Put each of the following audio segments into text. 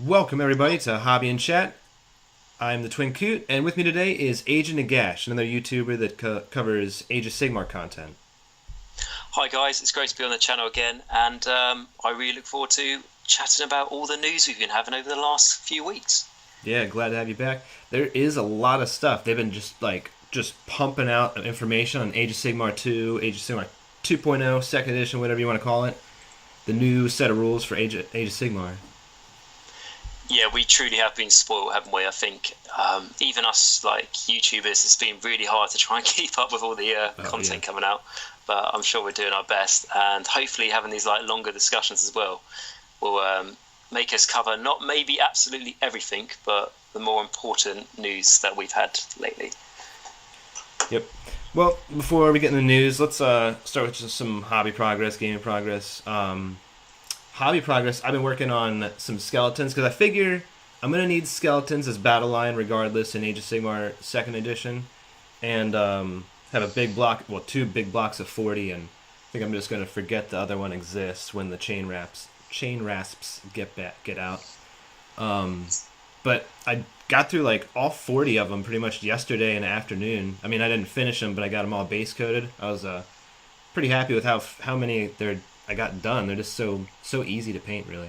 Welcome everybody to Hobby and Chat. I'm the Twinnedcoot, and with me today is Age of Nagash, another YouTuber that covers Age of Sigmar content. Hi guys, it's great to be on the channel again, and I really look forward to chatting about all the news we've been having over the last few weeks. Yeah, glad to have you back. There is a lot of stuff. They've been just pumping out information on Age of Sigmar 2, Age of Sigmar 2.0, second edition, whatever you want to call it. The new set of rules for Age of Sigmar. Yeah, we truly have been spoiled, haven't we? I think even us, like YouTubers, it's been really hard to try and keep up with all the content coming out. But I'm sure we're doing our best, and hopefully having these longer discussions as well will make us cover not maybe absolutely everything, but the more important news that we've had lately. Yep. Well, before we get into the news, let's start with just some hobby progress, gaming progress. Hobby progress, I've been working on some skeletons because I figure I'm going to need skeletons as battle line regardless in Age of Sigmar 2nd edition. And have a big block, well, 2 big blocks of 40, and I think I'm just going to forget the other one exists when the chain rasps get out. But I got through like all 40 of them pretty much yesterday in the afternoon. I mean, I didn't finish them, but I got them all base coated. I was pretty happy with how many I got done. They're just so easy to paint, really.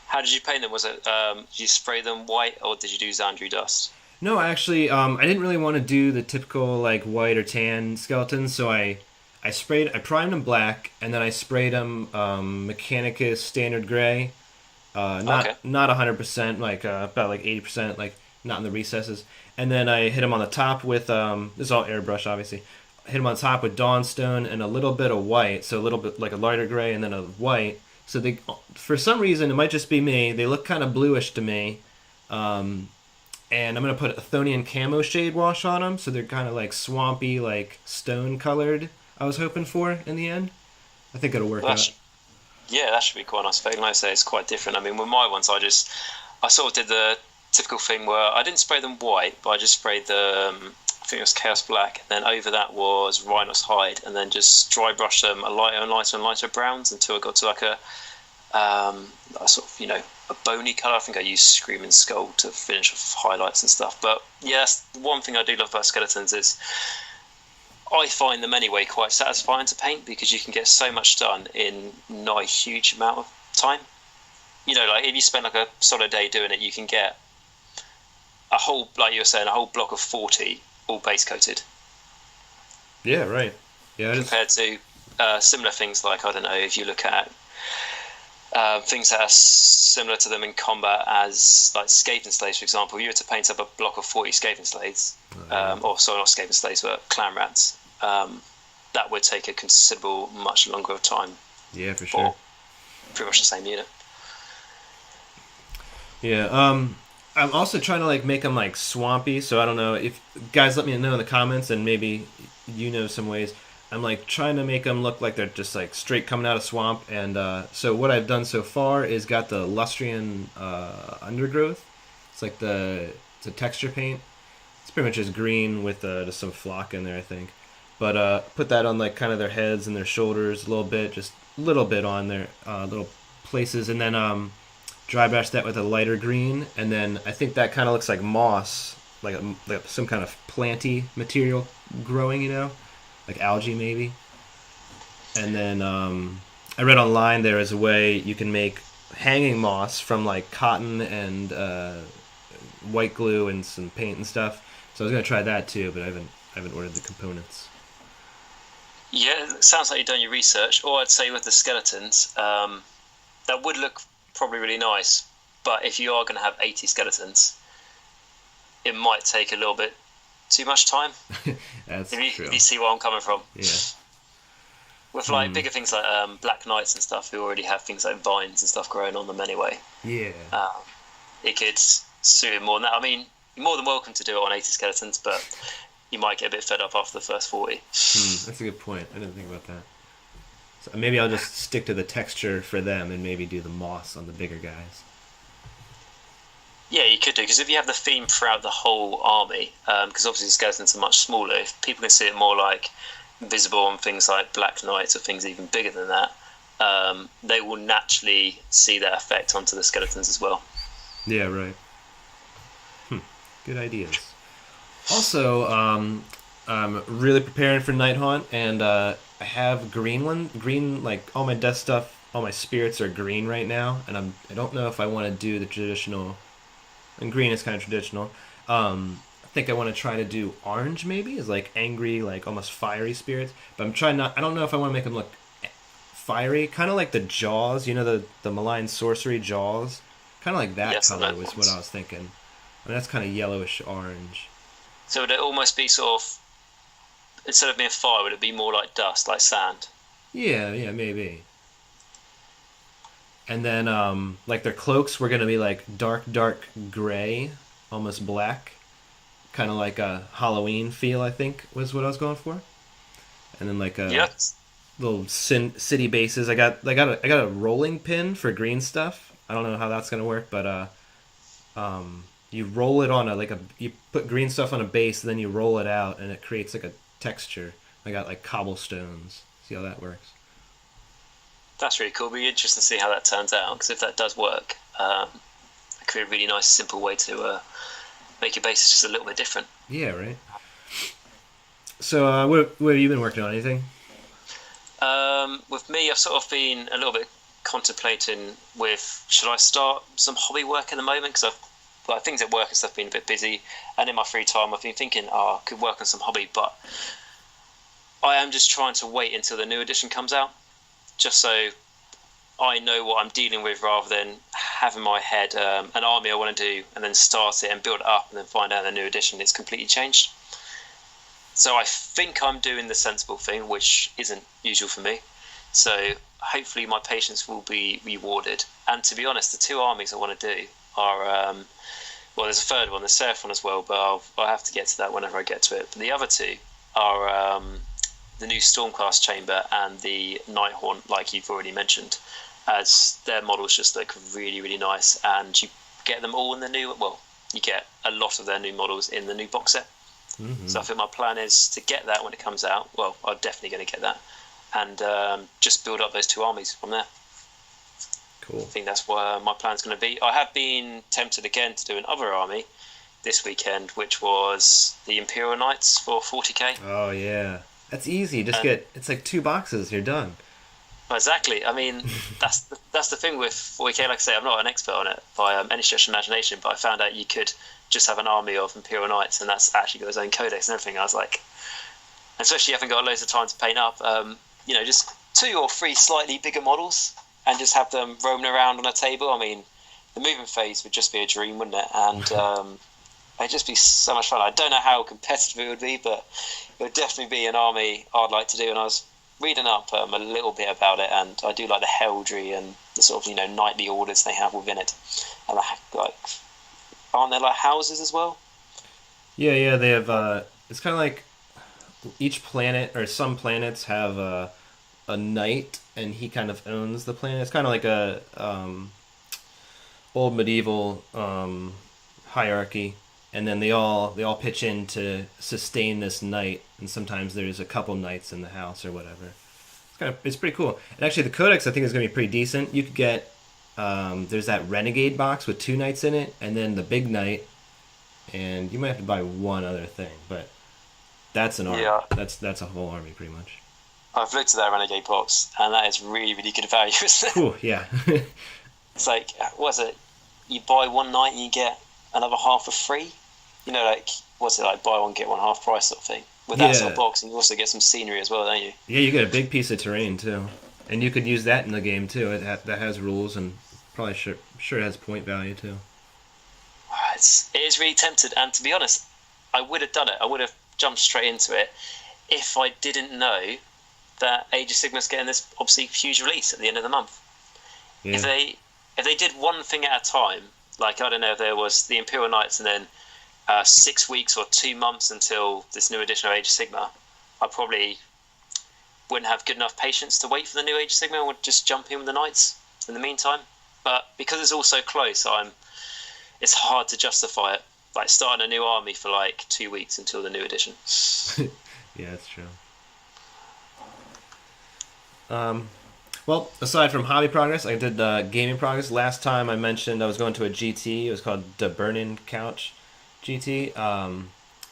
How did you paint them? Was it did you spray them white, or did you do Xandru dust? No, actually, I didn't really want to do the typical like white or tan skeletons, so I primed them black, and then I sprayed them Mechanicus standard gray. Not 100%, like about like 80%, like not in the recesses. And then I hit them on the top with this is all airbrush, obviously. Hit them on top with Dawnstone and a little bit of white, so a little bit like a lighter gray and then a white. So they, for some reason, it might just be me, they look kind of bluish to me. And I'm going to put a Athonian camo shade wash on them, so they're kind of like swampy, like stone colored, I was hoping for in the end. I think it'll work out. Yeah, that should be quite nice. Like I say, it's quite different. I mean, with my ones, I sort of did the typical thing where I didn't spray them white, but I just sprayed the I think it was Chaos Black, and then over that was Rhinos Hide, and then just dry brush them a lighter and lighter and lighter browns until I got to like a sort of, a bony colour. I think I used Screaming Skull to finish off highlights and stuff. But yeah, that's the one thing I do love about skeletons is I find them anyway quite satisfying to paint because you can get so much done in not a huge amount of time. Like if you spend like a solid day doing it, you can get a whole, like you were saying, a whole block of 40 all base coated. Yeah, right. Yeah. Compared to similar things like, I don't know, if you look at things that are similar to them in combat as like Skaven Slays, for example, you were to paint up a block of 40 Skaven Slays, or sorry, not Skaven Slays, but Clan Rats, that would take a considerable, much longer time. Yeah, for sure. Pretty much the same unit. Yeah, I'm also trying to like make them like swampy, so I don't know if guys let me know in the comments, and maybe you know some ways. I'm like trying to make them look like they're just like straight coming out of swamp, and so what I've done so far is got the Lustrian undergrowth. It's like it's a texture paint. It's pretty much just green with just some flock in there, I think. But put that on like kind of their heads and their shoulders a little bit, just a little bit on their little places, and then dry brush that with a lighter green, and then I think that kind of looks like moss, like some kind of planty material growing, like algae maybe. And then I read online there is a way you can make hanging moss from like cotton and white glue and some paint and stuff. So I was gonna try that too, but I haven't ordered the components. Yeah, it sounds like you've done your research. Or I'd say with the skeletons, that would look probably really nice, but if you are going to have 80 skeletons, it might take a little bit too much time. That's true. If you see where I'm coming from. Yeah. With like bigger things like Black Knights and stuff, who already have things like vines and stuff growing on them anyway. Yeah. It could suit it more than that. I mean, you're more than welcome to do it on 80 skeletons, but you might get a bit fed up after the first 40. That's a good point. I didn't think about that. So maybe I'll just stick to the texture for them and maybe do the moss on the bigger guys. Yeah, you could do, because if you have the theme throughout the whole army, because obviously the skeletons are much smaller, if people can see it more like visible on things like Black Knights or things even bigger than that, they will naturally see that effect onto the skeletons as well. Yeah, right. Good ideas. Also, I'm really preparing for Nighthaunt, and I have green, like all my death stuff, all my spirits are green right now, and I don't know if I want to do the traditional. And green is kind of traditional. I think I want to try to do orange, maybe, is like angry, like almost fiery spirits. But I'm trying not. I don't know if I want to make them look fiery, kind of like the Jaws, the malign sorcery Jaws, kind of like that Yes, color was what I was thinking. I mean, that's kind of yellowish orange. So would it almost be sort of, instead of being fire, would it be more like dust, like sand? Yeah, maybe. And then, like their cloaks were gonna be like dark gray, almost black, kind of like a Halloween feel. I think was what I was going for. And then like a Yes. little city bases. I got a rolling pin for green stuff. I don't know how that's gonna work, but you roll it on you put green stuff on a base, and then you roll it out, and it creates like a texture. I got like cobblestones. See how that works? That's really cool. It'll be interesting to see how that turns out, because if that does work, it could be a really nice, simple way to make your bases just a little bit different. Yeah, right. So, what have you been working on? Anything? With me, I've sort of been a little bit contemplating with, should I start some hobby work at the moment? Because things at work and stuff been a bit busy, and in my free time I've been thinking, I could work on some hobby, but I am just trying to wait until the new edition comes out, just so I know what I'm dealing with, rather than have in my head an army I want to do and then start it and build it up and then find out in the new edition it's completely changed. So I think I'm doing the sensible thing, which isn't usual for me. So hopefully my patience will be rewarded. And to be honest, the two armies I want to do are, well, there's a third one, the Seraphon as well, but I'll have to get to that whenever I get to it. But the other two are the new Stormcast chamber and the Nighthaunt, like you've already mentioned, as their models just look really, really nice. And you get them all in the new, well, you get a lot of their new models in the new box set. Mm-hmm. So I think my plan is to get that when it comes out. Well, I'm definitely going to get that, and just build up those two armies from there. Cool. I think that's what my plan's going to be. I have been tempted again to do another army this weekend, which was the Imperial Knights for 40k. Oh yeah, that's easy. Just it's like 2 boxes. You're done. Exactly. I mean, that's the thing with 40k. Like I say, I'm not an expert on it by any stretch of imagination, but I found out you could just have an army of Imperial Knights, and that's actually got its own codex and everything. I was like, especially having got loads of time to paint up, just 2 or 3 slightly bigger models, and just have them roaming around on a table. I mean, the movement phase would just be a dream, wouldn't it? And it'd just be so much fun. I don't know how competitive it would be, but it would definitely be an army I'd like to do. And I was reading up a little bit about it, and I do like the heraldry and the sort of knightly orders they have within it, and like, aren't there like houses as well? Yeah, they have. It's kind of like each planet, or some planets have a knight, and he kind of owns the planet. It's kind of like a old medieval hierarchy, and then they all pitch in to sustain this knight, and sometimes there's a couple knights in the house or whatever. It's pretty cool. And actually, the codex I think is going to be pretty decent. You could get there's that renegade box with 2 knights in it, and then the big knight, and you might have to buy one other thing, but that's an army. Yeah. That's a whole army pretty much. I've looked at that renegade box, and that is really, really good value, isn't it? Cool, yeah. It's like, what's it? You buy one knight and you get another half for free. What's it like? Buy one get one half price sort of thing. With that sort of box, and you also get some scenery as well, don't you? Yeah, you get a big piece of terrain too, and you could use that in the game too. That has rules, and probably sure it has point value too. It is really tempted, and to be honest, I would have done it. I would have jumped straight into it if I didn't know that Age of Sigmar's getting this obviously huge release at the end of the month. Yeah. If they did one thing at a time, like I don't know if there was the Imperial Knights and then 6 weeks or 2 months until this new edition of Age of Sigmar, I probably wouldn't have good enough patience to wait for the new Age of Sigmar. I would just jump in with the Knights in the meantime. But because it's all so close, it's hard to justify it. Like starting a new army for like 2 weeks until the new edition. Yeah, that's true. Well, aside from hobby progress, I did gaming progress. Last time I mentioned I was going to a GT. It was called the Burning Couch GT.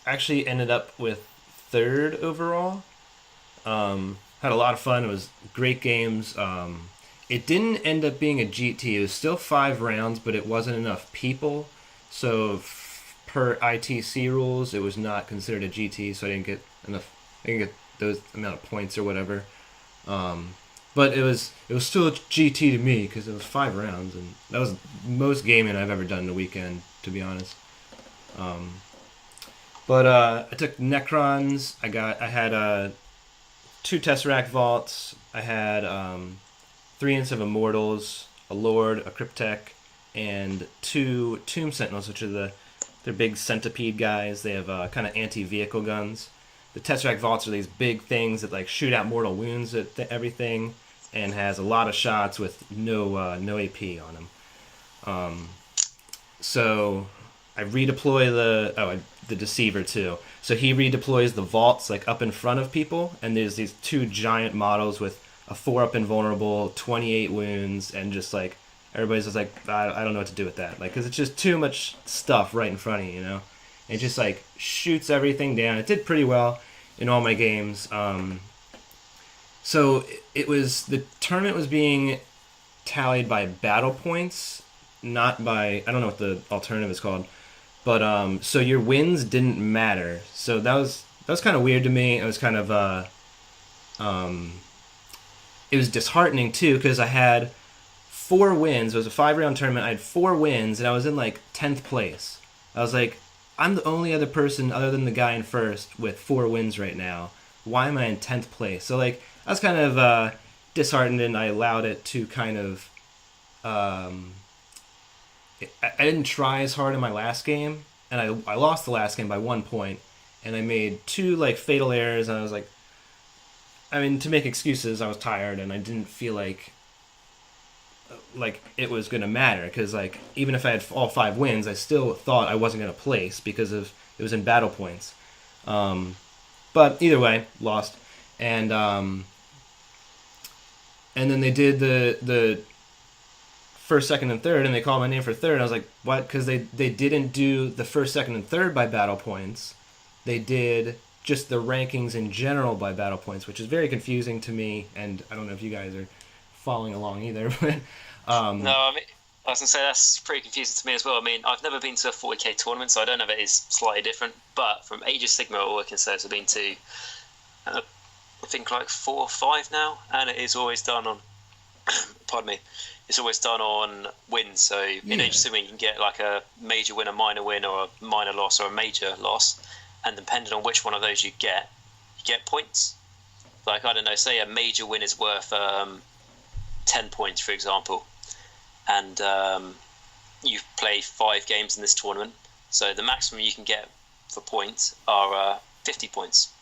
Actually ended up with third overall. Had a lot of fun. It was great games. It didn't end up being a GT. It was still 5 rounds, but it wasn't enough people. So per ITC rules, it was not considered a GT. So I didn't get enough. I didn't get those amount of points or whatever. But it was still a GT to me because it was 5 rounds, and that was most gaming I've ever done in a weekend, to be honest. But I took Necrons. I had 2 Tesseract Vaults. I had 3 Ints of Immortals, a Lord, a Cryptek, and 2 Tomb Sentinels, which are they're big centipede guys. They have kind of anti-vehicle guns. The Tesseract Vaults are these big things that like shoot out mortal wounds at everything, and has a lot of shots with no AP on them. So I redeploy the Deceiver too. So he redeploys the vaults like up in front of people, and there's these 2 giant models with a 4-up invulnerable, 28 wounds, and just like everybody's just like, I don't know what to do with that, like, because it's just too much stuff right in front of you, you know. It just like shoots everything down. It did pretty well in all my games. So the tournament was being tallied by battle points, not by, I don't know what the alternative is called, but so your wins didn't matter. So that was kind of weird to me. It was kind of it was disheartening too, because I had 4 wins. It was a 5-round tournament. I had 4 wins, and I was in like 10th place. I was like, I'm the only other person other than the guy in first with 4 wins right now. Why am I in 10th place? So like I was kind of disheartened, and I allowed it to kind of. I didn't try as hard in my last game, and I lost the last game by 1 point, and I made 2 like fatal errors, and I was like, I mean, to make excuses, I was tired, and I didn't feel like it was gonna matter, because like even if I had all 5 wins, I still thought I wasn't gonna place because of it was in battle points. But either way, lost, and then they did the first, second, and third, and they called my name for third, and I was like, what? Because they didn't do the first, second, and third by battle points. They did just the rankings in general by battle points, which is very confusing to me, and I don't know if you guys are following along either. But No, I mean, I was going to say that's pretty confusing to me as well. I mean, I've never been to a 40k tournament, so I don't know if it is slightly different, but from Age of Sigmar, all I can say is I've been to, I think, like 4 or 5 now, and it is always done on, pardon me, it's always done on wins. So in Age of Sigmar, you can get like a major win, a minor win, or a minor loss, or a major loss, and depending on which one of those you get points. Like, I don't know, say a major win is worth 10 points, for example, and you've played 5 games in this tournament, so the maximum you can get for points are 50 points.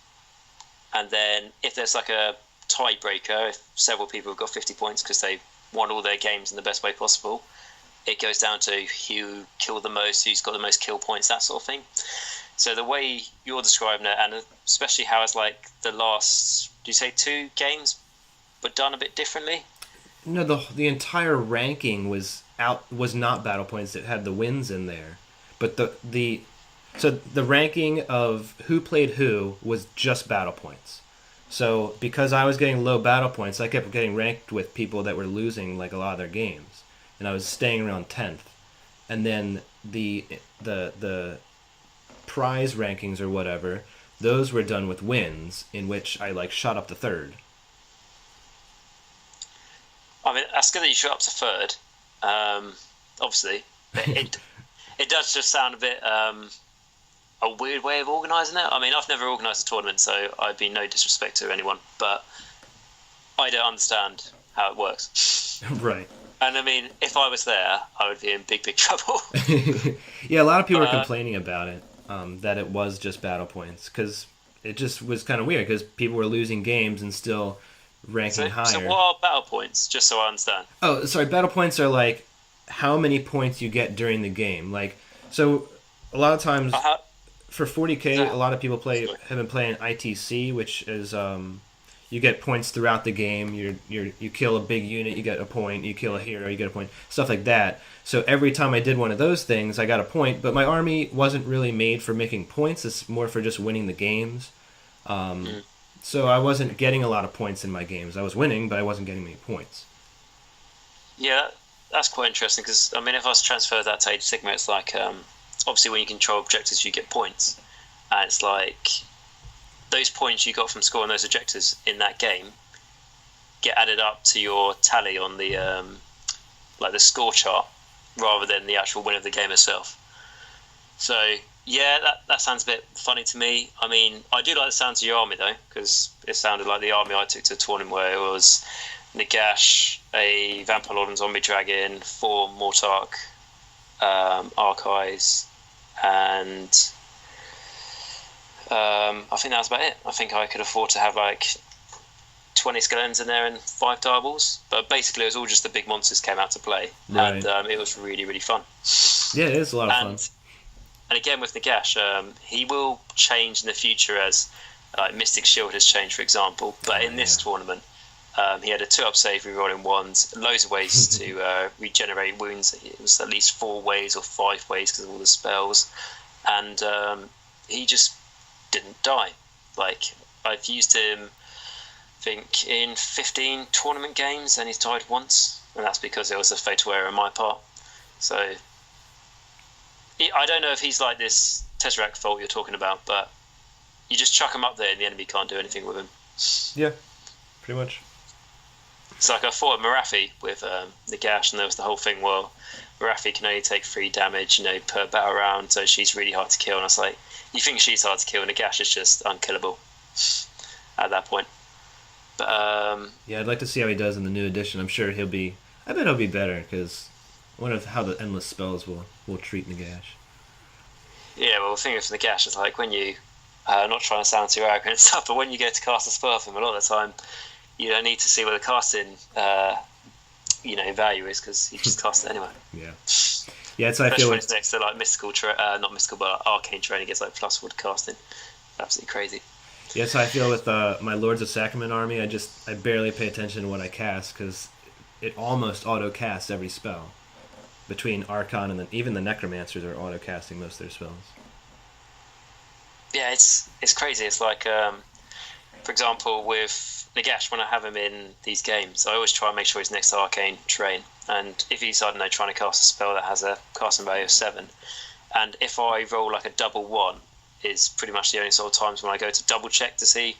And then if there's like a tiebreaker, if several people have got 50 points because they won all their games in the best way possible, it goes down to who killed the most, who's got the most kill points, that sort of thing. So the way you're describing it, and especially how it's like the last, do you say 2 games, but done a bit differently? No, the entire ranking was not battle points. It had the wins in there, but the ranking of who played who was just battle points. So because I was getting low battle points, I kept getting ranked with people that were losing like a lot of their games, and I was staying around 10th. And then the prize rankings or whatever, those were done with wins, in which I like shot up to 3rd. I mean, that's good that you shot up to 3rd. Obviously, it does just sound a bit a weird way of organising it. I mean, I've never organised a tournament, so I'd be no disrespect to anyone, but I don't understand how it works. Right. And I mean, if I was there, I would be in big trouble. Yeah, a lot of people were complaining about it, that it was just battle points, because it just was kind of weird, because people were losing games and still ranking higher. So what are battle points, just so I understand? Oh, sorry, battle points are like how many points you get during the game. Like, so a lot of times for 40k, a lot of people have been playing ITC, which is you get points throughout the game. You kill a big unit, you get a point. You kill a hero, you get a point. Stuff like that. So every time I did one of those things, I got a point. But my army wasn't really made for making points. It's more for just winning the games. So I wasn't getting a lot of points in my games. I was winning, but I wasn't getting many points. Yeah, that's quite interesting because I mean, if I was to transfer that to Age of Sigmar, it's like obviously when you control objectives, you get points, and it's like those points you got from scoring those objectives in that game get added up to your tally on the like the score chart rather than the actual win of the game itself. So yeah, that sounds a bit funny to me. I mean, I do like the sound of your army though, because it sounded like the army I took to a tournament where it was Nagash, a Vampire Lord and Zombie Dragon, 4 Mortarch Archives, and I think that was about it. I think I could afford to have like 20 skeletons in there and 5 direballs, but basically it was all just the big monsters came out to play, right. And it was really, really fun. Yeah, it is a lot of fun. And again with Nagash, he will change in the future as Mystic Shield has changed, for example, but in this tournament he had a 2-up save, rerolling wands, loads of ways to regenerate wounds. It was at least 4 ways or 5 ways because of all the spells, and he just didn't die. Like, I've used him, I think, in 15 tournament games, and he's died once, and that's because there was a fatal error on my part. So I don't know if he's like this Tesseract fault you're talking about, but you just chuck him up there and the enemy can't do anything with him. Yeah, pretty much. It's like I fought Marathi with Nagash, and there was the whole thing where Marathi can only take 3 damage, per battle round, so she's really hard to kill. And I was like, you think she's hard to kill, and Nagash is just unkillable at that point. But yeah, I'd like to see how he does in the new edition. I'm sure I bet he'll be better, because I wonder how the endless spells will treat Nagash. Yeah, well, the thing with Nagash is like when you, not trying to sound too arrogant and stuff, but when you go to cast a spell from him, a lot of the time you don't need to see what the casting, value is, because he just casts it anyway. Yeah. Yeah, so I Especially feel when it's next to like mystical, not mystical, but arcane terrain, he gets like +4 to casting. Absolutely crazy. Yeah, so I feel with my Lords of Sacrament army, I barely pay attention to what I cast, because it almost auto casts every spell. Between Archon and even the Necromancers are auto casting most of their spells. Yeah, it's crazy. It's like, for example, with Nagash, when I have him in these games, I always try and make sure he's next to arcane terrain. And if he's, I don't know, trying to cast a spell that has a casting value of 7, and if I roll like a double 1, is pretty much the only sort of times when I go to double check to see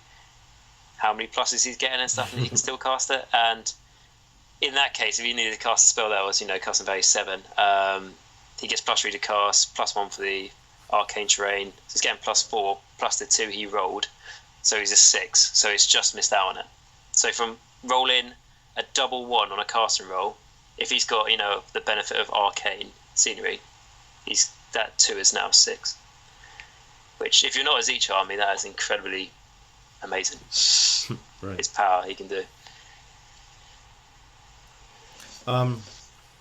how many pluses he's getting and stuff, and he can still cast it. And in that case, if he needed to cast a spell that was, casting value 7, he gets +3 to cast, +1 for the arcane terrain. So he's getting +4 plus the 2 he rolled. So he's a 6. So he's just missed out on it. So from rolling a double 1 on a casting roll, if he's got, the benefit of arcane scenery, that 2 is now 6. Which, if you're not a Zeech army, that is incredibly amazing. Right. His power he can do. Well,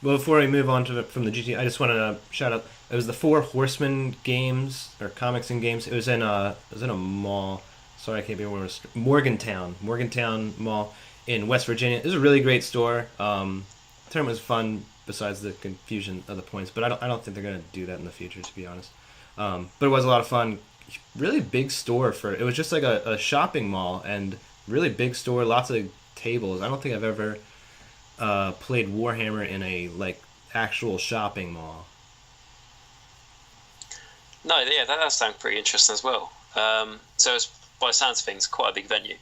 before we move on from the GT, I just wanted to shout out. It was the 4 Horsemen games or comics and games. It was in a mall. Sorry, I can't remember where it was. Morgantown Mall in West Virginia. It was a really great store. The tournament was fun, besides the confusion of the points. But I don't think they're gonna do that in the future, to be honest. But it was a lot of fun. Really big store it was just like a shopping mall, and really big store. Lots of tables. I don't think I've ever played Warhammer in a actual shopping mall. No, yeah, that does sound pretty interesting as well. So it's, by the sounds of things, quite a big venue.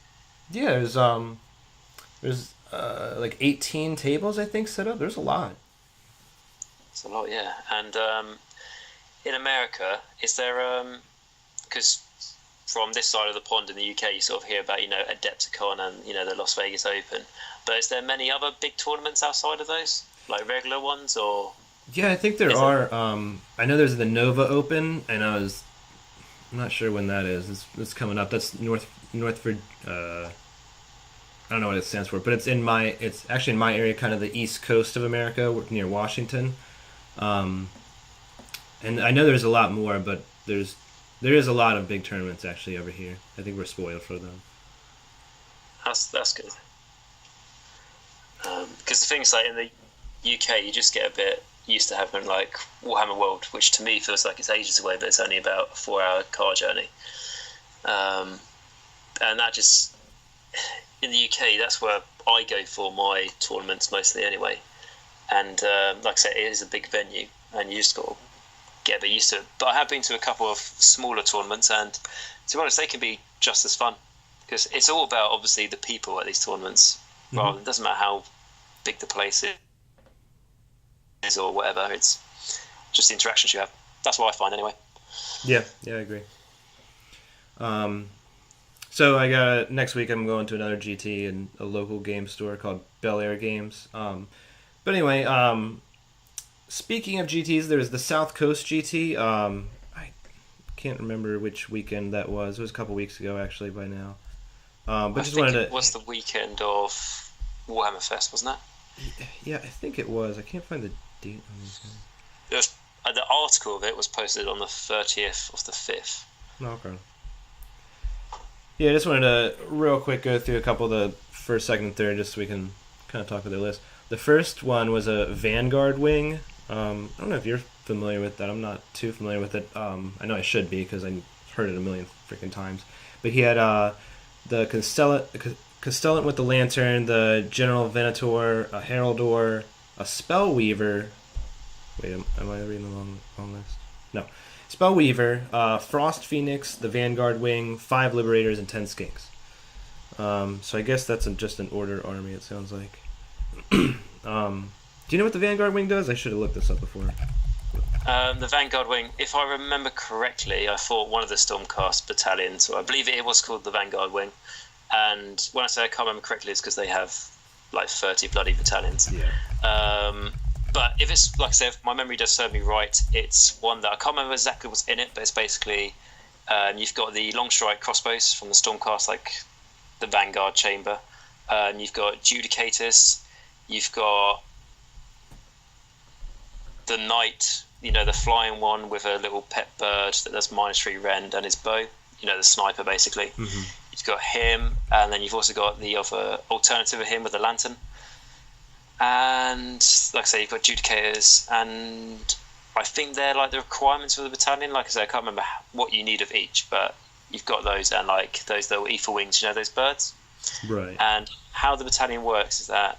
Yeah, there's 18 tables, I think, set up. There's a lot. It's a lot, yeah. And in America, is there, because from this side of the pond in the UK, you sort of hear about, Adepticon and, the Las Vegas Open. But is there many other big tournaments outside of those? Like regular ones, or? Yeah, I think there are. I know there's the Nova Open, and I'm not sure when that is. It's coming up. That's North for. I don't know what it stands for, but it's actually in my area, kind of the east coast of America, near Washington. And I know there's a lot more, but there is a lot of big tournaments actually over here. I think we're spoiled for them. That's good. Because the things like in the UK, you just get a bit used to having like Warhammer World, which to me feels like it's ages away, but it's only about a 4-hour car journey. And that just, in the UK, that's where I go for my tournaments mostly anyway. And like I said, it is a big venue, and you just got to get a bit used to it. But I have been to a couple of smaller tournaments, and to be honest, they can be just as fun, because it's all about obviously the people at these tournaments. Rather, it doesn't matter how big the place is or whatever. It's just the interactions you have. That's what I find anyway. Yeah, I agree. So I got next week. I'm going to another GT in a local game store called Bel Air Games. But anyway, speaking of GTs, there's the South Coast GT. I can't remember which weekend that was. It was a couple weeks ago, actually, by now. But just wanted it was the weekend of Warhammer Fest, wasn't it? Yeah, I think it was. I can't find the date on these guys. The article of it was posted on the 30th of the 5th. Okay. Yeah, I just wanted to real quick go through a couple of the first, second, and third, just so we can kind of talk about their list. The first one was a Vanguard wing. I don't know if you're familiar with that. I'm not too familiar with it. I know I should be, because I heard it a million freaking times. But he had the Constellant with the Lantern, the General Venator, a Heraldor, a Spellweaver. Wait, am I reading the wrong list? No. Spellweaver, Frost Phoenix, the Vanguard Wing, 5 Liberators, and 10 Skinks. So I guess that's just an order army, it sounds like. Do you know what the Vanguard Wing does? I should have looked this up before. The Vanguard Wing, if I remember correctly, I fought one of the Stormcast battalions, so I believe it was called the Vanguard Wing. And when I say I can't remember correctly, it's because they have like 30 bloody battalions. Yeah. But if it's, like I said, if my memory does serve me right, it's one that I can't remember exactly what's in it, but it's basically you've got the long strike crossbows from the Stormcast, like the Vanguard chamber. You've got Judicators. You've got the Knight, the flying one with a little pet bird that does -3 rend and his bow. The sniper, basically. Mm-hmm. You've got him, and then you've also got the other alternative of him with the lantern. And like I say, you've got Judicators, and I think they're like the requirements for the battalion. Like I say, I can't remember what you need of each, but you've got those, and like those little ether wings, those birds. Right. And how the battalion works is that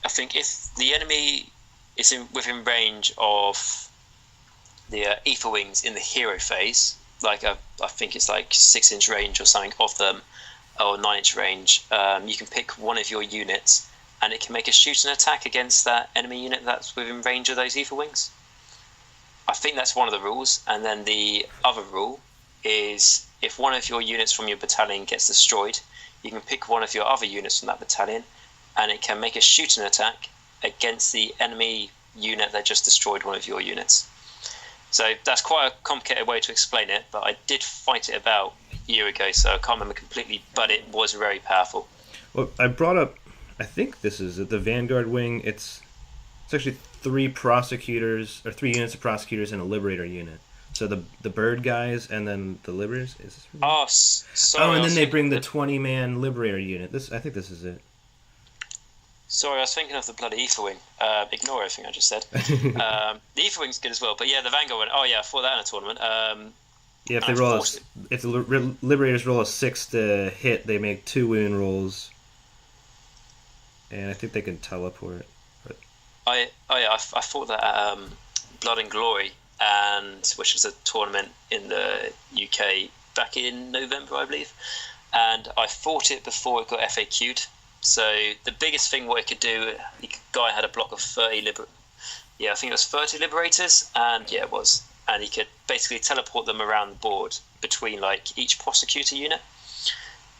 I think if the enemy is within range of the ether wings in the hero phase, like I think it's like 6-inch range or something of them, or 9-inch range, you can pick one of your units, and it can make a shooting attack against that enemy unit that's within range of those ether wings. I think that's one of the rules. And then the other rule is if one of your units from your battalion gets destroyed, you can pick one of your other units from that battalion, and it can make a shooting attack against the enemy unit that just destroyed one of your units. So that's quite a complicated way to explain it, but I did fight it about a year ago, so I can't remember completely, but it was very powerful. Well, I brought up, I think this is it, the Vanguard Wing. It's actually 3 prosecutors, or 3 units of prosecutors and a Liberator unit. So the bird guys and then the Liberators. Is this right? Oh, sorry. Oh, and then they bring the 20-man Liberator unit. I think this is it. Sorry, I was thinking of the bloody ether wing. Ignore everything I just said. The ether wing's good as well, but yeah, the Vanguard one. Oh yeah, I fought that in a tournament. Yeah, if the Liberators roll a 6 to hit, they make 2 wound rolls, and I think they can teleport. But... I fought that at Blood and Glory, which was a tournament in the UK back in November, I believe, and I fought it before it got FAQ'd. So the biggest thing what it could do, the guy had a block of 30 I think it was 30 Liberators, and yeah, it was. And he could basically teleport them around the board between like each prosecutor unit.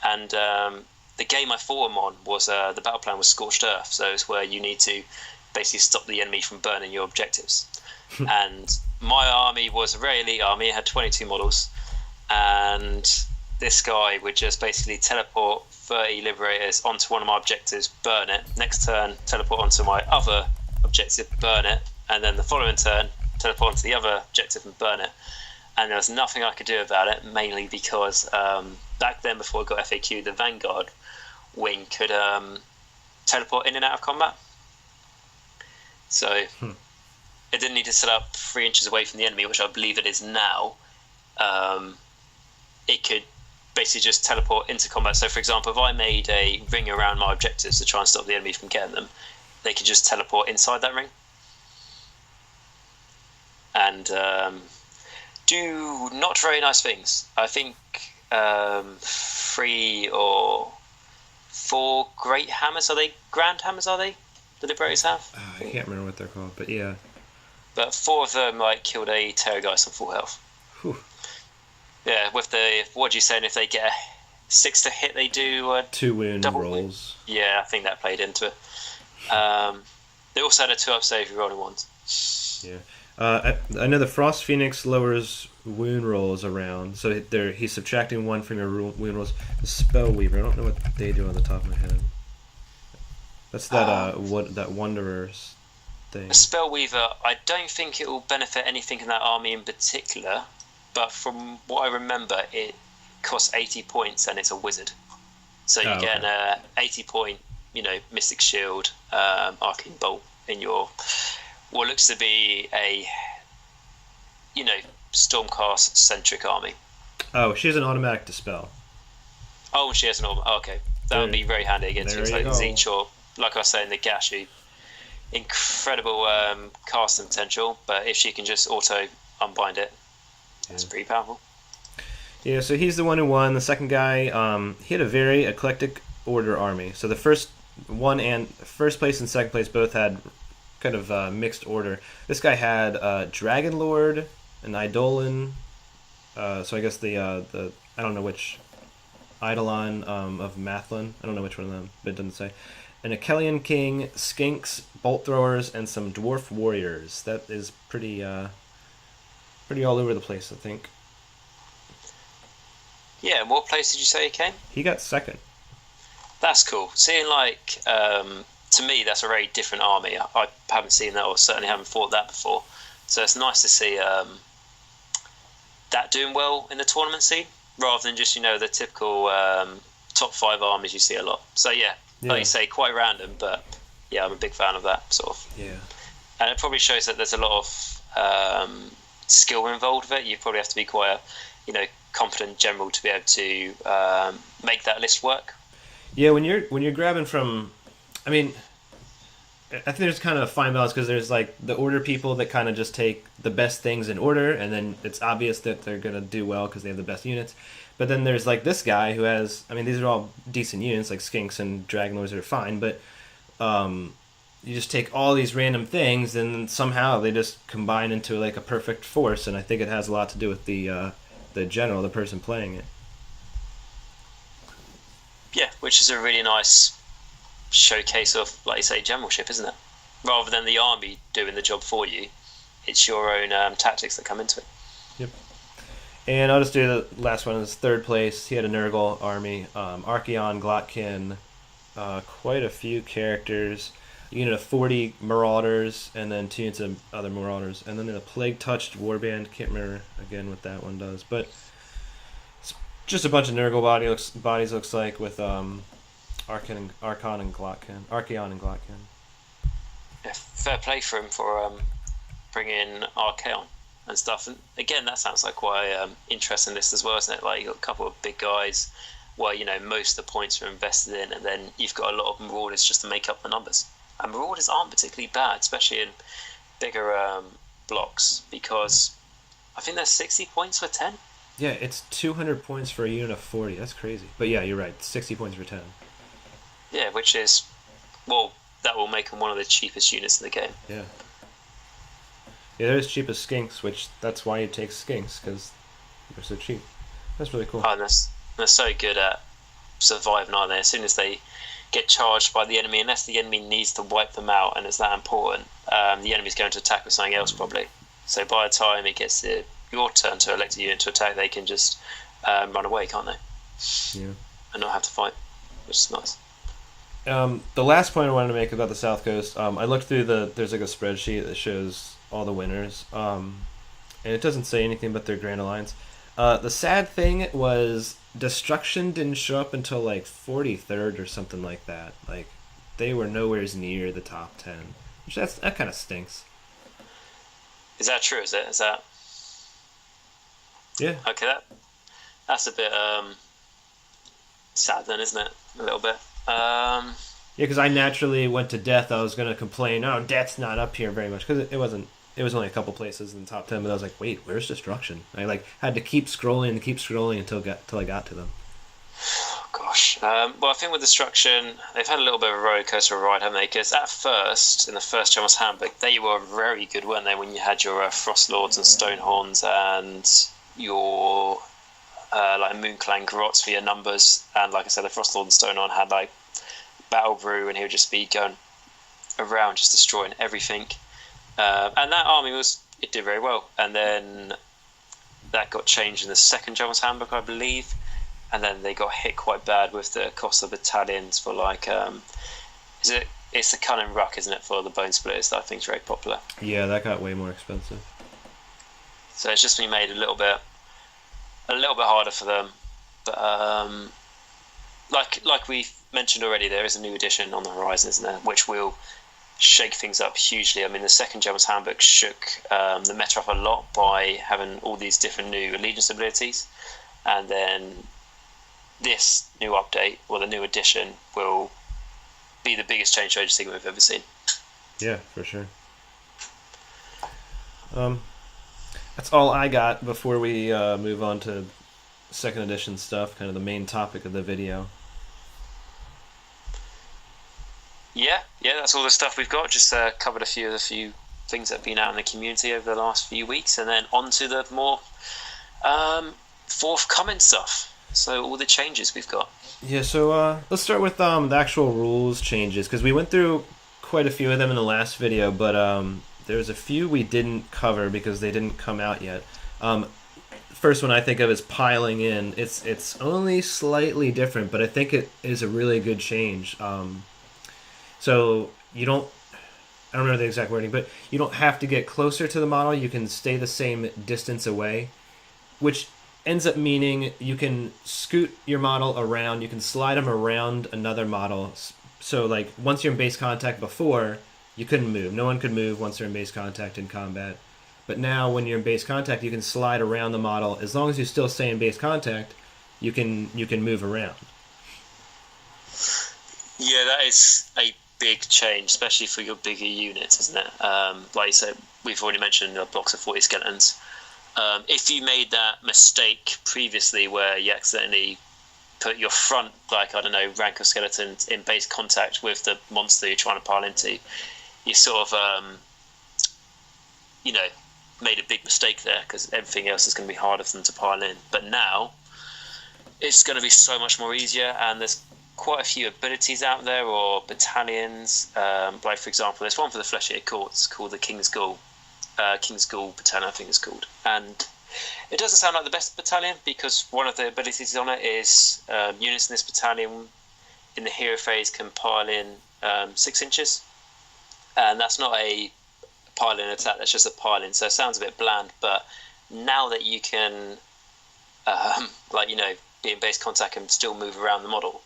And the game I fought him on was the battle plan was Scorched Earth, so it's where you need to basically stop the enemy from burning your objectives. And my army was a very elite army. It had 22 models, and this guy would just basically teleport 30 Liberators onto one of my objectives, burn it. Next turn, teleport onto my other objective, burn it. And then the following turn, teleport onto the other objective and burn it. And there was nothing I could do about it, mainly because back then, before it got FAQ, the Vanguard wing could teleport in and out of combat. So it didn't need to set up 3 inches away from the enemy, which I believe it is now. It could basically just teleport into combat. So, for example, if I made a ring around my objectives to try and stop the enemy from getting them, they could just teleport inside that ring and do not very nice things. I think 3 or 4 great hammers, are they grand hammers, are they, the Liberators have? I can't remember what they're called, but yeah. But 4 of them killed a Terrorgeist on full health. Whew. Yeah, with the, what do you saying, if they get a 6 to hit, they do 2 wound double rolls. Yeah, I think that played into it. They also had a 2-up save if you rolled ones. Yeah. I know the Frost Phoenix lowers wound rolls around, so he's subtracting 1 from your wound rolls. The Spellweaver, I don't know what they do on the top of my head. That's that that Wanderer's thing. A Spellweaver, I don't think it will benefit anything in that army in particular, but from what I remember, it costs 80 points and it's a wizard. So you get an 80 point, Mystic Shield, Arcane Bolt in your what looks to be a Stormcast centric army. Oh, she has an automatic dispel. Oh, she has an automatic. Okay, that would be very handy against things like Zeech or, like I was saying, the Gash. Incredible casting potential, but if she can just auto unbind it, that's pretty powerful. Yeah, so he's the one who won. The second guy, he had a very eclectic order army. So the first place and second place both had kind of mixed order. This guy had Dragon Lord, an Eidolon. So I guess the I don't know which Eidolon of Mathlin. I don't know which one of them, but it doesn't say. An Achelian King, Skinks, Bolt Throwers, and some Dwarf Warriors. That is pretty all over the place, I think. Yeah, what place did you say he came? He got second. That's cool. Seeing to me, that's a very different army. I haven't seen that, or certainly haven't fought that before. So it's nice to see that doing well in the tournament scene, rather than just the typical top 5 armies you see a lot. So yeah, like you say, quite random, but yeah, I'm a big fan of that sort of. Yeah. And it probably shows that there's a lot of skill involved with it. You probably have to be quite a competent general to be able to make that list work. Yeah, when you're grabbing from, I mean, I think there's kind of a fine balance, because there's like the order people that kind of just take the best things in order, and then it's obvious that they're gonna do well because they have the best units. But then there's like this guy who has, I mean, these are all decent units, like Skinks and Dragonlords are fine, but you just take all these random things and somehow they just combine into like a perfect force, and I think it has a lot to do with the general, the person playing it. Yeah, which is a really nice showcase of, like you say, generalship, isn't it? Rather than the army doing the job for you, it's your own tactics that come into it. Yep. And I'll just do the last one. Is third place. He had a Nurgle army, Archeon, Glotkin, quite a few characters. A unit of 40 Marauders, and then 2 units of other Marauders, and then a Plague-Touched Warband. Can't remember again what that one does, but it's just a bunch of Nurgle bodies. Looks like with Archeon and Glotkin. Yeah, fair play for him for bringing Archeon and stuff. And again, that sounds like quite an interesting list as well, isn't it? Like, you've got a couple of big guys where most of the points are invested in, and then you've got a lot of Marauders just to make up the numbers. And Marauders aren't particularly bad, especially in bigger blocks, because I think there's 60 points for 10. Yeah, it's 200 points for a unit of 40. That's crazy. But yeah, you're right. 60 points for 10. Yeah, which is, well, that will make them one of the cheapest units in the game. Yeah. Yeah, they're as cheap as Skinks, which that's why you take Skinks, because they're so cheap. That's really cool. Oh, and they're so good at surviving, aren't they? As soon as they get charged by the enemy, unless the enemy needs to wipe them out and it's that important, the enemy's going to attack with something else probably. So by the time it gets to your turn to elect a unit to attack, they can just run away, can't they? Yeah. And not have to fight, which is nice. The last point I wanted to make about the South Coast, I looked through there's like a spreadsheet that shows all the winners, and it doesn't say anything but their Grand Alliance. The sad thing was destruction didn't show up until like 43rd or something like that. Like they were nowhere near the top 10, which that kind of stinks. Is that true? Is that? Yeah. Okay, that's a bit sad then, isn't it? A little bit. Yeah, because I naturally went to death. I was gonna complain, oh, death's not up here very much, because it wasn't. It was only a couple places in the top 10, but I was like, wait, where's destruction? I like had to keep scrolling until I got to them. Oh, gosh. Well, I think with destruction, they've had a little bit of a roller coaster ride, haven't they? Because at first, in the first General's Handbook, they were very good, weren't they? When you had your Frost Lords and Stonehorns and your like Moonclan Grots for your numbers, and like I said, the Frost Lord and Stonehorn had like Battle Brew, and he would just be going around just destroying everything. And that army it did very well. And then that got changed in the second General's Handbook, I believe. And then they got hit quite bad with the cost of battalions for like it's the Cunning Ruck, isn't it, for the Bone Splitters that I think is very popular. Yeah, that got way more expensive. So it's just been made a little bit harder for them. But like we mentioned already, there is a new edition on the horizon, isn't there, which will shake things up hugely. I mean, the second General's Handbook shook the meta up a lot by having all these different new allegiance abilities, and then this new update, or the new edition, will be the biggest change to Age of Sigmar we've ever seen. Yeah, for sure. That's all I got before we move on to second edition stuff, kind of the main topic of the video. Yeah, that's all the stuff we've got. Just covered a few things that have been out in the community over the last few weeks, and then on to the more forthcoming stuff. So all the changes we've got. Yeah, so let's start with the actual rules changes, because we went through quite a few of them in the last video, but there's a few we didn't cover because they didn't come out yet. First one I think of is piling in. It's only slightly different, but I think it is a really good change. So you don't, I don't remember the exact wording, but you don't have to get closer to the model. You can stay the same distance away, which ends up meaning you can scoot your model around. You can slide them around another model. So like once you're in base contact, before you couldn't move. No one could move once they're in base contact in combat. But now when you're in base contact, you can slide around the model. As long as you still stay in base contact, you can move around. Yeah, that is a big change, especially for your bigger units, isn't it? Like you said, we've already mentioned blocks of 40 skeletons. If you made that mistake previously where you accidentally put your front, like, I don't know, rank of skeletons in base contact with the monster you're trying to pile into, you sort of, made a big mistake there, because everything else is going to be harder for them to pile in. But now, it's going to be so much more easier, and there's quite a few abilities out there, or battalions. Like, for example, there's one for the Flesh-Eater Courts called the King's Ghoul Battalion, I think it's called. And it doesn't sound like the best battalion, because one of the abilities on it is units in this battalion in the hero phase can pile in 6 inches. And that's not a pile-in attack, that's just a pile-in. So it sounds a bit bland, but now that you can, be in base contact and still move around the model,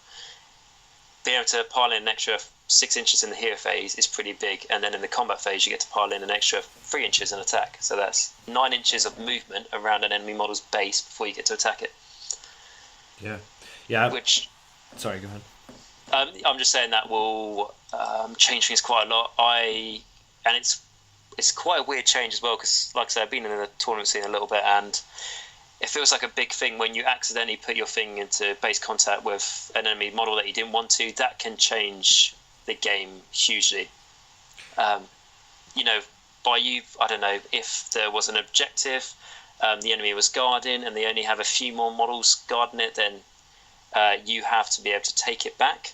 being able to pile in an extra 6 inches in the hero phase is pretty big, and then in the combat phase you get to pile in an extra 3 inches in attack. So that's 9 inches of movement around an enemy model's base before you get to attack it. Yeah. Which, sorry, go ahead. I'm just saying that will change things quite a lot. And it's quite a weird change as well, because, like I said, I've been in the tournament scene a little bit, and it feels like a big thing when you accidentally put your thing into base contact with an enemy model that you didn't want to. That can change the game hugely. I don't know, if there was an objective, the enemy was guarding, and they only have a few more models guarding it, then you have to be able to take it back.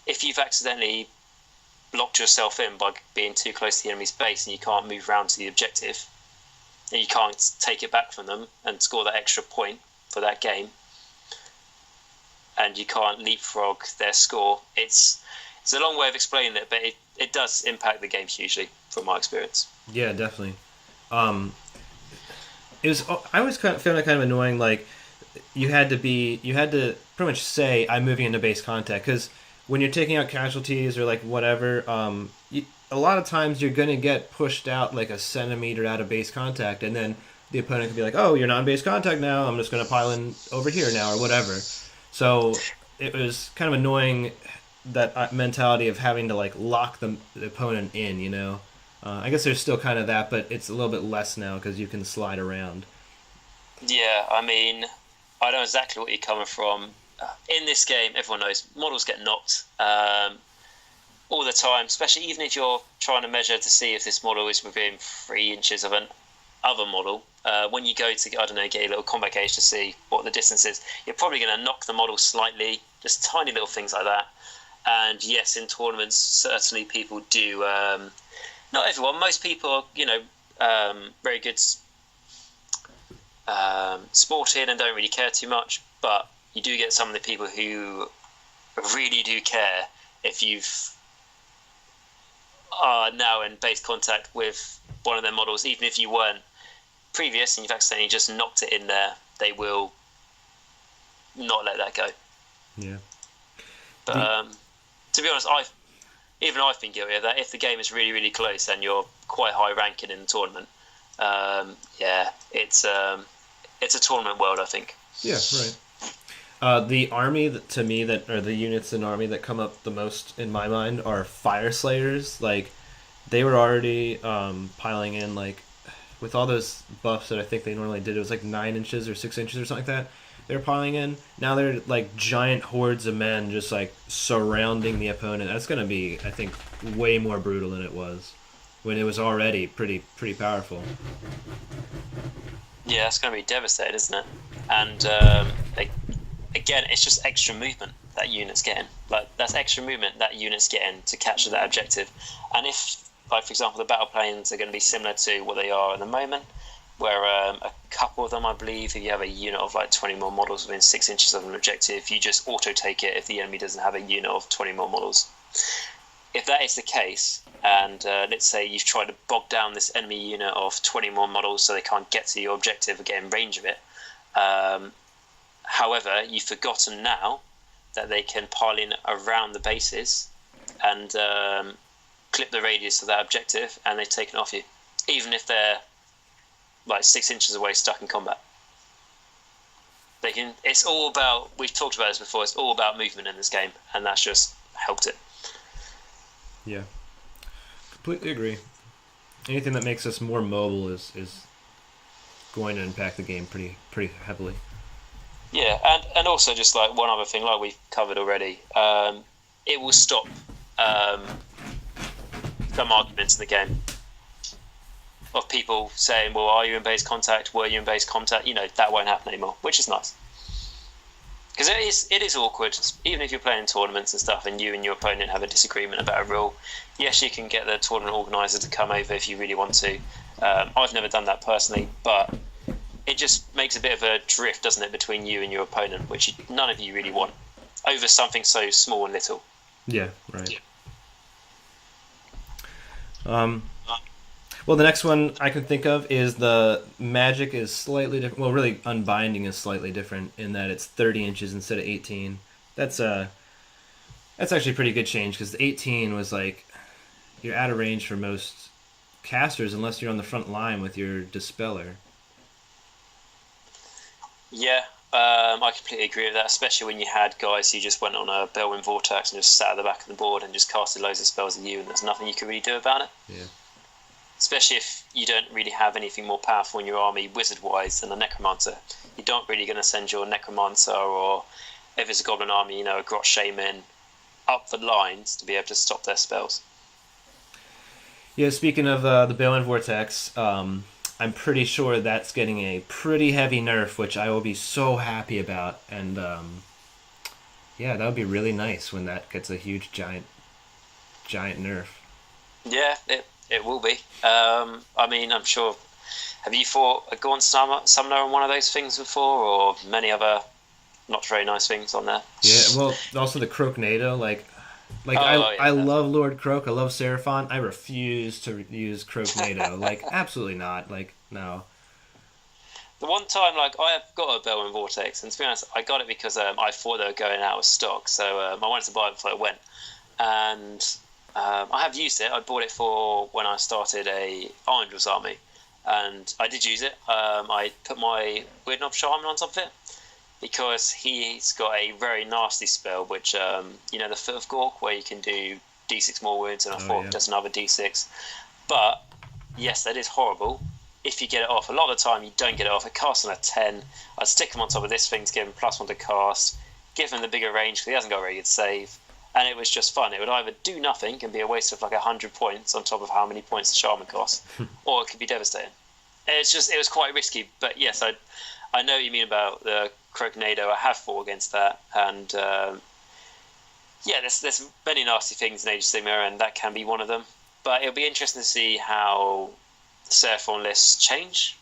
If you've accidentally blocked yourself in by being too close to the enemy's base and you can't move around to the objective, and you can't take it back from them and score that extra point for that game, and you can't leapfrog their score, it's a long way of explaining it, but it does impact the game hugely from my experience. Yeah, definitely. it was. I always kind of found it kind of annoying. Like you had to pretty much say I'm moving into base contact because when you're taking out casualties or like whatever, a lot of times you're gonna get pushed out like a centimeter out of base contact, and then the opponent could be like, "Oh, you're not in base contact now. I'm just gonna pile in over here now or whatever." So it was kind of annoying that mentality of having to like lock the opponent in. I guess there's still kind of that, but it's a little bit less now because you can slide around. Yeah, I mean, I know exactly what you're coming from. In this game, everyone knows models get knocked all the time, especially even if you're trying to measure to see if this model is within 3 inches of an other model. When you go to, I don't know, get a little combat gauge to see what the distance is, you're probably going to knock the model slightly, just tiny little things like that. And yes, in tournaments, certainly people do. Not everyone, most people are, very good sporting and don't really care too much, but you do get some of the people who really do care if you've are now in base contact with one of their models, even if you weren't previous and you've accidentally just knocked it in there, they will not let that go. Yeah. But to be honest, I've been guilty of that. If the game is really, really close and you're quite high ranking in the tournament, it's a tournament world, I think. Yeah, right. The army to me or the units in army that come up the most in my mind are fire slayers. Like they were already piling in like with all those buffs that I think they normally did. It was like 9 inches or 6 inches or something like that. They're piling in. Now they're like giant hordes of men just like surrounding the opponent. That's gonna be, I think, way more brutal than it was when it was already pretty powerful. Yeah, it's going to be devastating, isn't it? And again, it's just extra movement that unit's getting. Like that's extra movement that unit's getting to capture that objective. And if, like for example, the battle planes are going to be similar to what they are at the moment, where a couple of them, I believe, if you have a unit of like 20 more models within 6 inches of an objective, you just auto take it if the enemy doesn't have a unit of 20 more models. If that is the case, and let's say you've tried to bog down this enemy unit of 20 more models so they can't get to your objective or get in range of it, however, you've forgotten now that they can pile in around the bases and clip the radius of that objective, and they've taken it off you, even if they're like 6 inches away, stuck in combat. They can. It's all about. We've talked about this before. It's all about movement in this game, and that's just helped it. Yeah, completely agree. Anything that makes us more mobile is going to impact the game pretty heavily. Yeah, and also just like one other thing, like we've covered already, it will stop some arguments in the game of people saying, well, are you in base contact? Were you in base contact? That won't happen anymore, which is nice. Because it is awkward, even if you're playing in tournaments and stuff and you and your opponent have a disagreement about a rule. Yes, you can get the tournament organizer to come over if you really want to. I've never done that personally, but it just makes a bit of a drift, doesn't it, between you and your opponent, which none of you really want, over something so small and little. Yeah, right. Well, the next one I can think of is the magic is slightly different. Well, really, unbinding is slightly different in that it's 30 inches instead of 18. That's actually a pretty good change because the 18 was like you're out of range for most casters unless you're on the front line with your dispeller. Yeah, I completely agree with that, especially when you had guys who just went on a Bellwind Vortex and just sat at the back of the board and just casted loads of spells at you, and there's nothing you could really do about it. Yeah. Especially if you don't really have anything more powerful in your army wizard-wise than a Necromancer. You're not really going to send your Necromancer, or if it's a Goblin army, a Grot Shaman up the lines to be able to stop their spells. Yeah, speaking of the Bellwind Vortex, I'm pretty sure that's getting a pretty heavy nerf, which I will be so happy about. And yeah, that would be really nice when that gets a huge, giant nerf. Yeah, it will be. I mean, I'm sure. Have you fought a Gaunt Summoner on one of those things before, or many other not very nice things on there? Yeah, well, also the Croaknado, I love Lord Croak, I love Seraphon. I refuse to use Croaknado. Absolutely not. No. The one time, like, I have got a Bellwind Vortex, and to be honest, I got it because I thought they were going out of stock, so I wanted to buy it before I went. And I have used it. I bought it for when I started a Angels army, and I did use it. I put my Weird Knob Shaman on top of it because he's got a very nasty spell, which the Foot of Gork, where you can do D6 more wounds, and I thought just another D6. But yes, that is horrible. If you get it off, a lot of the time you don't get it off. It casts on a 10. I'd stick him on top of this thing to give him +1 to cast, give him the bigger range because he hasn't got a very good save, and it was just fun. It would either do nothing and be a waste of like 100 points on top of how many points the Shaman costs, or it could be devastating. It was quite risky, but yes, I know what you mean about the Crognado. I have fought against that, and there's many nasty things in Age of Sigmar, and that can be one of them. But it'll be interesting to see how Seraphon lists change,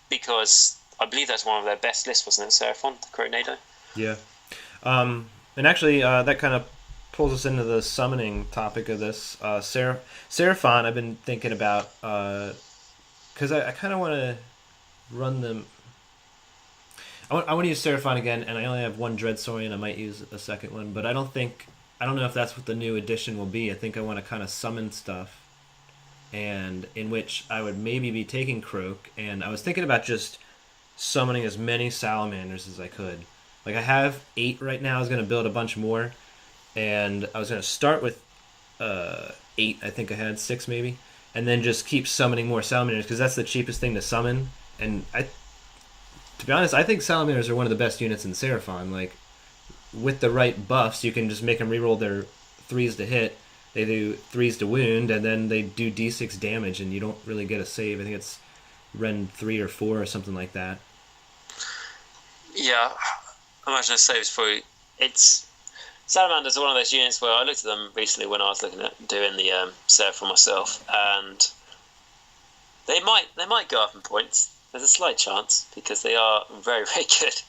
because I believe that's one of their best lists, wasn't it, Seraphon, the Crognado? Yeah. And actually, that kind of pulls us into the summoning topic of this. Seraphon, I've been thinking about, because I kind of want to run them. I want to use Seraphon again, and I only have one Dreadsaurian. I might use a second one, but I don't know if that's what the new edition will be. I think I want to kind of summon stuff, and in which I would maybe be taking Croak, and I was thinking about just summoning as many Salamanders as I could. Like, I have 8 right now. I was going to build a bunch more, and I was going to start with 8. I think I had 6 maybe, and then just keep summoning more Salamanders, because that's the cheapest thing to summon. And to be honest, I think Salamanders are one of the best units in Seraphon. Like, with the right buffs, you can just make them reroll their 3s to hit. They do 3s to wound, and then they do d6 damage, and you don't really get a save. I think it's Ren 3 or 4 or something like that. Yeah, I imagine a save is probably... Salamanders are one of those units where I looked at them recently when I was looking at doing the Seraphon myself, and they might go up in points. There's a slight chance, because they are very, very good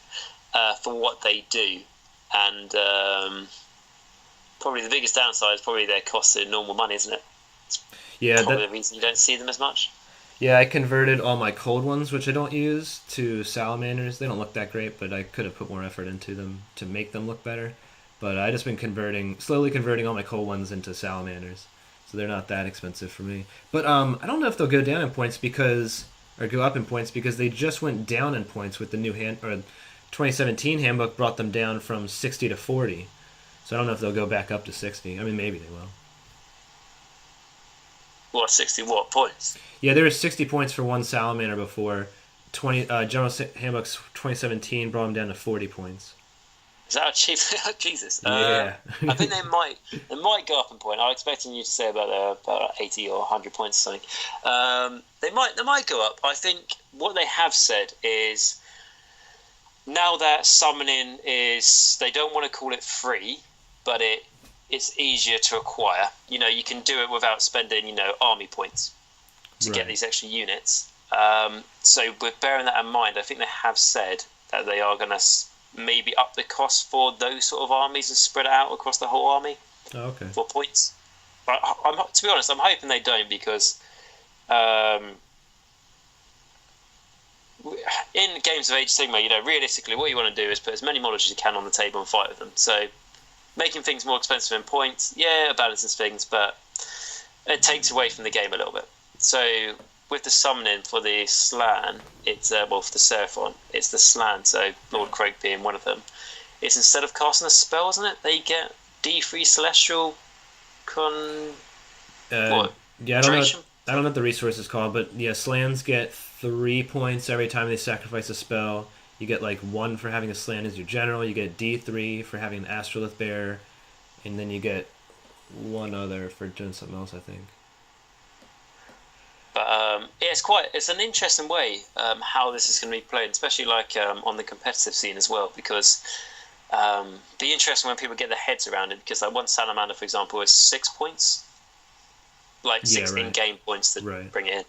for what they do. And probably the biggest downside is probably their cost in normal money, isn't it? It's probably the reason you don't see them as much. Yeah, I converted all my cold ones, which I don't use, to Salamanders. They don't look that great, but I could have put more effort into them to make them look better. But I just been slowly converting all my cold ones into Salamanders, so they're not that expensive for me. But I don't know if they'll go down in points or go up in points, because they just went down in points with the new 2017 handbook brought them down from 60 to 40. So I don't know if they'll go back up to 60. I mean, maybe they will. What, 60 what points? Yeah, there was 60 points for one Salamander before. General Handbook's 2017 brought them down to 40 points. Is that how cheap? Jesus. Yeah. I think they might go up in point. I was expecting you to say about 80 or 100 points or something. They might go up. I think what they have said is, now that summoning is, they don't want to call it free, but it's easier to acquire. You can do it without spending, army points to get these extra units. So with bearing that in mind, I think they have said that they are going to maybe up the cost for those sort of armies and spread it out across the whole army. Oh, okay. For points. But to be honest, I'm hoping they don't, because in games of Age of Sigmar, realistically, what you want to do is put as many models as you can on the table and fight with them. So making things more expensive in points, it balances things, but it takes away from the game a little bit. So with the summoning for the Slan, it's for the Seraphon, it's the Slan, so Lord Croak being one of them. It's instead of casting a spell, isn't it? They get D3 Celestial Yeah, I don't know what the resource is called, but yeah, Slans get 3 points every time they sacrifice a spell. You get 1 for having a Slan as your general. You get D3 for having an Astrolith Bearer, and then you get 1 other for doing something else, I think. But it's an interesting way how this is going to be played, especially on the competitive scene as well, because be interesting when people get their heads around it, because one Salamander, for example, is 6 points, 6 in-game points to bring it in.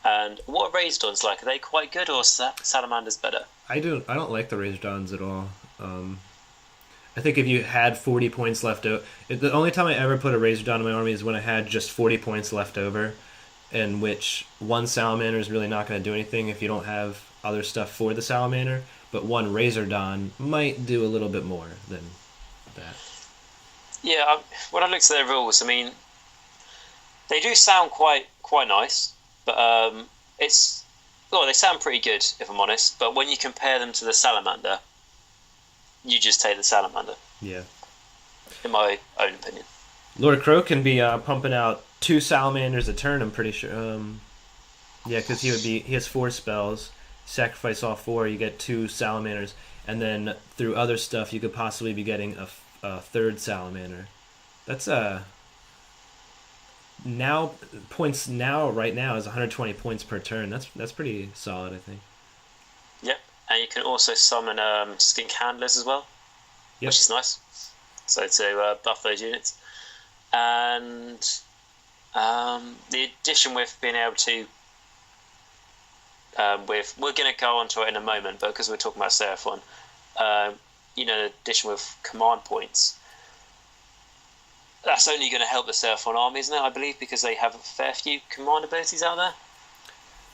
And what are Razordons like? Are they quite good, or Salamander's better? I don't like the Razordons at all. I think if you had 40 points left over, the only time I ever put a Razordon in my army is when I had just 40 points left over, in which one Salamander is really not going to do anything if you don't have other stuff for the salamander, but one Razor Dawn might do a little bit more than that. Yeah, when I looked at their rules, I mean, they do sound quite nice, but they sound pretty good if I'm honest. But when you compare them to the salamander, you just take the salamander. Yeah. In my own opinion. Lord Crow can be pumping out 2 salamanders a turn. I'm pretty sure. Yeah, because he has 4 spells. Sacrifice all 4, you get 2 salamanders, and then through other stuff, you could possibly be getting a 3rd salamander. That's right now is 120 points per turn. That's pretty solid, I think. Yep, and you can also summon skink handlers as well, which is nice. So to buff those units, and the addition with being able to we're going to go on to it in a moment, but because we're talking about Seraphon, the addition with command points, that's only going to help the Seraphon army, isn't it? I believe, because they have a fair few command abilities out there.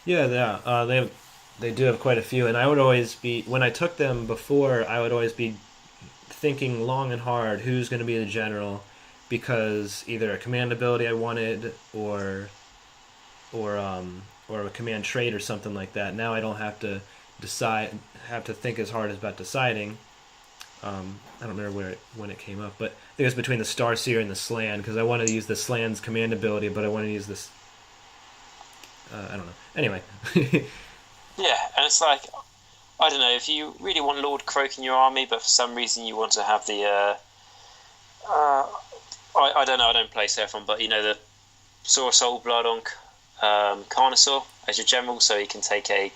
Yeah, they do have quite a few, and I would always be, when I took them before, I would always be thinking long and hard who's going to be the general, because either a command ability I wanted or a command trait or something like that. Now I don't have to think as hard about deciding. I don't remember when it came up, but I think it was between the Starseer and the Slan, because I wanted to use the Slan's command ability, but I wanted to use this. I don't know. Anyway. Yeah, and it's like, I don't know, if you really want Lord Croak in your army, but for some reason you want to have the I don't know, I don't play Seraphon, but the Saw Soul Blood on Carnosaur as your general, so he can take a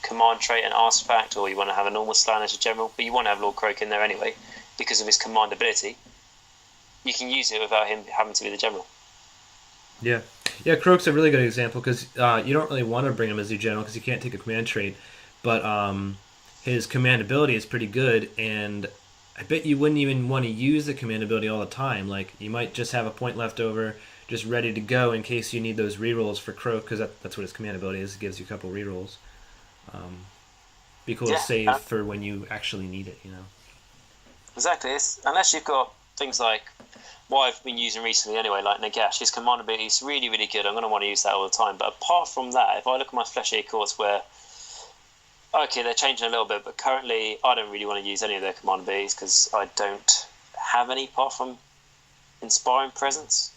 command trait and artifact, or you want to have a normal Slan as your general, but you want to have Lord Croak in there anyway because of his command ability. You can use it without him having to be the general. Yeah, Croak's a really good example, because you don't really want to bring him as your general because you can't take a command trait, but his command ability is pretty good, and I bet you wouldn't even want to use the command ability all the time. Like, you might just have a point left over, just ready to go in case you need those rerolls for Croak, because that's what his command ability is. It gives you a couple rerolls. Be cool to save for when you actually need it, Exactly. Unless you've got things like what I've been using recently anyway, like Nagash, his command ability is really, really good. I'm going to want to use that all the time. But apart from that, if I look at my Flesh-Eater Courts where, okay, they're changing a little bit, but currently I don't really want to use any of their command abilities because I don't have any apart from Inspiring Presence.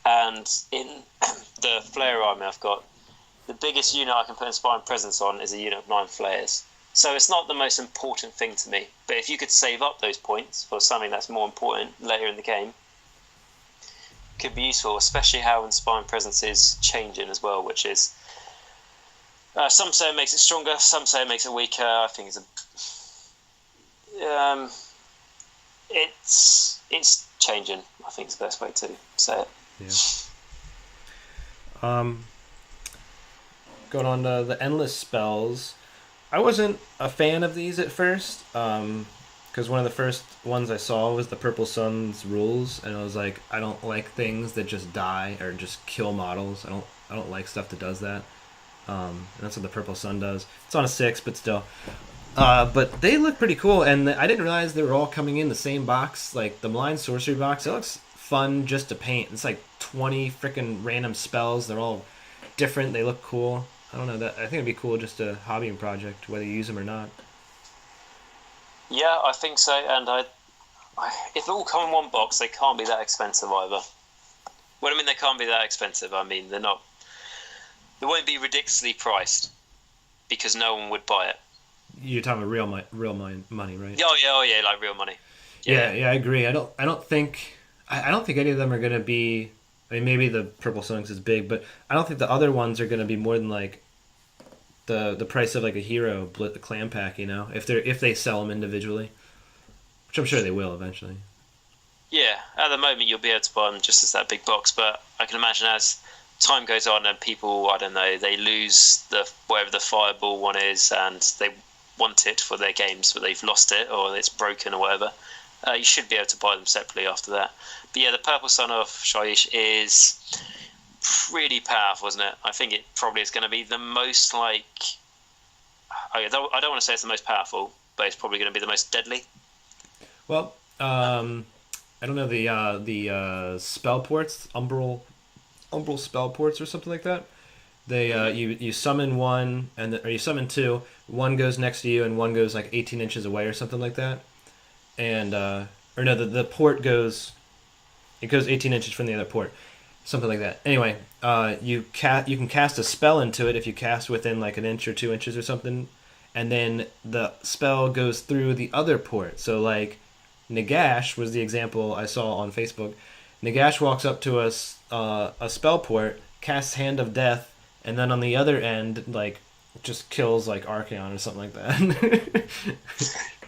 And in the Flare army I've got, the biggest unit I can put Inspiring Presence on is a unit of 9 Flares. So it's not the most important thing to me. But if you could save up those points for something that's more important later in the game, it could be useful, especially how Inspiring Presence is changing as well, which is... some say it makes it stronger, some say it makes it weaker. I think it's changing, I think is the best way to say it. Yeah. Going on to the endless spells, I wasn't a fan of these at first, because one of the first ones I saw was the Purple Sun's rules, and I was like, I don't like things that just die or just kill models. I don't like stuff that does that. And that's what the Purple Sun does. It's on a 6, but still. But they look pretty cool, and I didn't realize they were all coming in the same box, like the Malign Sorcery box. It looks fun just to paint. It's like 20 freaking random spells. They're all different. They look cool. I don't know. I think it'd be cool, just a hobbying project, whether you use them or not. Yeah, I think so. And if they all come in one box, they can't be that expensive either. Well, I mean, they can't be that expensive. I mean, they're not. They won't be ridiculously priced because no one would buy it. You're talking about real money, right? Oh yeah, like real money. Yeah, I agree. I don't think any of them are gonna be. I mean, maybe the Purple Sun is big, but I don't think the other ones are gonna be more than like the price of like a hero clan pack. If they sell them individually, which I'm sure they will eventually. Yeah, at the moment you'll be able to buy them just as that big box, but I can imagine as time goes on and people, I don't know, they lose whatever the Fireball one is and they want it for their games, but they've lost it or it's broken or whatever, you should be able to buy them separately after that. But yeah, the Purple Sun of Shaiish is pretty powerful, isn't it? I think it probably is going to be the most I don't want to say it's the most powerful, but it's probably going to be the most deadly. Well, I don't know the spell ports, umbral spell ports or something like that. They you summon one or you summon two. One goes next to you and one goes like 18 inches away or something like that. And or no, the port goes 18 inches from the other port, something like that. Anyway, you can cast a spell into it if you cast within like an inch or 2 inches or something, and then the spell goes through the other port. So like Nagash was the example I saw on Facebook. Nagash walks up to a spell port, casts Hand of Death, and then on the other end, like, just kills like Archaon or something like that.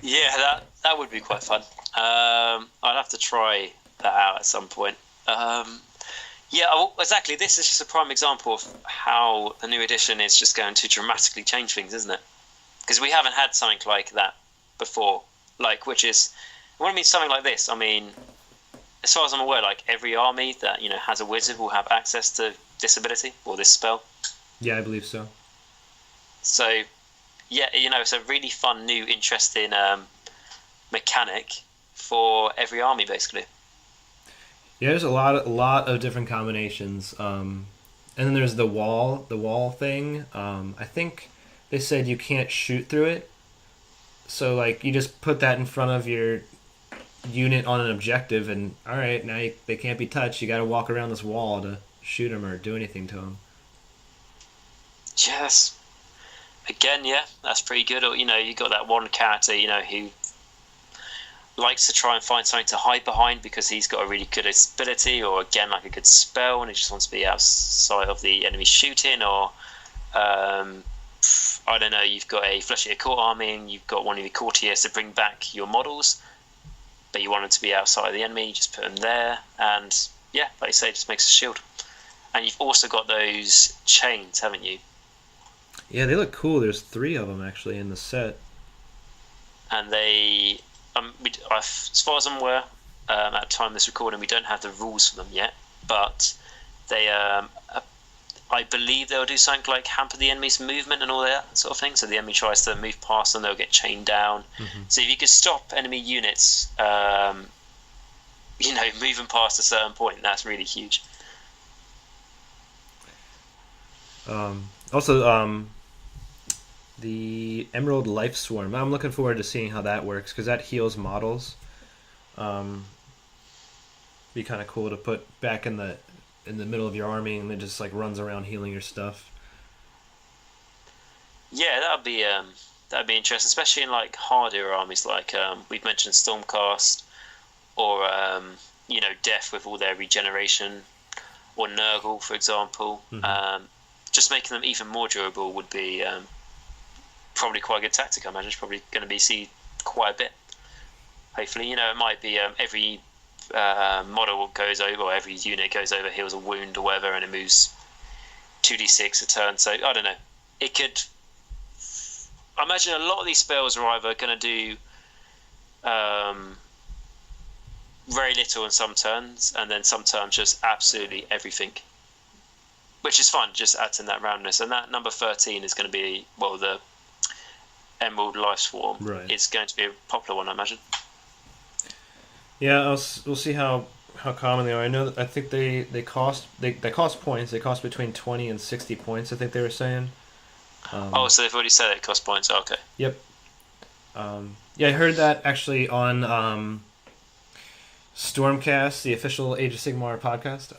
Yeah, that would be quite fun. I'd have to try that out at some point. Yeah, well, exactly. This is just a prime example of how the new edition is just going to dramatically change things, isn't it? Because we haven't had something like that before. Like, which is, when I mean something like this, I mean, as far as I'm aware, like every army that has a wizard will have access to this ability or this spell. Yeah, I believe so. So, yeah, it's a really fun, new, interesting mechanic for every army, basically. Yeah, there's a lot of different combinations. And then there's the wall thing. I think they said you can't shoot through it. So, like, you just put that in front of your unit on an objective, and all right, now they can't be touched. You got to walk around this wall to shoot them or do anything to them. Yes. Again, yeah, that's pretty good. Or, you got that one character, who likes to try and find something to hide behind because he's got a really good ability, or again, like a good spell, and he just wants to be outside of the enemy shooting, or I don't know, you've got a Flesh Eater Court army and you've got one of your courtiers to bring back your models, but you want them to be outside of the enemy, you just put them there, and yeah, like you say, it just makes a shield. And you've also got those chains, haven't you? Yeah, they look cool. There's 3 of them actually in the set. And they, as far as I'm aware, at the time of this recording, we don't have the rules for them yet, but they, I believe they'll do something like hamper the enemy's movement and all that sort of thing. So the enemy tries to move past them, they'll get chained down. Mm-hmm. So if you could stop enemy units, moving past a certain point, that's really huge. Also, the Emerald Life Swarm. I'm looking forward to seeing how that works because that heals models. Be kind of cool to put back in the middle of your army and it just like runs around healing your stuff. Yeah, that'd be interesting, especially in like harder armies like we've mentioned Stormcast or Death with all their regeneration, or Nurgle, for example. Mm-hmm. Just making them even more durable would be probably quite a good tactic. I imagine it's probably going to be seen quite a bit. Hopefully, it might be every model goes over, or every unit goes over, heals a wound or whatever, and it moves 2d6 a turn. So I don't know. It could. I imagine a lot of these spells are either going to do very little in some turns, and then some turns just absolutely everything. Which is fun, just adds in that roundness. And that number 13 is going to be, the Emerald Life Swarm. Right. It's going to be a popular one, I imagine. Yeah, we'll see how common they are. I think they cost points. They cost between 20 and 60 points, I think they were saying. So they've already said it costs points. Oh, okay. Yep. Yeah, I heard that actually on Stormcast, the official Age of Sigmar podcast.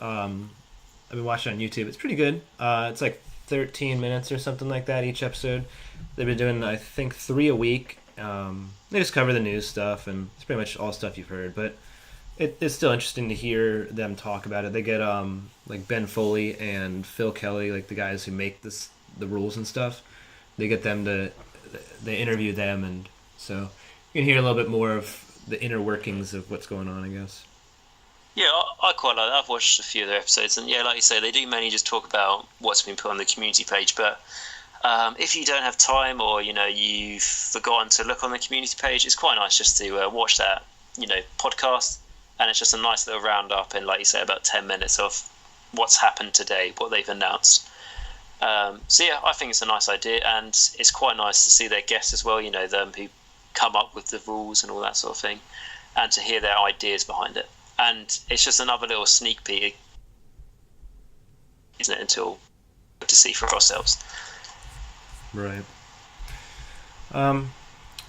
I've been watching on YouTube. It's pretty good. It's like 13 minutes or something like that each episode. They've been doing, I think, 3 a week. They just cover the news stuff, and it's pretty much all stuff you've heard. But it's still interesting to hear them talk about it. They get like Ben Foley and Phil Kelly, like the guys who make the rules and stuff. They get them they interview them, and so you can hear a little bit more of the inner workings of what's going on, I guess. Yeah, I quite like that. I've watched a few of their episodes, and yeah, like you say, they do mainly just talk about what's been put on the community page. But if you don't have time, or you've forgotten to look on the community page, it's quite nice just to watch that podcast, and it's just a nice little roundup in, like you say, about 10 minutes of what's happened today, what they've announced. So yeah, I think it's a nice idea, and it's quite nice to see their guests as well. Them who come up with the rules and all that sort of thing, and to hear their ideas behind it. And it's just another little sneak peek, isn't it? Until to see for ourselves. Right.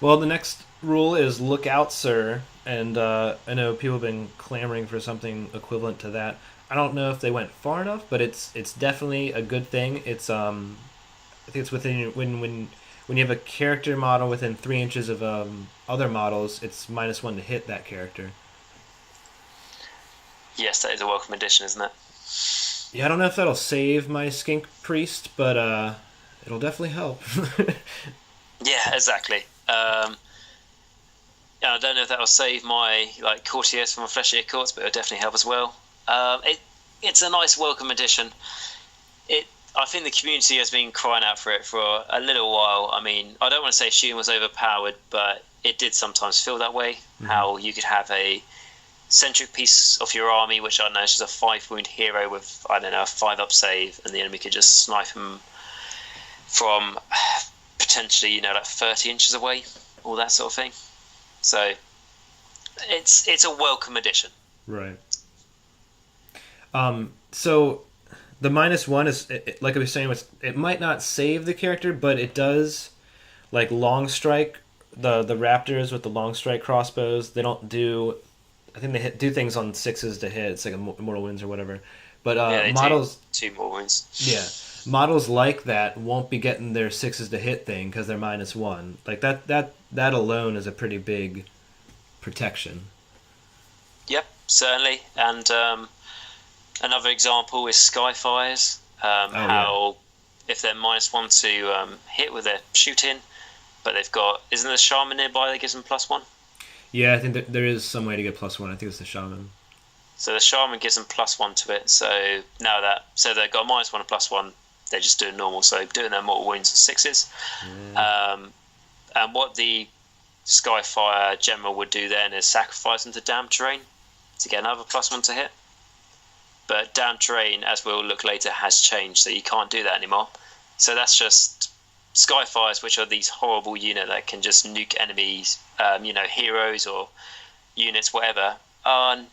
Well, the next rule is "Look out, sir," and I know people have been clamoring for something equivalent to that. I don't know if they went far enough, but it's definitely a good thing. I think it's within when you have a character model within 3 inches of other models, it's -1 to hit that character. Yes, that is a welcome addition, isn't it? Yeah, I don't know if that'll save my skink priest, but it'll definitely help. Yeah, exactly. Yeah, I don't know if that will save my courtiers from a fleshy courts, but it'll definitely help as well. It's a nice welcome addition. I think the community has been crying out for it for a little while. I mean, I don't want to say Shun was overpowered, but it did sometimes feel that way. Mm-hmm. How you could have a centric piece of your army, which I don't know is just a 5-wound hero with, I don't know, a 5-up save, and the enemy could just snipe him from potentially, 30 inches away, all that sort of thing. So it's a welcome addition. Right. So the -1 is, like I was saying, it might not save the character, but it does, like long strike, the raptors with the long strike crossbows, they don't do, I think they do things on 6s to hit. It's like a mortal wounds or whatever. But yeah, models, 2 more wounds. Yeah, models like that won't be getting their 6s to hit thing because they're -1. Like that alone is a pretty big protection. Yep, certainly. And another example is Skyfires. How if they're -1 to hit with their shooting, but they've got, isn't there a shaman nearby that gives them +1? Yeah, I think there is some way to get +1. I think it's the shaman. So the shaman gives them +1 to it. So now they've got -1 and +1, they're just doing normal. So doing their mortal wounds with 6s. Yeah. And what the Skyfire general would do then is sacrifice them to damn terrain to get another +1 to hit. But damn terrain, as we'll look later, has changed, so you can't do that anymore. So that's just Skyfires, which are these horrible units that can just nuke enemies, heroes or units, whatever, are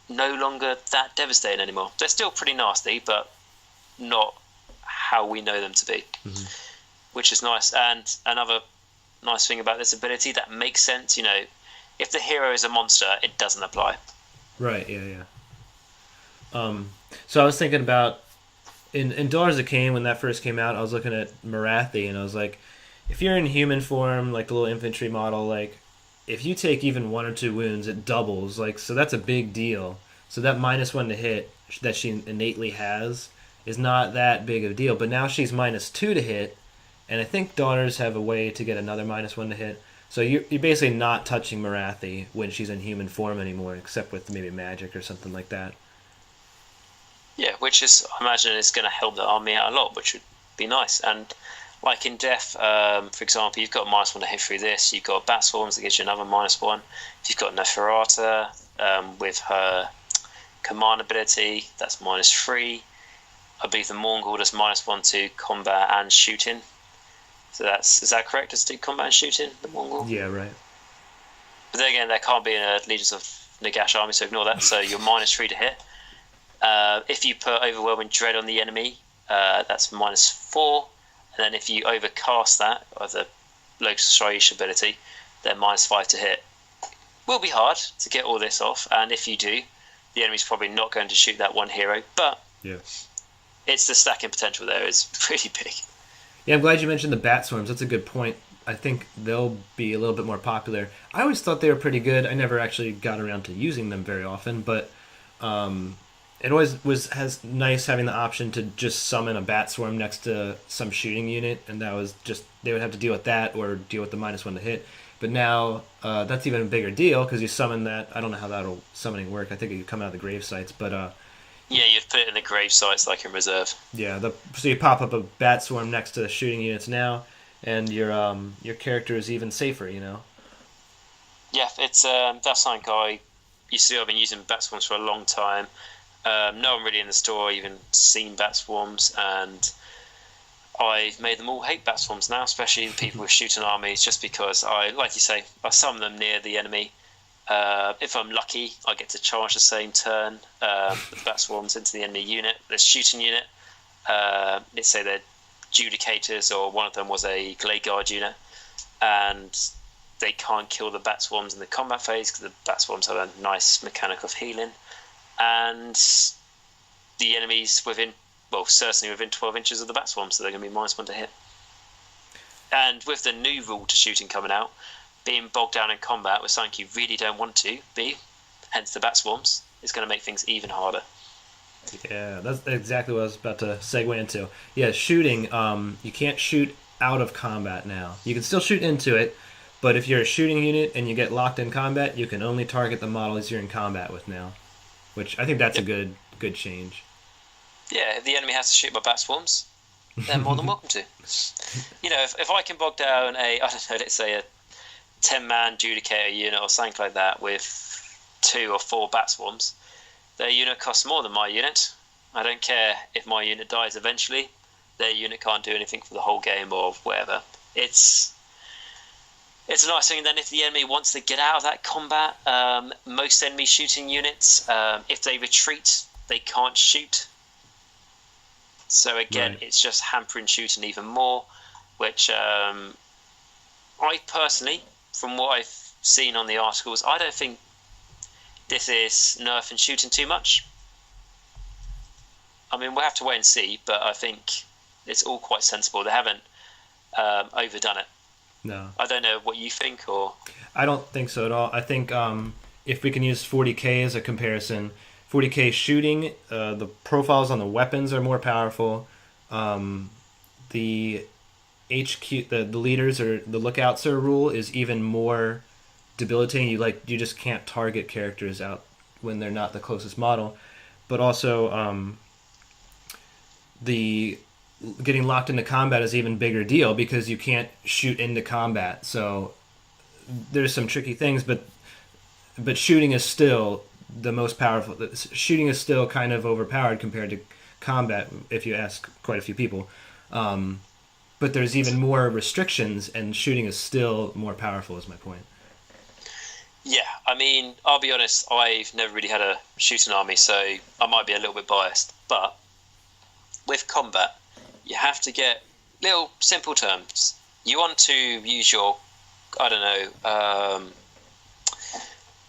no longer that devastating anymore. They're still pretty nasty, but not how we know them to be, mm-hmm. which is nice. And another nice thing about this ability that makes sense, if the hero is a monster, it doesn't apply. Right, yeah. So I was thinking about in Daughters of Cain, when that first came out, I was looking at Marathi and I was like, if you're in human form, like the little infantry model, like if you take even 1 or 2 wounds, it doubles. Like, so that's a big deal. So that -1 to hit that she innately has is not that big of a deal. But now she's -2 to hit, and I think Daughters have a way to get another -1 to hit. So you're basically not touching Marathi when she's in human form anymore, except with maybe magic or something like that. Yeah, which is, I imagine, is going to help the army out a lot, which would be nice. And like in Death, for example, you've got -1 to hit through this. You've got Bat Swarms that gives you another -1. If you've got Neferata with her command ability, that's -3. I believe the Mongol does -1 to combat and shooting. So is that correct? Does it do combat and shooting, the Mongol? Yeah, right. But then again, there can't be in a Legions of Nagash army, so ignore that. So you're -3 to hit. If you put Overwhelming Dread on the enemy, that's -4. And then if you overcast that, or the Locus Shaiish ability, then -5 to hit. Will be hard to get all this off, and if you do, the enemy's probably not going to shoot that one hero, but yeah, it's the stacking potential there is pretty big. Yeah, I'm glad you mentioned the Bat Swarms. That's a good point. I think they'll be a little bit more popular. I always thought they were pretty good. I never actually got around to using them very often, but it always has nice having the option to just summon a Bat Swarm next to some shooting unit, and that was just, they would have to deal with that or deal with the -1 to hit. But now that's even a bigger deal because you summon that. I don't know how that'll summoning work. I think it could come out of the grave sites, but yeah, you'd put it in the grave sites like in reserve. Yeah, so you pop up a Bat Swarm next to the shooting units now, and your character is even safer, Yeah, it's that's something I used to do. I've been using Bat Swarms for a long time. No one really in the store even seen bat swarms, and I've made them all hate bat swarms now, especially the people with shooting armies, just because like you say, I summon them near the enemy. If I'm lucky, I get to charge the same turn the bat swarms into the enemy unit, the shooting unit. Let's say they're Judicators, or one of them was a Glade Guard unit, and they can't kill the bat swarms in the combat phase because the bat swarms have a nice mechanic of healing, and the enemies certainly within 12 inches of the bat swarm, so they're going to be -1 to hit. And with the new rule to shooting coming out, being bogged down in combat with something you really don't want to be, hence the bat swarms, is going to make things even harder. Yeah, that's exactly what I was about to segue into. Yeah, shooting, you can't shoot out of combat now. You can still shoot into it, but if you're a shooting unit and you get locked in combat, you can only target the models you're in combat with now, which I think that's a good change. Yeah, if the enemy has to shoot my bat swarms, they're more than welcome to. If I can bog down let's say a 10-man Judicator unit or something like that with 2 or 4 bat swarms, their unit costs more than my unit. I don't care if my unit dies eventually. Their unit can't do anything for the whole game or whatever. It's a nice thing. And then if the enemy wants to get out of that combat, most enemy shooting units, if they retreat, they can't shoot. So again, It's just hampering shooting even more, which I personally, from what I've seen on the articles, I don't think this is nerfing shooting too much. I mean, we'll have to wait and see, but I think it's all quite sensible. They haven't overdone it. No. I don't know what you think, or... I don't think so at all. I think if we can use 40k as a comparison, 40k shooting, the profiles on the weapons are more powerful. The HQ, the leaders or the lookouts rule is even more debilitating. You just can't target characters out when they're not the closest model. But also, the getting locked into combat is an even bigger deal because you can't shoot into combat. So there's some tricky things, but shooting is still the most powerful. Shooting is still kind of overpowered compared to combat, if you ask quite a few people. But there's even more restrictions, and shooting is still more powerful, is my point. Yeah, I mean, I'll be honest, I've never really had a shooting army, so I might be a little bit biased. But with combat, you have to get little simple terms. You want to use your,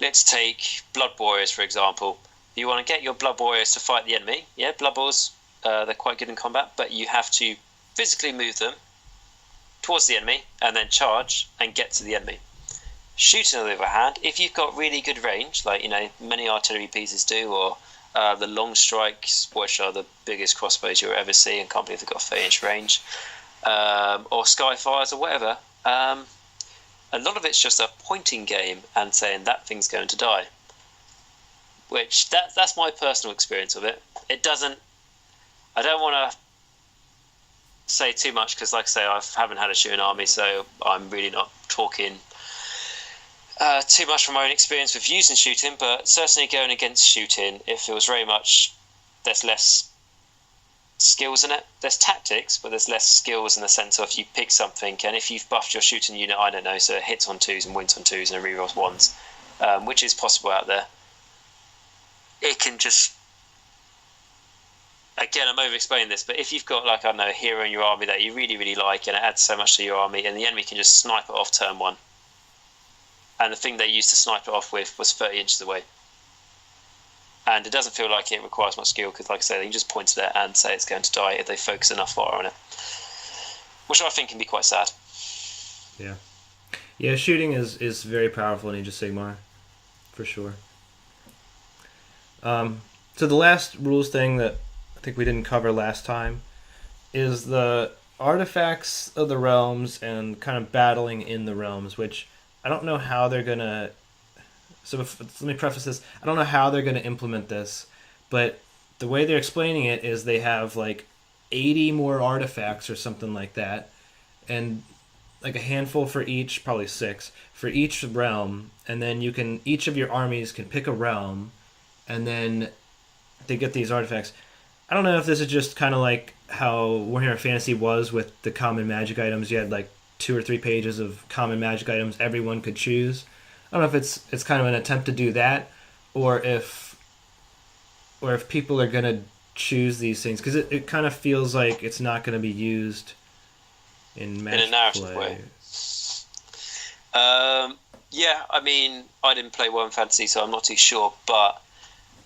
let's take Blood Warriors, for example. You want to get your Blood Warriors to fight the enemy. Yeah, Blood Wars, they're quite good in combat, but you have to physically move them towards the enemy and then charge and get to the enemy. Shooting, on the other hand, if you've got really good range, like many artillery pieces do, or the long strikes, which are the biggest crossbows you'll ever see, and can't believe they've got 30-inch range, or Skyfires or whatever, a lot of it's just a pointing game and saying that thing's going to die. Which that's my personal experience of it. It doesn't. I don't want to say too much because, like I say, I haven't had a shooting army, so I'm really not talking too much from my own experience with using shooting. But certainly going against shooting, it feels very much there's less skills in it. There's tactics, but there's less skills in the sense of you pick something, and if you've buffed your shooting unit, I don't know, so it hits on 2s and wins on 2s and it rerolls 1s, which is possible out there. It can just, again, I'm over explaining this, but if you've got a hero in your army that you really, really like and it adds so much to your army, and the enemy can just snipe it off turn 1, and the thing they used to snipe it off with was 30 inches away, and it doesn't feel like it requires much skill because, like I say, they can just point to it and say it's going to die if they focus enough fire on it, which I think can be quite sad. Yeah, shooting is very powerful in Age of Sigmar, for sure. So the last rules thing that I think we didn't cover last time is the artifacts of the realms and kind of battling in the realms, which I don't know how they're going to... So let me preface this. I don't know how they're going to implement this, but the way they're explaining it is they have 80 more artifacts or something like that, and a handful for each, probably 6, for each realm, and then each of your armies can pick a realm, and then to get these artifacts. I don't know if this is just kind of like how Warhammer Fantasy was with the common magic items. You had like 2 or 3 pages of common magic items everyone could choose. I don't know if it's kind of an attempt to do that, or if people are gonna choose these things, because it kind of feels like it's not going to be used in match in a narrative play. way. Yeah, I mean, I didn't play Warhammer Fantasy, so I'm not too sure, but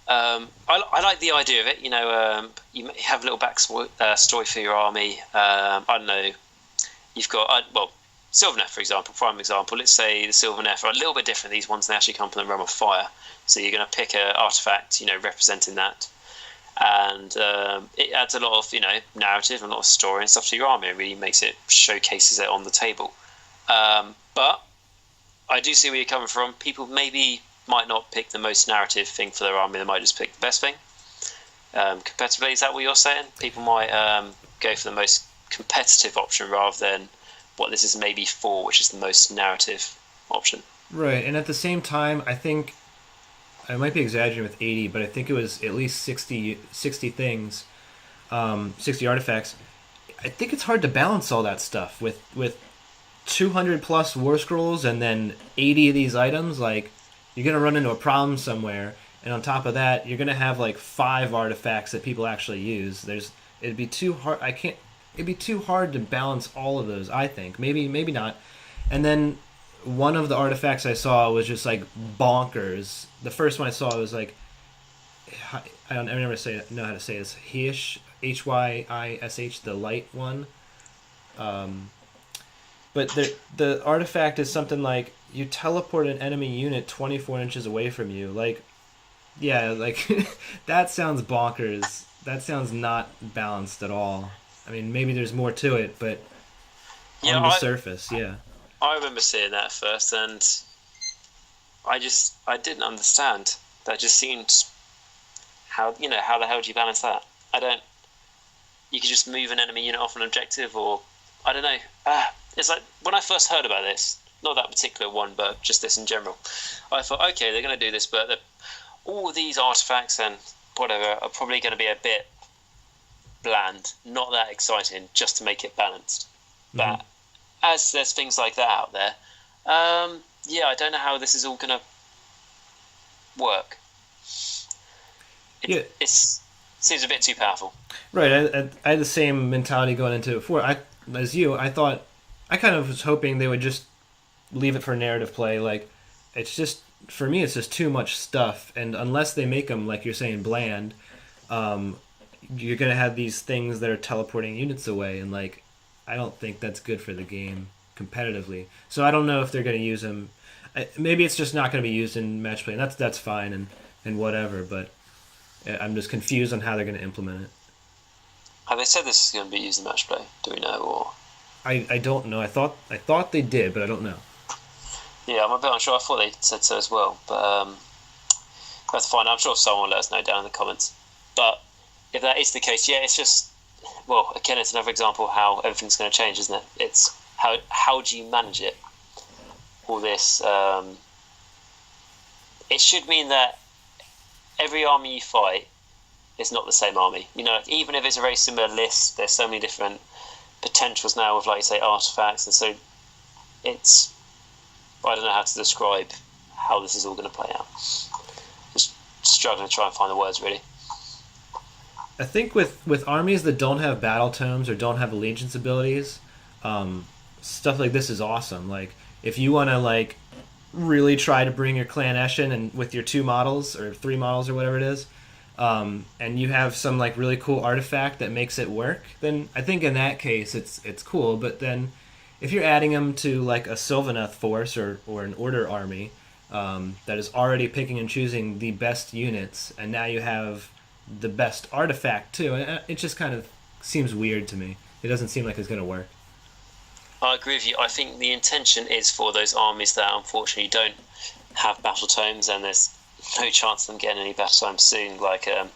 I like the idea of it. You know, you have a little back story for your army. I don't know. You've got, Sylvaneth, for example, prime example. Let's say the Sylvaneth are a little bit different. These ones, they actually come from the realm of fire. So you're going to pick an artifact, representing that. And it adds a lot of, narrative and a lot of story and stuff to your army. It really showcases it on the table. But I do see where you're coming from. People maybe might not pick the most narrative thing for their army. They might just pick the best thing. Competitively, is that what you're saying? People might go for the most competitive option rather than what this is maybe for, which is the most narrative option. Right, and at the same time, I think I might be exaggerating with 80, but I think it was at least 60 things, 60 artifacts. I think it's hard to balance all that stuff with 200 plus war scrolls and then 80 of these items. Like, you're gonna run into a problem somewhere, and on top of that, you're gonna have like 5 artifacts that people actually use. It'd be too hard. It'd be too hard to balance all of those. I think maybe not, and then one of the artifacts I saw was just like bonkers. The first one I saw was like, I never know how to say this. Hyish, Hyish, the light one. But the artifact is something like you teleport an enemy unit 24 inches away from you. Like, yeah, like that sounds bonkers. That sounds not balanced at all. I mean, maybe there's more to it, but on the surface, yeah. I remember seeing that at first, and I didn't understand. That just seemed how the hell do you balance that? You could just move an enemy unit off an objective, or I don't know. It's like when I first heard about this, not that particular one, but just this in general. I thought, okay, they're going to do this, but all of these artifacts and whatever are probably going to be a bit bland, not that exciting, just to make it balanced. Mm-hmm. But as there's things like that out there, I don't know how this is all going to work. It seems a bit too powerful. Right, I had the same mentality going into it before. I kind of was hoping they would just leave it for narrative play. Like, for me, it's just too much stuff, and unless they make them, like you're saying, bland, you're going to have these things that are teleporting units away, and like, I don't think that's good for the game competitively. So I don't know if they're going to use them. Maybe it's just not going to be used in match play, and that's fine and whatever, but I'm just confused on how they're going to implement it. Have they said this is going to be used in match play? Do we know? Or I don't know. I thought they did, but I don't know. Yeah, I'm a bit unsure. I thought they said so as well, but that's fine. I'm sure someone will let us know down in the comments. But if that is the case, yeah, it's just, well, again, it's another example of how everything's going to change, isn't it? It's how do you manage it? All this, it should mean that every army you fight is not the same army. Even if it's a very similar list, there's so many different potentials now with, like you say, artifacts, and so I don't know how to describe how this is all going to play out. Just struggling to try and find the words, really. I think with armies that don't have battle tomes or don't have allegiance abilities, stuff like this is awesome. Like, if you want to like really try to bring your clan Eshin and with your 2 models or 3 models or whatever it is, and you have some like really cool artifact that makes it work, then I think in that case it's cool. But then if you're adding them to like a Sylvaneth force or an Order army that is already picking and choosing the best units, and now you have the best artifact too, it just kind of seems weird to me. It doesn't seem like it's going to work. I agree with you. I think the intention is for those armies that unfortunately don't have battle tomes, and there's no chance of them getting any battle tomes soon. Like, just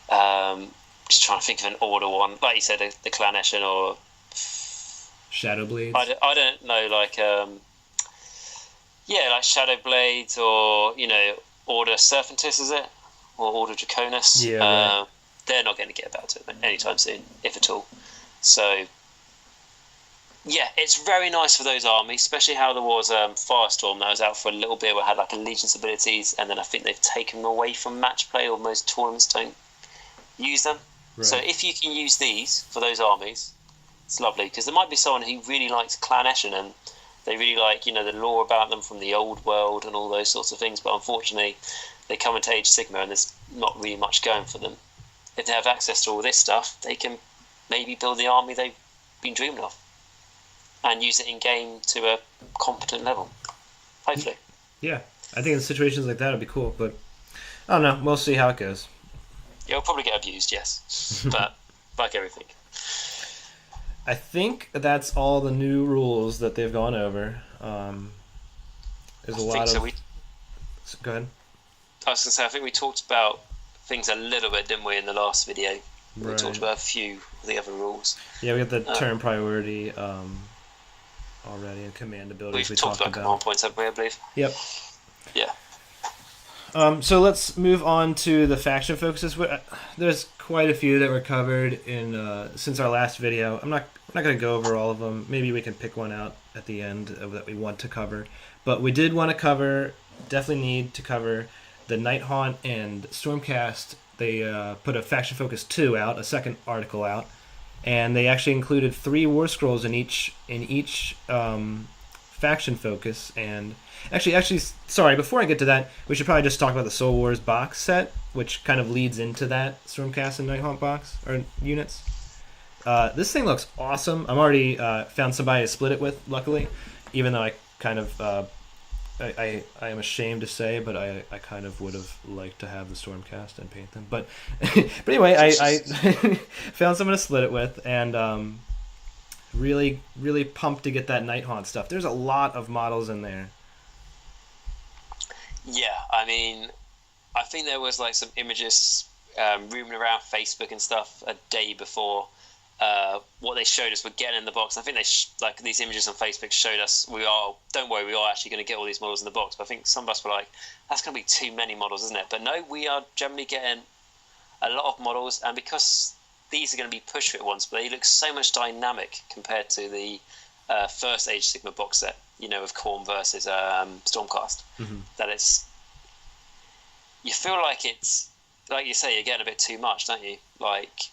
trying to think of an Order one, like you said, the Clan Eshin or Shadow Blades. I don't know, like like Shadow Blades or Order Serpentis, is it? or Order Draconis. Yeah, right. They're not going to get back to it anytime soon, if at all. So, yeah, it's very nice for those armies, especially how there was Firestorm that was out for a little bit, where it had like allegiance abilities, and then I think they've taken them away from match play, or most tournaments don't use them. Right. So if you can use these for those armies, it's lovely, because there might be someone who really likes Clan Eshin and they really like, the lore about them from the old world and all those sorts of things, but unfortunately they come into Age of Sigmar and there's not really much going for them. If they have access to all this stuff, they can maybe build the army they've been dreaming of and use it in game to a competent level, hopefully. Yeah, I think in situations like that it'd be cool, but I don't know, we'll see how it goes. It'll probably get abused, yes, but like everything. I think that's all the new rules that they've gone over. There's a lot of... Go ahead. I was going to say, I think we talked about things a little bit, didn't we, in the last video? Right. We talked about a few of the other rules. Yeah, we got the turn priority already, and command abilities we've talked about. Command points, haven't we, I believe? Yep. Yeah. So let's move on to the faction focuses. There's quite a few that were covered in since our last video. I'm not going to go over all of them. Maybe we can pick one out at the end that we want to cover. But we did want to cover, definitely need to cover, the Nighthaunt and Stormcast. They put a faction focus 2 out, a second article out, and they actually included 3 war scrolls in each faction focus. And Actually, sorry, before I get to that, we should probably just talk about the Soul Wars box set, which kind of leads into that Stormcast and Nighthaunt box, or units. This thing looks awesome. I'm already found somebody to split it with, luckily, even though I kind of, I am ashamed to say, but I kind of would have liked to have the Stormcast and paint them. But anyway, I found someone to split it with, and really, really pumped to get that Nighthaunt stuff. There's a lot of models in there. Yeah, I mean, I think there was like some images roaming around Facebook and stuff a day before what they showed us we're getting in the box. I think they these images on Facebook showed us don't worry, we are actually going to get all these models in the box. But I think some of us were like, that's going to be too many models, isn't it? But no, we are generally getting a lot of models, and because these are going to be push fit ones, but they look so much dynamic compared to the first Age of Sigmar box set, of Khorne versus Stormcast, that you feel like it's, like you say, you're getting a bit too much, don't you? Like,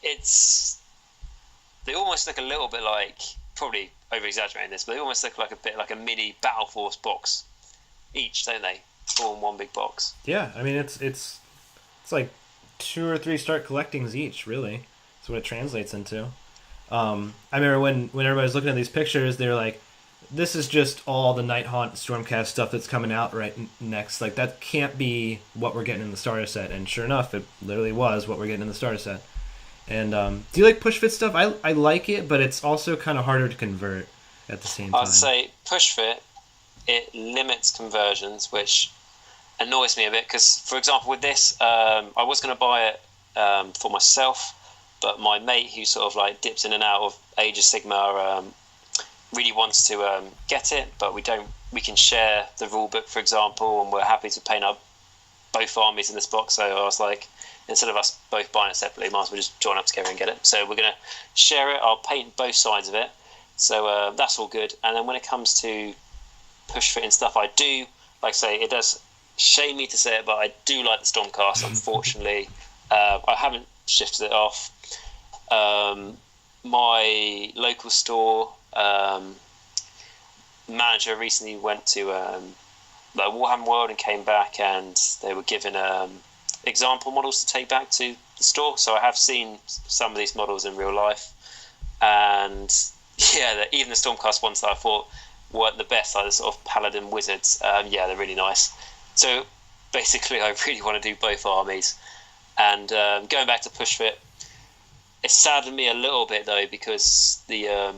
they almost look a little bit like, probably over-exaggerating this, but they almost look like a bit like a mini Battle Force box each, don't they? All in one big box. Yeah, I mean, it's like 2 or 3 start collectings each, really. That's what it translates into. I remember when everybody was looking at these pictures, they were like, this is just all the Nighthaunt Stormcast stuff that's coming out right next. Like, that can't be what we're getting in the starter set. And sure enough, it literally was what we're getting in the starter set. And do you like push fit stuff? I like it, but it's also kind of harder to convert at the same time. I'd say push fit, it limits conversions, which annoys me a bit. Because, for example, with this, I was going to buy it for myself, but my mate, who sort of like dips in and out of Age of Sigmar, really wants to get it, but we can share the rule book, for example, and we're happy to paint up both armies in this box. So I was like, instead of us both buying it separately, might as well just join up together and get it. So we're going to share it. I'll paint both sides of it. So that's all good. And then when it comes to push fit and stuff, I do, like I say, it does shame me to say it, but I do like the Stormcast, unfortunately. I haven't shifted it off. My local store manager recently went to Warhammer World and came back, and they were given example models to take back to the store. So I have seen some of these models in real life, and yeah, even the Stormcast ones that I thought weren't the best, like the sort of Paladin Wizards, yeah, they're really nice. So basically, I really want to do both armies. And going back to push fit, it saddened me a little bit though, because the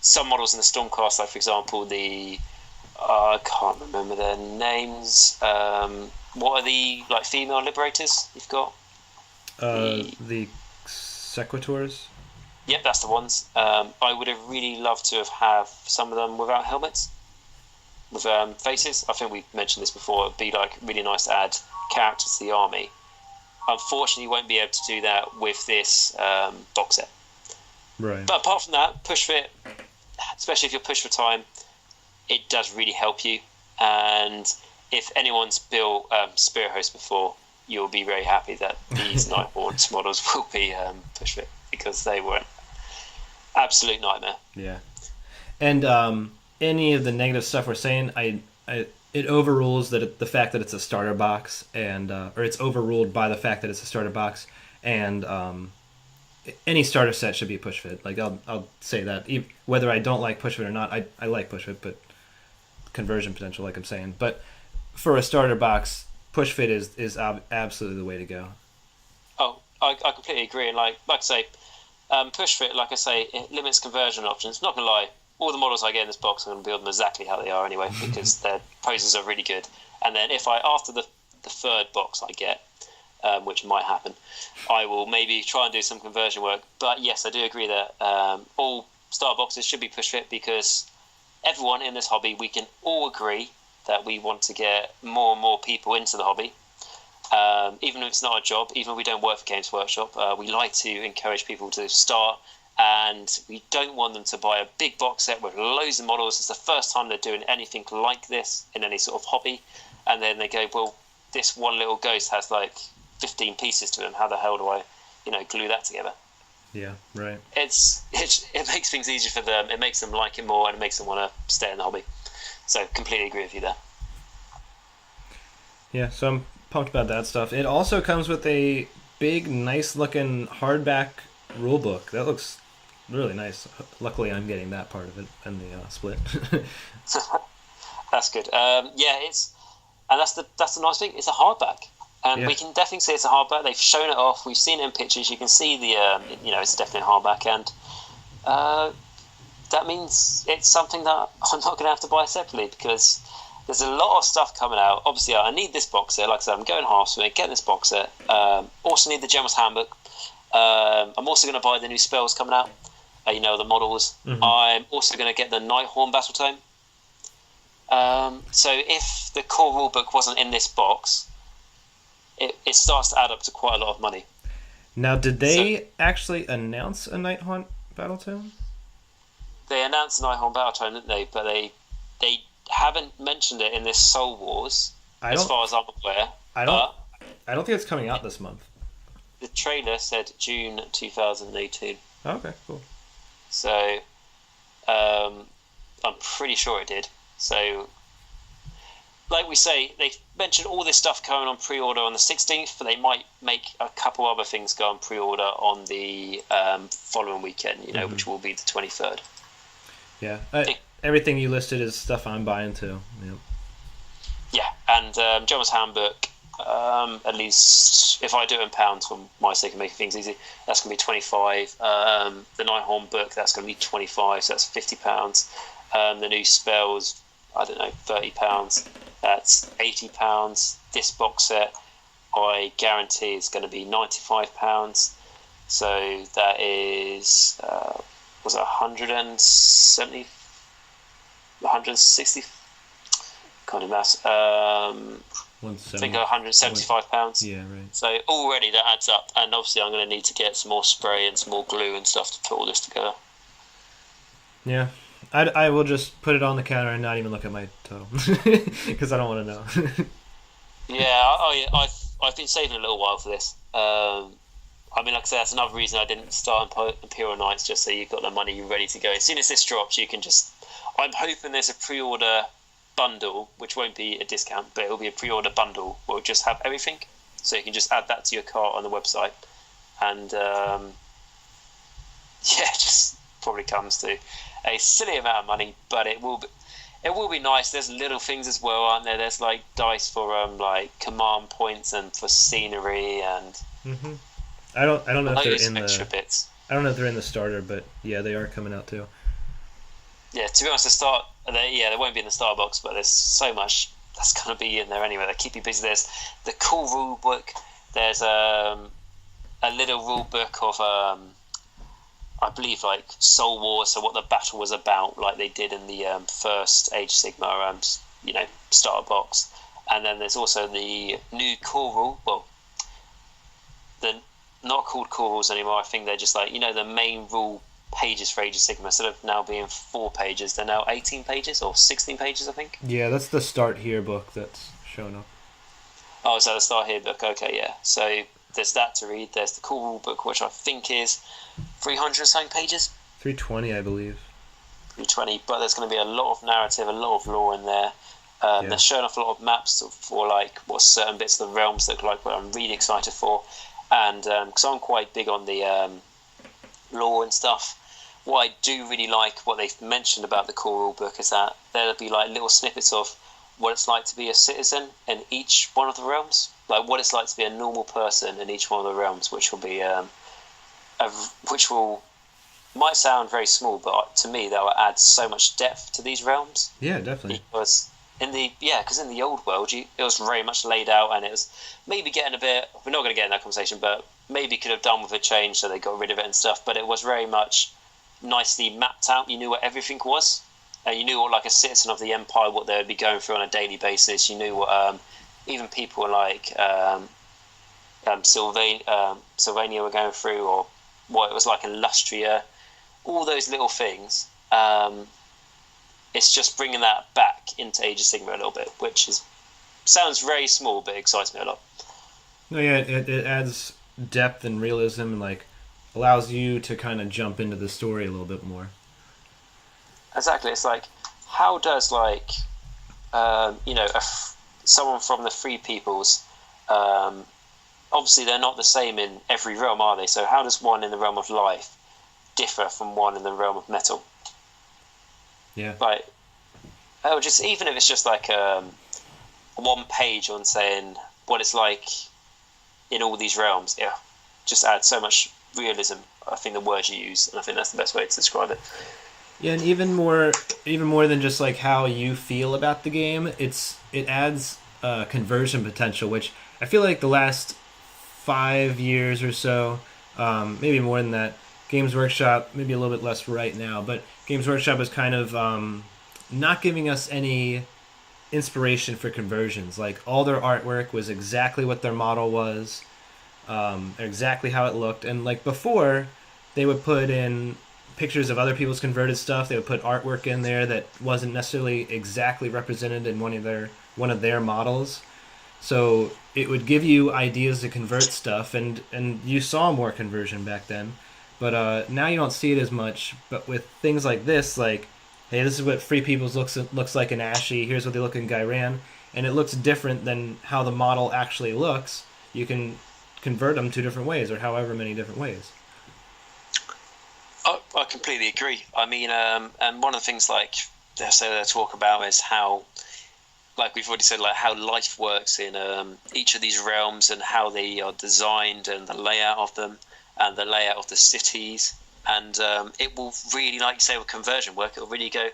some models in the Stormcast, like for example I can't remember their names. What are the female liberators you've got? The Sequitors. Yep, that's the ones. I would have really loved to have some of them without helmets. with faces. I think we mentioned this before. It'd be like really nice to add characters to the army. Unfortunately, you won't be able to do that with this box set. Right. But apart from that, push fit, especially if you're pushed for time, it does really help you. And if anyone's built Spirit Host before, you'll be very happy that these Nighthaunt models will be push fit, because they were an absolute nightmare. Yeah. And any of the negative stuff we're saying, it overrules the fact that it's a starter box, and or it's overruled by the fact that it's a starter box, and any starter set should be push fit. Like I'll say that whether I don't like push fit or not, I like push fit, but conversion potential, like I'm saying. But for a starter box, push fit is absolutely the way to go. Oh, I completely agree. And like I say, push fit, like I say, it limits conversion options. Not gonna lie, all the models I get in this box, I'm going to build them exactly how they are anyway, because their poses are really good. And then if after the third box I get, which might happen, I will maybe try and do some conversion work. But yes, I do agree that all star boxes should be push fit, because everyone in this hobby, we can all agree that we want to get more and more people into the hobby. Even if it's not a job, even if we don't work for Games Workshop, we like to encourage people to start. And we don't want them to buy a big box set with loads of models. It's the first time they're doing anything like this in any sort of hobby, and then they go, well, this one little ghost has like 15 pieces to him. How the hell do I, glue that together? Yeah, right. It makes things easier for them. It makes them like it more, and it makes them want to stay in the hobby. So completely agree with you there. Yeah, so I'm pumped about that stuff. It also comes with a big, nice looking hardback rule book. That looks really nice. Luckily, I'm getting that part of it in the split. That's good. And that's the nice thing. It's a hardback, and we can definitely say it's a hardback. They've shown it off. We've seen it in pictures. You can see it's definitely a hardback, and that means it's something that I'm not going to have to buy separately, because there's a lot of stuff coming out. Obviously, I need this box set. Like I said, I'm going half swing, getting this box set. Also need the General's Handbook. I'm also going to buy the new spells coming out. The models. Mm-hmm. I'm also going to get the Nighthaunt Battle Tome. So if the core rulebook wasn't in this box, it starts to add up to quite a lot of money. Now, did they actually announce a Nighthaunt Battle Tome? They announced the Nighthaunt Battle Tome, didn't they? But they haven't mentioned it in this Soul Wars, as far as I'm aware. I don't think it's coming out this month. The trailer said June 2018. Okay, cool. So, I'm pretty sure it did. So, like we say, they mentioned all this stuff coming on pre-order on the 16th, but they might make a couple other things go on pre-order on the following weekend, mm-hmm. which will be the 23rd. Yeah, everything you listed is stuff I'm buying too. Yep. Yeah, and General's Handbook, at least if I do it in pounds for my sake of making things easy, that's going to be 25. The Nighthaunt book, that's going to be 25, so that's £50. The new spells, I don't know, £30. That's £80. This box set, I guarantee, is going to be £95. So that is, was it 170, 160? Can't do maths. I think £175. Yeah, right. So already that adds up, and obviously I'm going to need to get some more spray and some more glue and stuff to put all this together. Yeah, I will just put it on the counter and not even look at my total, because I don't want to know. Yeah, I've been saving a little while for this. I mean, like I said, that's another reason I didn't start Imperial Knights, just so you've got the money ready to go. As soon as this drops, you can just... I'm hoping there's a pre-order bundle, which won't be a discount, but it'll be a pre-order bundle where it'll just have everything, so you can just add that to your cart on the website, and it just probably comes to a silly amount of money, but it will be nice. There's little things as well, aren't there? There's like dice for like command points and for scenery, and mm-hmm. I don't know if they're in extra bits. I don't know if they're in the starter, but yeah, they are coming out too. Yeah, to be honest, they won't be in the star box, but there's so much that's going to be in there anyway. They keep you busy. There's the cool rule book. There's a little rule book of I believe like Soul Wars, so what the battle was about, like they did in the first Age of Sigmar, starter box. And then there's also the new core rule. Well, they're not called core rules anymore. I think they're just like, the main rule pages for Age of Sigmar. Instead of now being 4 pages, they're now 18 pages or 16 pages, I think. Yeah, that's the Start Here book that's shown up. Oh, so the Start Here book. Okay, yeah. So there's that to read. There's the core rule book, which I think is 300 something pages. 320, I believe. 320, but there's going to be a lot of narrative, a lot of lore in there. They're showing off a lot of maps for like what certain bits of the realms look like, what I'm really excited for. And because I'm quite big on the lore and stuff, what I do really like, what they've mentioned about the core rule book, is that there'll be like little snippets of what it's like to be a citizen in each one of the realms, like what it's like to be a normal person in each one of the realms, which will be might sound very small, but to me that will add so much depth to these realms. Yeah, definitely. Because in the old world, it was very much laid out, and it was maybe getting a bit. We're not going to get in that conversation, but maybe could have done with a change, so they got rid of it and stuff. But it was very much nicely mapped out. You knew what everything was, and you knew what, like a citizen of the empire, what they would be going through on a daily basis. You knew what even people like Sylvania were going through, or what it was like in Lustria. All those little things. It's just bringing that back into Age of Sigmar a little bit, which sounds very small, but excites me a lot. No, yeah, it adds depth and realism, and like allows you to kind of jump into the story a little bit more. Exactly. It's like, how does like someone from the Free Peoples, obviously they're not the same in every realm, are they? So how does one in the realm of life differ from one in the realm of metal? Yeah. Like, just even if it's just like one page on saying what it's like in all these realms, yeah, just adds so much realism. I think the word you use, and I think that's the best way to describe it. Yeah, and even more than just like how you feel about the game, it adds conversion potential, which I feel like the last 5 years or so, maybe more than that, Games Workshop, maybe a little bit less right now, but Games Workshop is kind of not giving us any inspiration for conversions. Like, all their artwork was exactly what their model was, exactly how it looked. And like before, they would put in pictures of other people's converted stuff. They would put artwork in there that wasn't necessarily exactly represented in one of their models. So it would give you ideas to convert stuff, and you saw more conversion back then. But now you don't see it as much. But with things like this, like, hey, this is what Free Peoples looks like in Ashy. Here's what they look in Gairan, and it looks different than how the model actually looks. You can convert them 2 different ways, or however many different ways. I completely agree. I mean, and one of the things like they talk about is how, like we've already said, like how life works in each of these realms, and how they are designed, and the layout of them, and the layout of the cities. And it will really, like you say, with conversion work, it'll really go,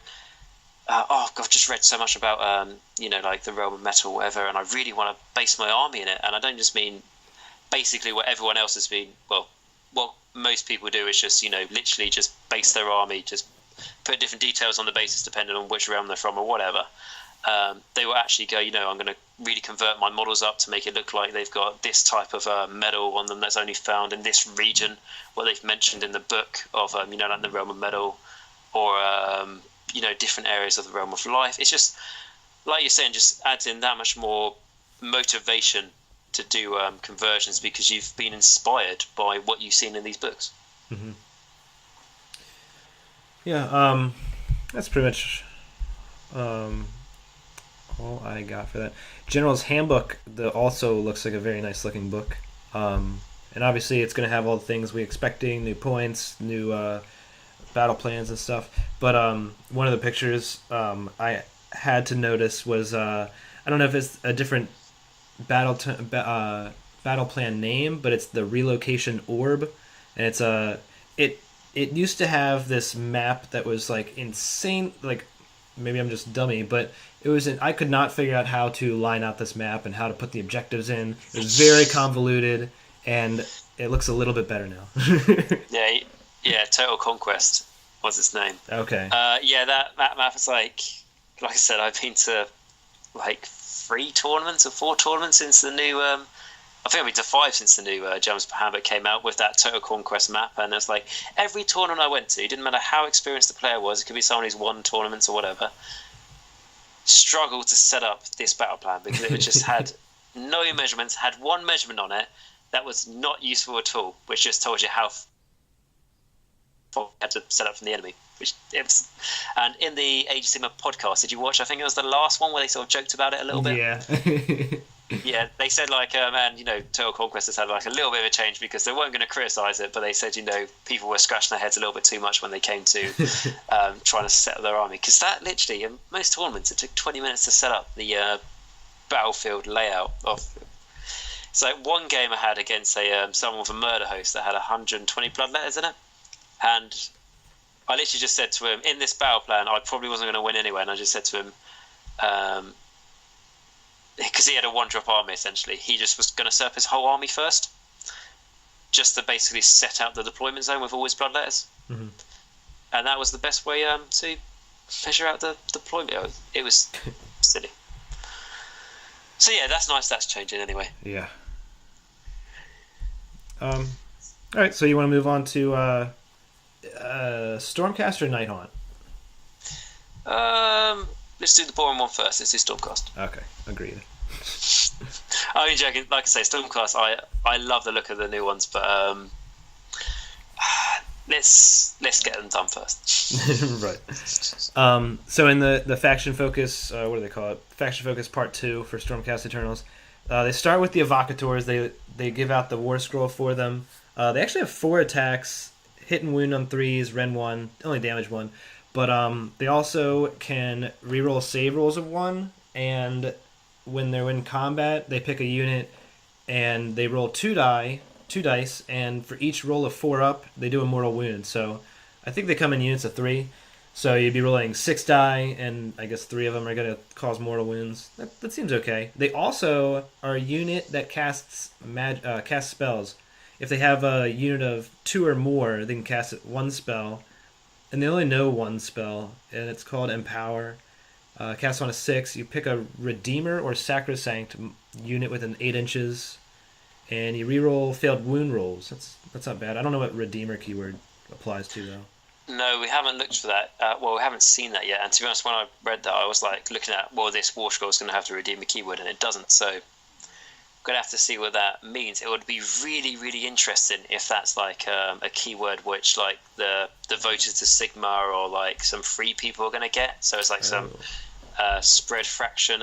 I've just read so much about, like the realm of metal or whatever, and I really want to base my army in it. And I don't just mean basically what everyone else has been, well, what most people do is just, literally just base their army, just put different details on the basis depending on which realm they're from or whatever. They will actually go, I'm going to really convert my models up to make it look like they've got this type of metal on them that's only found in this region, what they've mentioned in the book of, like the realm of metal, or, different areas of the realm of life. It's just, like you're saying, just adds in that much more motivation to do conversions, because you've been inspired by what you've seen in these books. Mm-hmm. Yeah, that's pretty much all I got for that. General's Handbook also looks like a very nice looking book, and obviously it's going to have all the things we're expecting: new points, new battle plans and stuff. But one of the pictures I had to notice was I don't know if it's a different battle plan name, but it's the Relocation Orb, and it's it used to have this map that was like insane. Like, maybe I'm just dummy, but I could not figure out how to line out this map and how to put the objectives in. It was very convoluted, and it looks a little bit better now. Yeah, Yeah, Total Conquest was its name. Okay. Yeah, that map is like I said, I've been to like 3 tournaments or 4 tournaments since the new. I think I've been to 5 since the new Germans Handbook came out with that Total Conquest map, and it's like every tournament I went to, didn't matter how experienced the player was, it could be someone who's won tournaments or whatever, struggled to set up this battle plan because it just had no measurements, had one measurement on it that was not useful at all, which just told you how far you had to set up from the enemy. And in the Age of Sigmar podcast, did you watch? I think it was the last one where they sort of joked about it a little bit. Yeah. Yeah, they said like, man, Total Conquest has had like a little bit of a change because they weren't going to criticise it, but they said, people were scratching their heads a little bit too much when they came to trying to set up their army. Because that literally, in most tournaments, it took 20 minutes to set up the battlefield layout of. It's like one game I had against someone with a murder host that had 120 blood letters in it, and I literally just said to him, in this battle plan, I probably wasn't going to win anyway, and I just said to him, because he had a 1-drop army essentially, he just was going to set up his whole army first, just to basically set out the deployment zone with all his blood letters. Mm-hmm. And that was the best way to measure out the deployment. It was silly. So yeah, that's nice. That's changing anyway. Yeah. All right, so you want to move on to Stormcast or Nighthaunt? Let's do the boring one first. Let's do Stormcast. Okay, agreed. I'm only joking. Like I say, Stormcast, I love the look of the new ones, but let's get them done first. Right. So in the faction focus, what do they call it? Faction focus part 2 for Stormcast Eternals. They start with the Evocators. They give out the War Scroll for them. They actually have 4 attacks, hit and wound on 3s, Ren 1, only damage 1. But they also can reroll save rolls of 1, and when they're in combat, they pick a unit and they roll 2 dice, and for each roll of 4 up, they do a mortal wound. So I think they come in units of 3. So you'd be rolling 6 die, and I guess 3 of them are going to cause mortal wounds. That seems okay. They also are a unit that casts spells. If they have a unit of 2 or more, they can cast 1 spell. And they only know 1 spell, and it's called Empower. Cast on a 6. You pick a Redeemer or Sacrosanct unit within 8 inches, and you reroll failed wound rolls. That's not bad. I don't know what Redeemer keyword applies to, though. No, we haven't looked for that. Well, we haven't seen that yet. And to be honest, when I read that, I was like looking at, well, this War Scroll is going to have to redeem a keyword, and it doesn't. So I'm going to have to see what that means. It would be really, really interesting if that's like a keyword which like the voters to Sigmar or like some free people are going to get. So it's like some spread fraction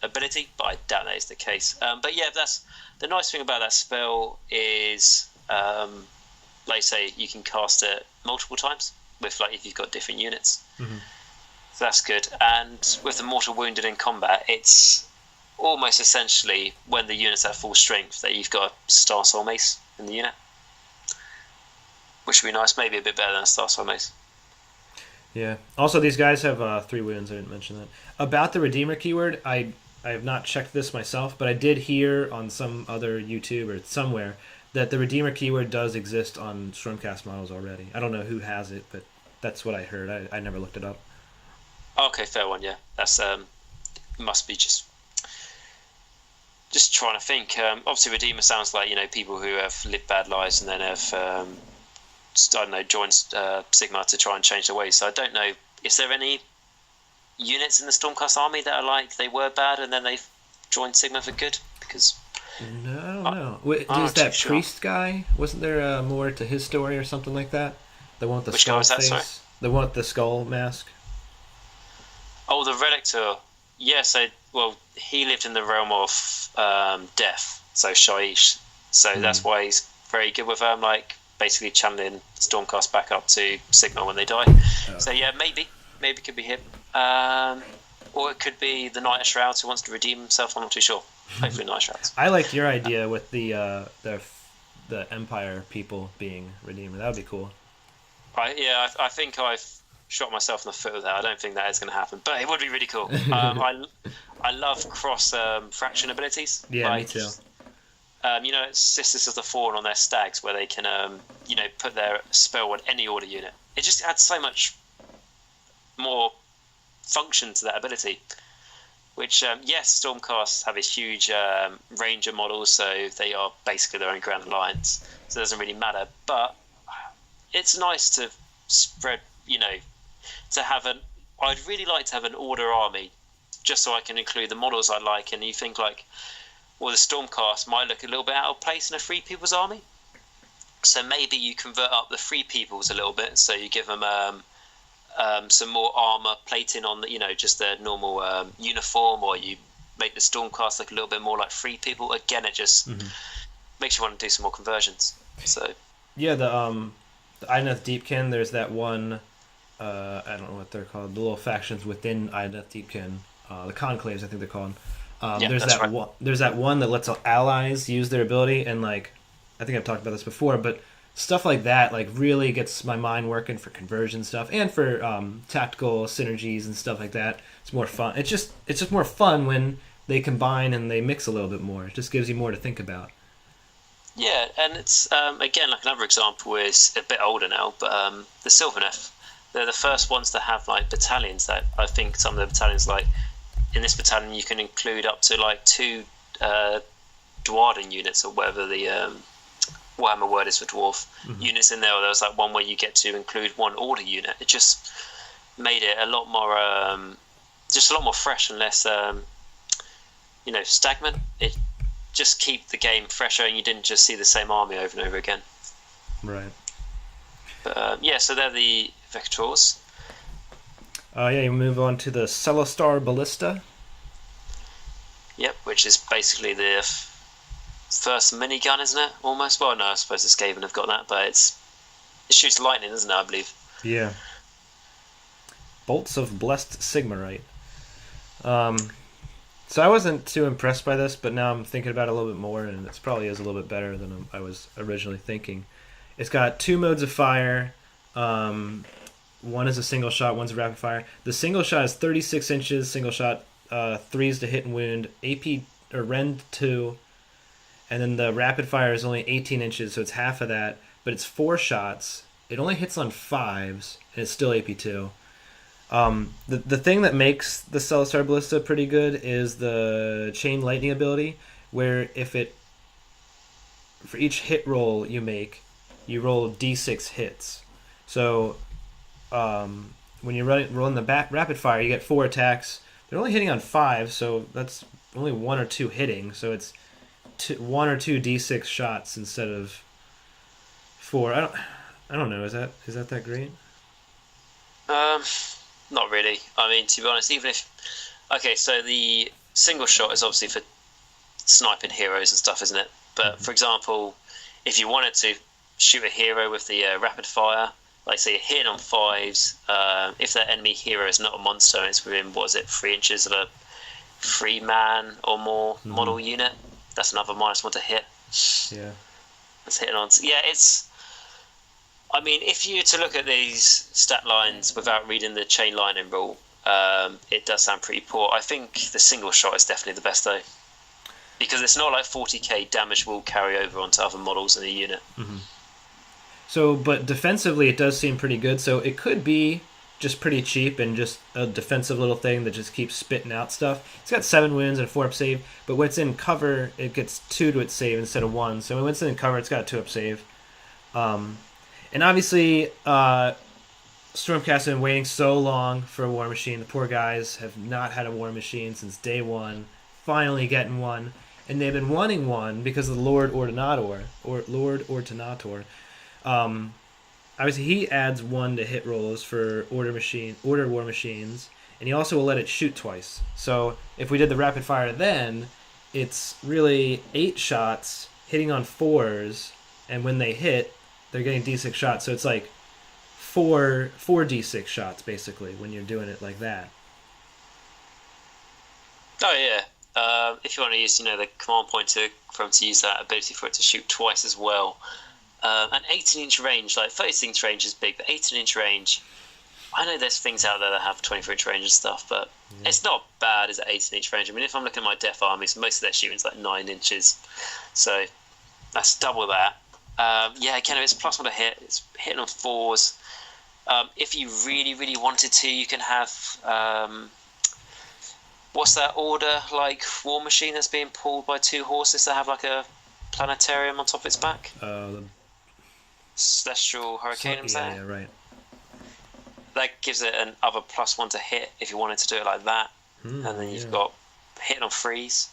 ability, but I doubt that is the case. But yeah, that's the nice thing about that spell is, like say, you can cast it multiple times with like if you've got different units. Mm-hmm. So that's good. And with the mortal wounded in combat, it's almost essentially when the unit's at full strength that you've got a Star Soul Mace in the unit, which would be nice, maybe a bit better than a Star Soul Mace. Yeah. Also, these guys have 3 wounds. I didn't mention that. About the Redeemer keyword, I have not checked this myself, but I did hear on some other YouTube or somewhere that the Redeemer keyword does exist on Stormcast models already. I don't know who has it, but that's what I heard. I never looked it up. Okay, fair one, yeah. That's must be just trying to think. Obviously, Redeemer sounds like people who have lived bad lives and then have I don't know joined Sigmar to try and change their ways. So I don't know. Is there any units in the Stormcast army that are like they were bad and then they've joined Sigmar for good? Because no, I don't know. Is that priest guy? Wasn't there more to his story or something like that? The one with the Which skull guy was that? face. Sorry? The one with the skull mask. Oh, the Relictor. Yeah, so, well, he lived in the realm of death, so Shaiish. So that's why he's very good with like basically channeling Stormcast back up to Sigmar when they die. Oh. So yeah, maybe it could be him. Or it could be the Knight of Shrouds who wants to redeem himself. I'm not too sure. Hopefully Knight of Shrouds. I like your idea with the Empire people being Redeemer. That would be cool. I think I've shot myself in the foot with that. I don't think that is going to happen, but it would be really cool. I love cross fraction abilities. Yeah, me too. It's Sisters of the Fallen on their stags, where they can, put their spell on any order unit. It just adds so much more function to that ability. Which, yes, Stormcast have a huge range of models, so they are basically their own Grand Alliance, so it doesn't really matter. But it's nice to spread, to have I'd really like to have an order army, just so I can include the models I like. And you think the Stormcast might look a little bit out of place in a Free People's army. So maybe you convert up the Free People's a little bit, so you give them some more armor plating on just their normal uniform, or you make the Stormcast look a little bit more like Free People. Again, it just makes you want to do some more conversions. So yeah, the Idoneth Deepkin, there's that one, I don't know what they're called, the little factions within Idoneth Deepkin, the Conclaves, I think they're called. There's that one that lets allies use their ability, and I think I've talked about this before, but stuff like that really gets my mind working for conversion stuff and for tactical synergies and stuff like that. It's more fun. It's just more fun when they combine and they mix a little bit more. It just gives you more to think about. Yeah, and it's again, another example is a bit older now, but the Sylvaneth, they're the first ones to have battalions. That I think some of the battalions, in this battalion, you can include up to 2 Dwarden units, or whatever the Warhammer word is for dwarf units in there. Or there was one where you get to include 1 order unit. It just made it a lot more fresh and less stagnant. It just keep the game fresher, and you didn't just see the same army over and over again. Right. But so they're the Vectors. You move on to the Celestar Ballista. Yep, which is basically the first minigun, isn't it? Almost. Well, no, I suppose the Skaven have got that, but it shoots lightning, isn't it? I believe. Yeah. Bolts of Blessed Sigmarite. So I wasn't too impressed by this, but now I'm thinking about it a little bit more, and it probably is a little bit better than I was originally thinking. It's got 2 modes of fire. One is a single shot, one's a rapid fire. The single shot is 36 inches, single shot, 3s to hit and wound, AP or Rend 2, and then the rapid fire is only 18 inches, so it's half of that, but it's 4 shots. It only hits on 5s, and it's still AP2. The thing that makes the Celestar Ballista pretty good is the Chain Lightning ability, where for each hit roll you make, you roll D6 hits. So when you're rolling the rapid fire, you get 4 attacks. They're only hitting on 5, so that's only 1 or 2 hitting. So it's 1 or 2 D6 shots instead of 4. I don't know. Is that great? Not really. I mean, to be honest, even if... Okay, so the single shot is obviously for sniping heroes and stuff, isn't it? But, for example, if you wanted to shoot a hero with the rapid fire, say you're hitting on 5s, if that enemy hero is not a monster and it's within, 3 inches of a 3-man or more model unit, that's another -1 to hit. Yeah. That's hitting on... Yeah, it's... I mean, if you were to look at these stat lines without reading the chain lightning rule, it does sound pretty poor. I think the single shot is definitely the best, though. Because it's not like 40k damage will carry over onto other models in the unit. Mm-hmm. So, but defensively it does seem pretty good, so it could be just pretty cheap and just a defensive little thing that just keeps spitting out stuff. It's got 7 wounds and a 4-up save, but when it's in cover, it gets 2 to its save instead of 1. So when it's in cover, it's got a 2-up save. And obviously, Stormcast has been waiting so long for a War Machine. The poor guys have not had a War Machine since day 1. Finally getting one. And they've been wanting one because of the Lord Ordinator. Obviously, he adds 1 to hit rolls for order War Machines. And he also will let it shoot twice. So if we did the rapid fire then, it's really 8 shots hitting on 4s. And when they hit, they're getting D6 shots, so it's like 4 D6 shots, basically, when you're doing it like that. Oh, yeah. If you want to use, the command pointer for him to use that ability for it to shoot twice as well. An 18-inch range, 36-inch range is big, but 18-inch range, I know there's things out there that have 20-inch range and stuff, but it's not bad as an 18-inch range. I mean, if I'm looking at my Death armies, most of their shooting's like 9 inches, so that's double that. Yeah, again, if it's +1 to hit, it's hitting on 4s. If you really, really wanted to, you can have what's that order like war machine that's being pulled by 2 horses that have like a planetarium on top of its back? The Celestial Hurricane, yeah, right. That gives it an other +1 to hit if you wanted to do it like that. And then you've got hitting on 3s.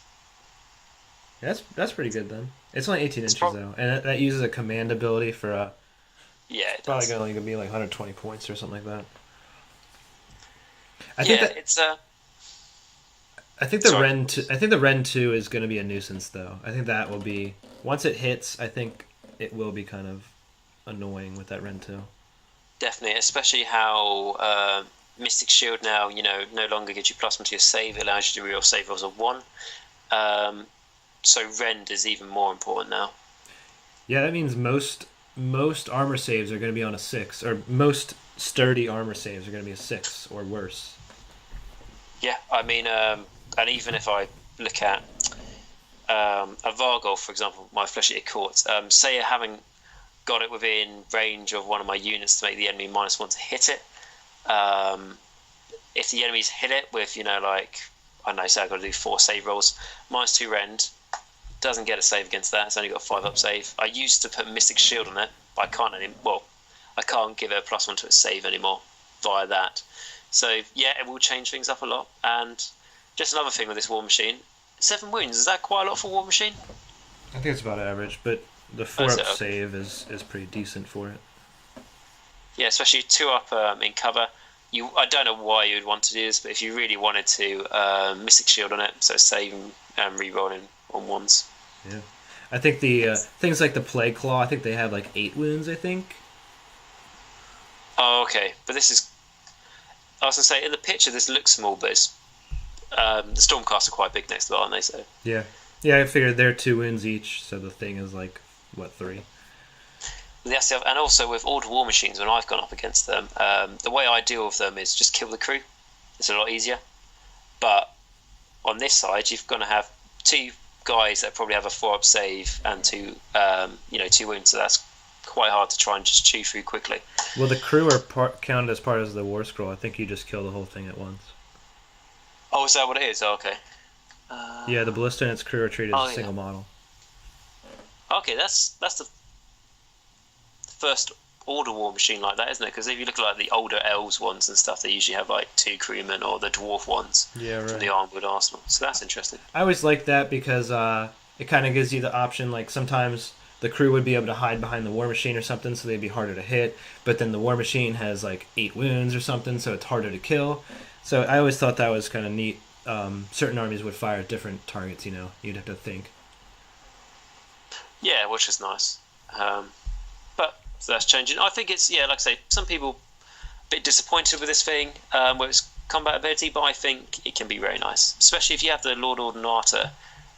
Yeah, that's pretty good then. It's only 18 inches though, and that uses a command ability for yeah, it's probably going to be like 120 points or something like that. I think the Ren 2 is going to be a nuisance though. I think that will be, once it hits, I think it will be kind of annoying with that Ren 2. Definitely, especially how Mystic Shield now, no longer gives you +1 to your save. It allows you to reroll save rolls of 1. So Rend is even more important now. Yeah, that means most armor saves are going to be on a 6, or most sturdy armor saves are going to be a 6 or worse. Yeah, I mean, and even if I look at a Vargol, for example, my Flesh-Eater Court, say I haven't got it within range of one of my units to make the enemy -1 to hit it. If the enemies hit it with, I don't know, say I've got to do 4 save rolls, -2 Rend, doesn't get a save against that. It's only got a 5 up save. I used to put Mystic Shield on it, but I can't anymore. I can't give it a +1 to its save anymore via that. So yeah, it will change things up a lot. And just another thing with this War Machine, 7 wounds, is that quite a lot for War Machine? I think it's about average, but the 4 up save is pretty decent for it. Yeah, especially 2 up in cover. I don't know why you would want to do this, but if you really wanted to, Mystic Shield on it, so saving and re-rolling on 1s. Yeah, I think the things like the Plague Claw, I think they have like 8 wounds, I think. Oh, okay. But this is, I was going to say, in the picture this looks small, but it's, the Stormcast are quite big next to it, aren't they? So yeah, I figured they're 2 wounds each, so the thing is like, what, 3? That's the other, and also with all the War Machines, when I've gone up against them, the way I deal with them is just kill the crew. It's a lot easier. But on this side, you've got to have 2 guys that probably have a 4 up save and 2 wounds, so that's quite hard to try and just chew through quickly. Well, the crew are counted as part of the War Scroll. I think you just kill the whole thing at once. Oh, is that what it is? Oh, okay. Yeah, the Ballista and its crew are treated as a single model. Okay, that's the first order War Machine like that, isn't it? Because if you look at like the older elves ones and stuff, they usually have like 2 crewmen, or the dwarf ones from the Armwood Arsenal. So that's interesting. I always like that because it kind of gives you the option, like sometimes the crew would be able to hide behind the War Machine or something, so they'd be harder to hit, but then the War Machine has like 8 wounds or something, so it's harder to kill. So I always thought that was kind of neat. Certain armies would fire at different targets, you'd have to think. Yeah, which is nice. But so that's changing. I think it's, like I say, some people a bit disappointed with this thing, with its combat ability, but I think it can be very nice, especially if you have the Lord Ordinata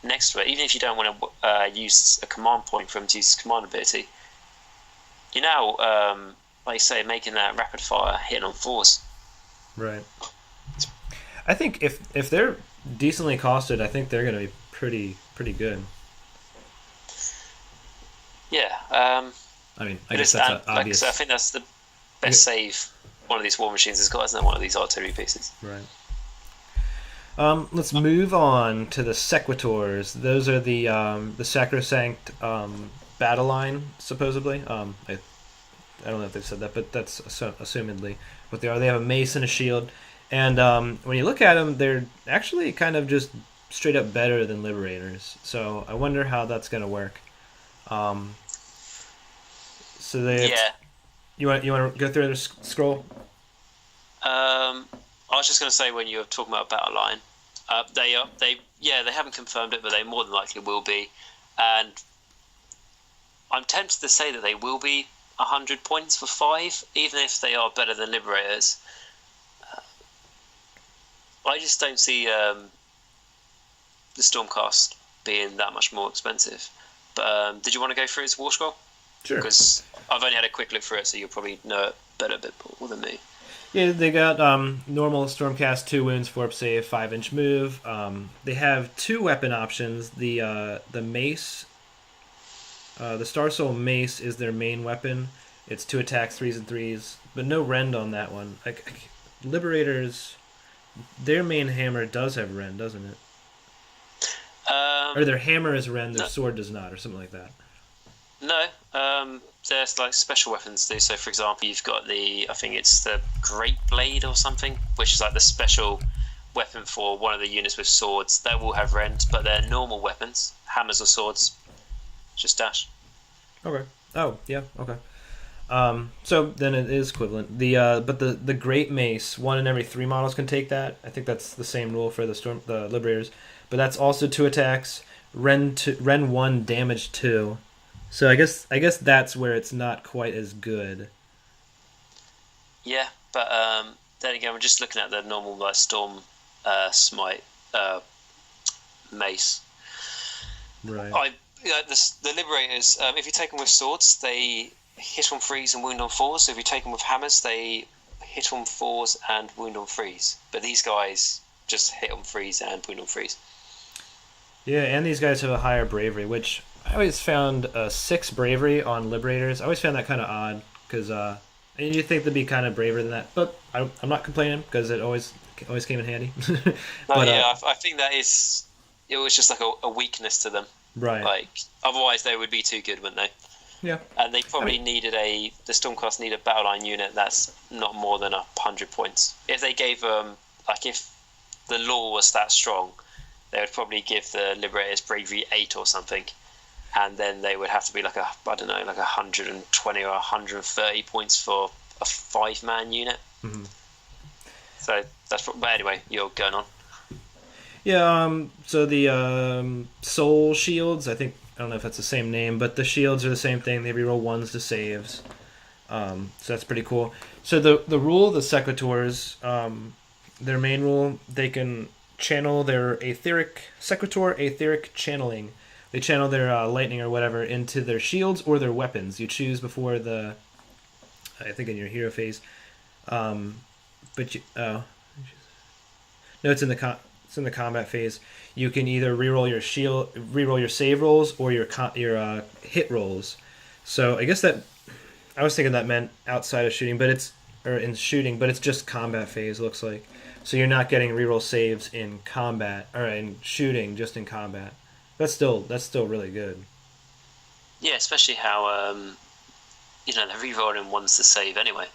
next to it. Even if you don't want to use a command point for him to use his command ability, you're now, like you say, making that rapid fire hitting on 4s. Right. I think if they're decently costed, I think they're going to be pretty good. Yeah. I mean, I guess that's obvious. I think that's the best save one of these War Machines has got, isn't it? One of these artillery pieces. Right. Let's move on to the Sequitors. Those are the sacrosanct battle line, supposedly. I don't know if they've said that, but that's assumedly what they are. They have a mace and a shield. And when you look at them, they're actually kind of just straight up better than Liberators. So I wonder how that's going to work. So they. Yeah. You want to go through the scroll? I was just going to say, when you were talking about battle line, they haven't confirmed it, but they more than likely will be. And I'm tempted to say that they will be 100 points for 5, even if they are better than Liberators. I just don't see the Stormcast being that much more expensive. But did you want to go through its War Scroll? Sure. Because I've only had a quick look through it, so you'll probably know it better a bit more than me. Yeah, they got normal Stormcast, 2 wounds, 4 up save, 5-inch move. They have 2 weapon options. The mace, the Star Soul mace is their main weapon. It's 2 attacks, 3s and 3s, but no rend on that one. Liberators, their main hammer does have rend, doesn't it? Or their hammer is rend, their no, sword does not, or something like that. no. There's like special weapons too. So, for example, you've got I think it's the Great Blade or something, which is like the special weapon for one of the units with swords. They will have rend, but they're normal weapons, hammers or swords, just dash. Okay. Oh, yeah. Okay. So then it is equivalent. But the Great Mace, 1 in every 3 models can take that. I think that's the same rule for the Liberators. But that's also 2 attacks, Rend 1, damage 2. So I guess that's where it's not quite as good. Yeah, but then again, we're just looking at the normal like Storm Smite mace. Right. The Liberators, if you take them with swords, they hit on 3s and wound on 4s. So if you take them with hammers, they hit on 4s and wound on 3s. But these guys just hit on 3s and wound on 3s. Yeah, and these guys have a higher bravery, which I always found 6 bravery on Liberators. I always found that kind of odd, because you think they'd be kind of braver than that. But I'm not complaining, because it always came in handy. But, I think it was just like a weakness to them. Right. Like, otherwise they would be too good, wouldn't they? Yeah. And they probably needed the Stormcast need a battle line unit that's not more than 100 points. If they gave if the law was that strong, they would probably give the Liberators bravery 8 or something, and then they would have to be like 120 or 130 points for a 5-man unit. Mm-hmm. So but anyway, you're going on. Yeah. So the soul shields, I don't know if that's the same name, but the shields are the same thing. They reroll 1s to saves. So that's pretty cool. So the rule of the Secretors, their main rule, they can channel their etheric channeling. They channel their lightning or whatever into their shields or their weapons. You choose before I think in your hero phase. But no, it's in the combat phase. You can either reroll your save rolls or your hit rolls. So I guess I was thinking that meant outside of shooting, but it's just combat phase. Looks like. So you're not getting reroll saves in combat or in shooting, just in combat. That's still really good. Yeah, especially how they're rerolling 1s to save anyway.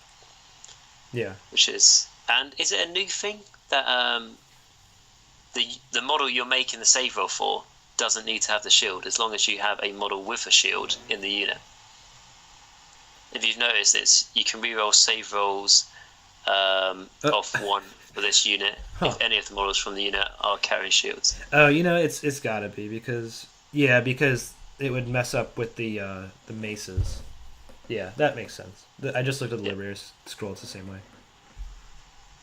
Yeah. Is it a new thing that the model you're making the save roll for doesn't need to have the shield as long as you have a model with a shield in the unit? If you've noticed, you can reroll save rolls of 1 for this unit if any of the models from the unit are carrying shields. Oh, it's gotta be because it would mess up with the maces. Yeah, that makes sense. I just looked at the Liberators scroll. It's the same way.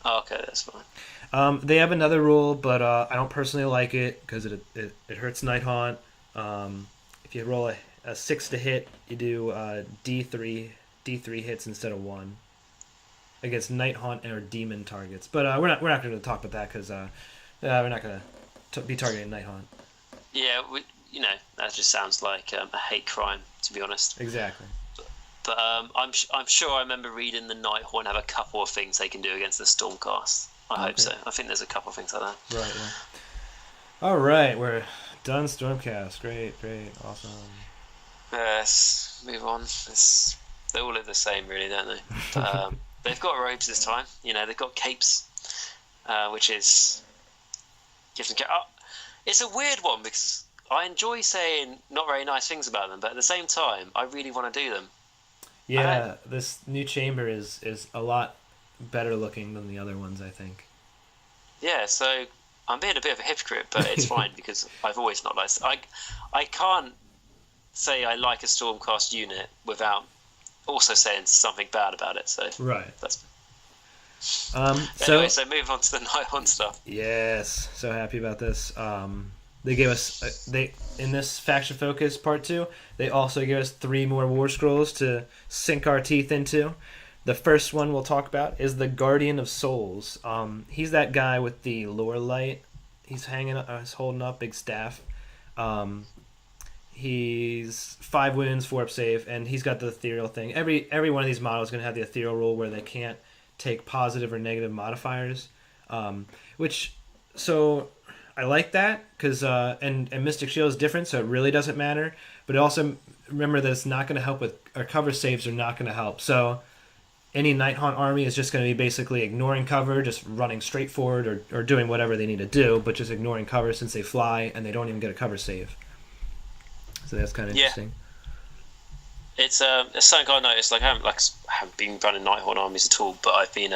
Oh, okay, that's fine. They have another rule, but I don't personally like it because it hurts Nighthaunt. If you roll a 6 to hit, you do D3 hits instead of 1 against Nighthaunt or demon targets. But we're not going to talk about that because we're not going to be targeting Nighthaunt. Yeah, that just sounds like a hate crime, to be honest. Exactly. But I'm sure I remember reading the Nighthaunt have a couple of things they can do against the Stormcast. I hope so. I think there's a couple of things like that. Right. Yeah. All right, we're done. Stormcast. Great, awesome. Let's move on. They all look the same, really, don't they? But, they've got robes this time. They've got capes, which is gives them. It's a weird one because I enjoy saying not very nice things about them, but at the same time, I really want to do them. Yeah, this new chamber is a lot better looking than the other ones, I think. Yeah, so I'm being a bit of a hypocrite, but it's fine because I've always not liked. I can't say I like a Stormcast unit without also saying something bad about it. So right. That's. So move on to the Nighthaunt stuff. Yes, so happy about this. They gave us in this faction focus part 2. They also gave us 3 more warscrolls to sink our teeth into. The first one we'll talk about is the Guardian of Souls. He's that guy with the lore light. He's he's holding up big staff. Um, he's 5 wounds, 4 up save, and he's got the ethereal thing. Every one of these models is going to have the ethereal rule where they can't take positive or negative modifiers. Which, so I like that because and Mystic Shield is different, so it really doesn't matter. But also remember that it's not going to help with our cover saves are not going to help. So any Nighthaunt army is just going to be basically ignoring cover, just running straight forward or doing whatever they need to do, but just ignoring cover since they fly and they don't even get a cover save. So that's kind of interesting. It's something I noticed. Like I haven't been running Nighthaunt armies at all, but I've been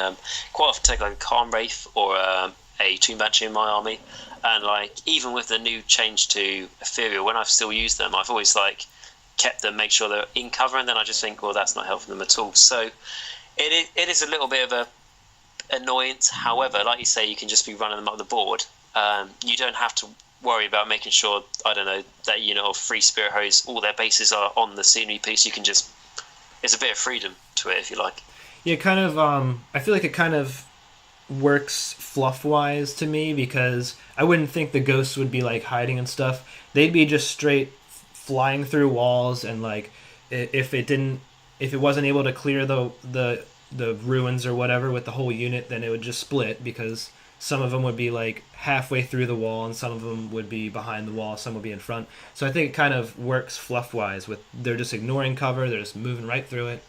quite often taking like a Calm Wraith or a Tomb Banshee in my army, and like even with the new change to Ethereal, when I've still used them, I've always like kept them, make sure they're in cover, and then I just think, well, that's not helping them at all. So it is a little bit of a annoyance. However, like you say, you can just be running them up the board. You don't have to worry about making sure, I don't know, that unit of 3 Spirit Hose, all their bases are on the scenery piece. You can just, it's a bit of freedom to it, if you like. Yeah, kind of, I feel like it kind of works fluff-wise to me because I wouldn't think the ghosts would be like hiding and stuff. They'd be just straight flying through walls, and like if it wasn't able to clear the ruins or whatever with the whole unit, then it would just split because some of them would be like halfway through the wall and some of them would be behind the wall, some would be in front. So I think it kind of works fluff-wise with they're just ignoring cover, they're just moving right through it.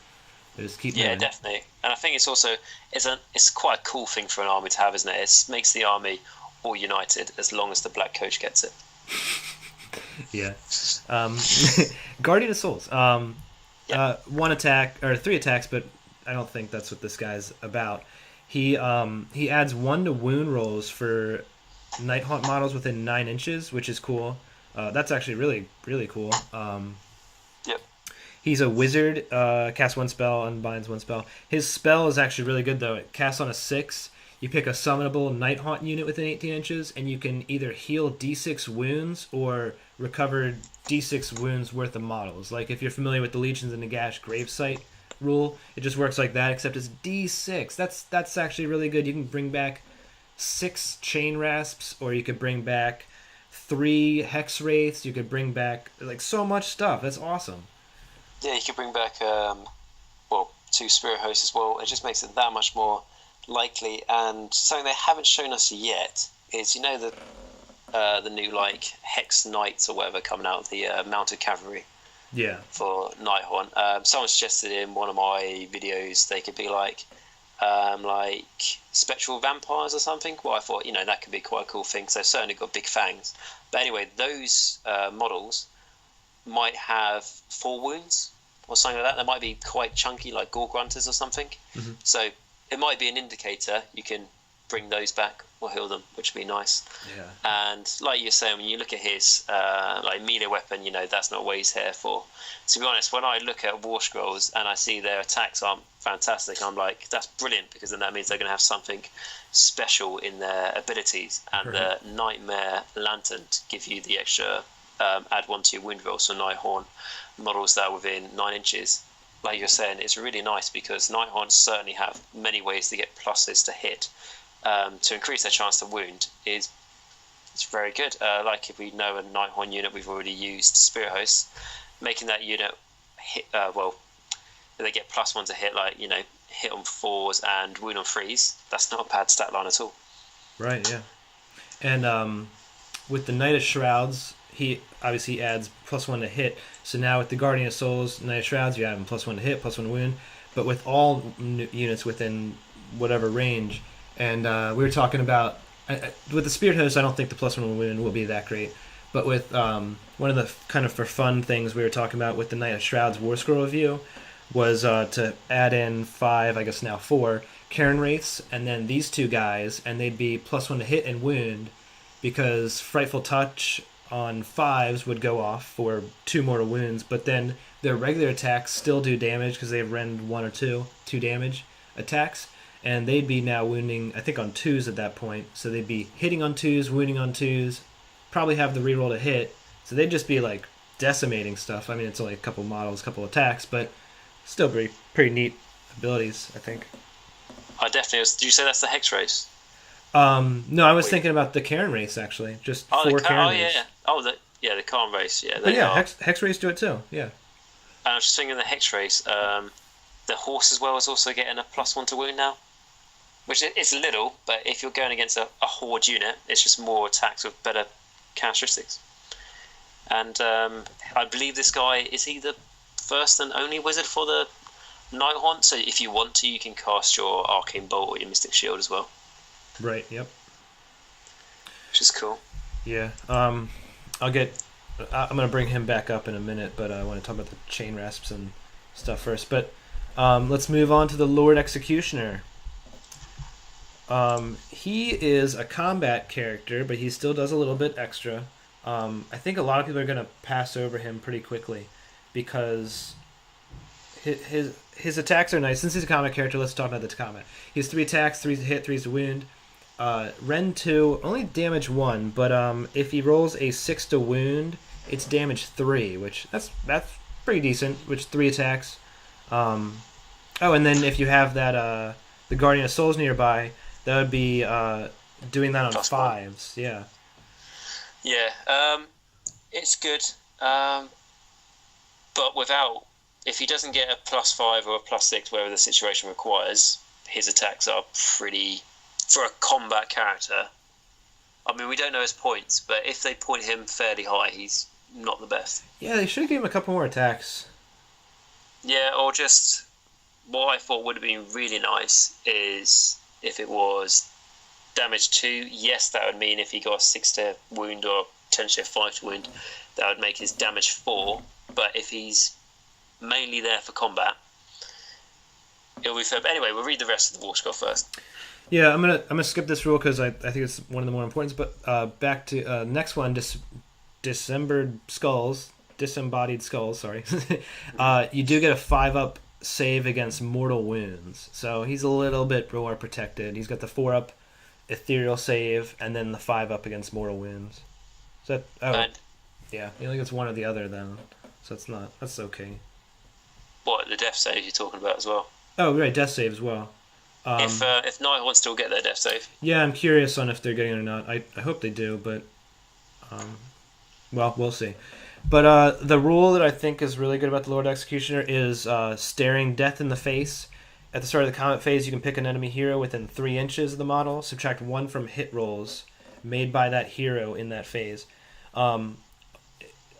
They just keep moving. Definitely. And I think it's also it's quite a cool thing for an army to have, isn't it? It makes the army all united as long as the black coach gets it. Yeah. Guardian of Souls. 1 attack or 3 attacks, but I don't think that's what this guy's about. He adds 1 to wound rolls for Nighthaunt models within 9 inches, which is cool. That's actually really, really cool. Yep. He's a wizard, casts 1 spell, unbinds 1 spell. His spell is actually really good, though. It casts on a 6. You pick a summonable Nighthaunt unit within 18 inches, and you can either heal D6 wounds or recover D6 wounds worth of models. Like if you're familiar with the Legions of Nagash gravesite rule, it just works like that, except it's D6. That's actually really good. You can bring back 6 Chain Rasps, or you could bring back 3 Hex Wraiths. You could bring back like so much stuff. That's awesome. Yeah, you could bring back 2 Spirit Hosts as well. It just makes it that much more likely. And something they haven't shown us yet is, you know, the new like Hex Knights or whatever coming out of the mounted cavalry. Yeah. For Nighthaunt. Someone suggested in one of my videos they could be like spectral vampires or something. Well, I thought, that could be quite a cool thing because they've certainly got big fangs. But anyway, those models might have 4 wounds or something like that. They might be quite chunky, like Gore Grunters or something. Mm-hmm. So it might be an indicator. You can bring those back or heal them, which would be nice. Yeah. And like you're saying, when you look at his melee weapon, that's not what he's here for. To be honest, when I look at warscrolls and I see their attacks aren't fantastic, I'm like, that's brilliant, because then that means they're going to have something special in their abilities. And the Nightmare Lantern to give you the extra add 1 to your wound roll. So Nighthaunt models that are within 9 inches. Like you're saying, it's really nice because Nighthaunts certainly have many ways to get pluses to hit. To increase their chance to wound it's very good. Like if we know a Nighthaunt unit, we've already used Spirit Hosts, making that unit hit. They get +1 to hit, like hit on 4s and wound on 3s. That's not a bad stat line at all. Right. Yeah. And with the Knight of Shrouds, he obviously adds +1 to hit. So now with the Guardian of Souls, Knight of Shrouds, you have him +1 to hit, +1 to wound. But with all units within whatever range. And we were talking about with the Spirit Host, I don't think the +1 wound will be that great. But with one of the kind of for fun things we were talking about with the Knight of Shrouds War Scroll review was to add in 5, I guess now 4, Cairn Wraiths, and then these 2 guys, and they'd be +1 to hit and wound, because Frightful Touch on 5s would go off for 2 more wounds, but then their regular attacks still do damage because they have rend 1 or 2 damage attacks. And they'd be now wounding, I think, on 2s at that point. So they'd be hitting on 2s, wounding on 2s, probably have the reroll to hit. So they'd just be, decimating stuff. I mean, it's only a couple models, couple attacks, but still pretty neat abilities, I think. I definitely was. Did you say that's the Hex race? No, I was thinking about the Karen race, actually. Just four Karen race. Yeah. The Khan race. Yeah, But they yeah, are. Hex race do it too. Yeah. And I was just thinking the Hex race. The horse as well is also getting a +1 to wound now, which is little, but if you're going against a horde unit, it's just more attacks with better characteristics. And I believe this guy is he the first and only wizard for the Nighthaunt. So if you want to, you can cast your Arcane Bolt or your Mystic Shield as well. Right. Yep. Which is cool. Yeah. I'm gonna bring him back up in a minute, but I want to talk about the chain rasps and stuff first. But let's move on to the Lord Executioner. He is a combat character, but he still does a little bit extra. I think a lot of people are gonna pass over him pretty quickly because his attacks are nice. Since he's a combat character, let's talk about the combat. He has 3 attacks, 3 to hit, 3 to wound. Ren 2 only damage 1, but if he rolls a 6 to wound, it's damage 3, which that's pretty decent. Which 3 attacks. Oh, and then if you have that the Guardian of Souls nearby, that would be doing that on +1. 5s. Yeah. Yeah, it's good, but if he doesn't get a +5 or a +6, wherever the situation requires, his attacks are pretty, for a combat character. I mean, we don't know his points, but if they point him fairly high, he's not the best. Yeah, they should give him a couple more attacks. Yeah, or just what I thought would have been really nice is if it was damage 2. Yes, that would mean if he got a 6 to wound or potentially a 5 to wound, that would make his damage 4. But if he's mainly there for combat, it'll be fair. But anyway, we'll read the rest of the war scroll first. Yeah, I'm gonna skip this rule because I think it's one of the more important. But back to next one, disembodied skulls. Sorry, you do get a 5-up save against mortal wounds, so he's a little bit more protected. He's got the 4-up ethereal save and then the 5-up against mortal wounds. So yeah, he only gets one or the other then, so that's okay. What, the death save you're talking about as well? Oh right, death save as well. If Nighthaunt still get their death save. Yeah, I'm curious on if they're getting it or not. I hope they do, but well, we'll see. But the rule that I think is really good about the Lord Executioner is staring death in the face. At the start of the combat phase, you can pick an enemy hero within 3 inches of the model, subtract 1 from hit rolls made by that hero in that phase.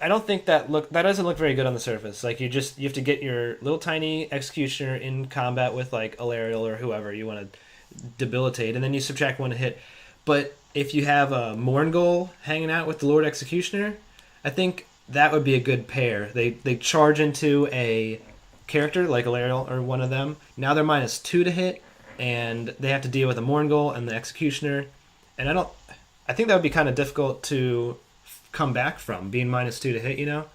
I don't think that doesn't look very good on the surface. Like you have to get your little tiny Executioner in combat with like Alariel or whoever you want to debilitate, and then you subtract 1 hit. But if you have a Mourngol hanging out with the Lord Executioner, I think that would be a good pair. They charge into a character like Alariel or one of them. Now they're -2 to hit, and they have to deal with a Mourngol and the Executioner. And I think that would be kind of difficult to come back from, being -2 to hit, you know?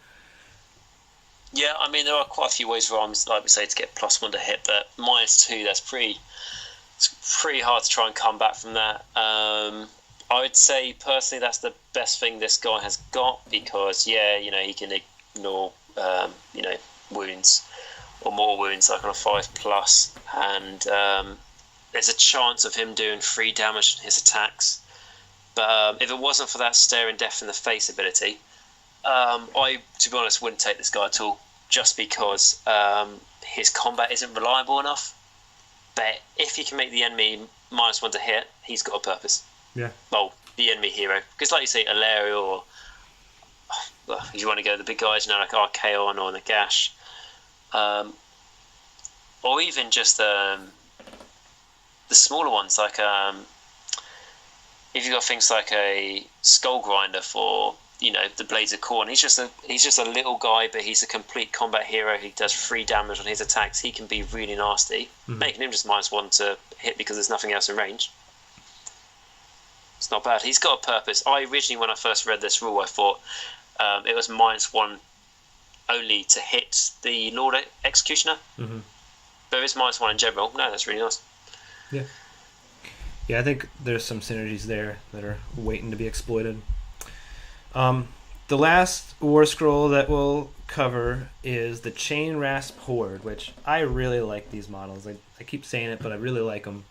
Yeah, I mean, there are quite a few ways for arms, like we say, to get +1 to hit, but -2, it's pretty hard to try and come back from that. I would say, personally, that's the best thing this guy has got, because, yeah, you know, he can ignore, wounds, or more wounds, like on a 5+, and there's a chance of him doing 3 damage to his attacks. But if it wasn't for that staring death in the face ability, I, to be honest, wouldn't take this guy at all, just because his combat isn't reliable enough. But if you can make the enemy -1 to hit, he's got a purpose. Yeah. Well, the enemy hero. Because like you say, Alariel, or if you want to go the big guys, you know, like Archaon or Nagash, or even just the smaller ones, like if you've got things like a Skull Grinder for, you know, the Blades of Khorne, he's just a little guy, but he's a complete combat hero. He does 3 damage on his attacks. He can be really nasty, making him just -1 to hit because there's nothing else in range. It's not bad. He's got a purpose. I originally, when I first read this rule, I thought it was -1 only to hit the Lord Executioner. But it's -1 in general. No, that's really nice. Yeah. Yeah, I think there's some synergies there that are waiting to be exploited. The last war scroll that we'll cover is the Chain Rasp Horde, which I really like these models. I keep saying it, but I really like them.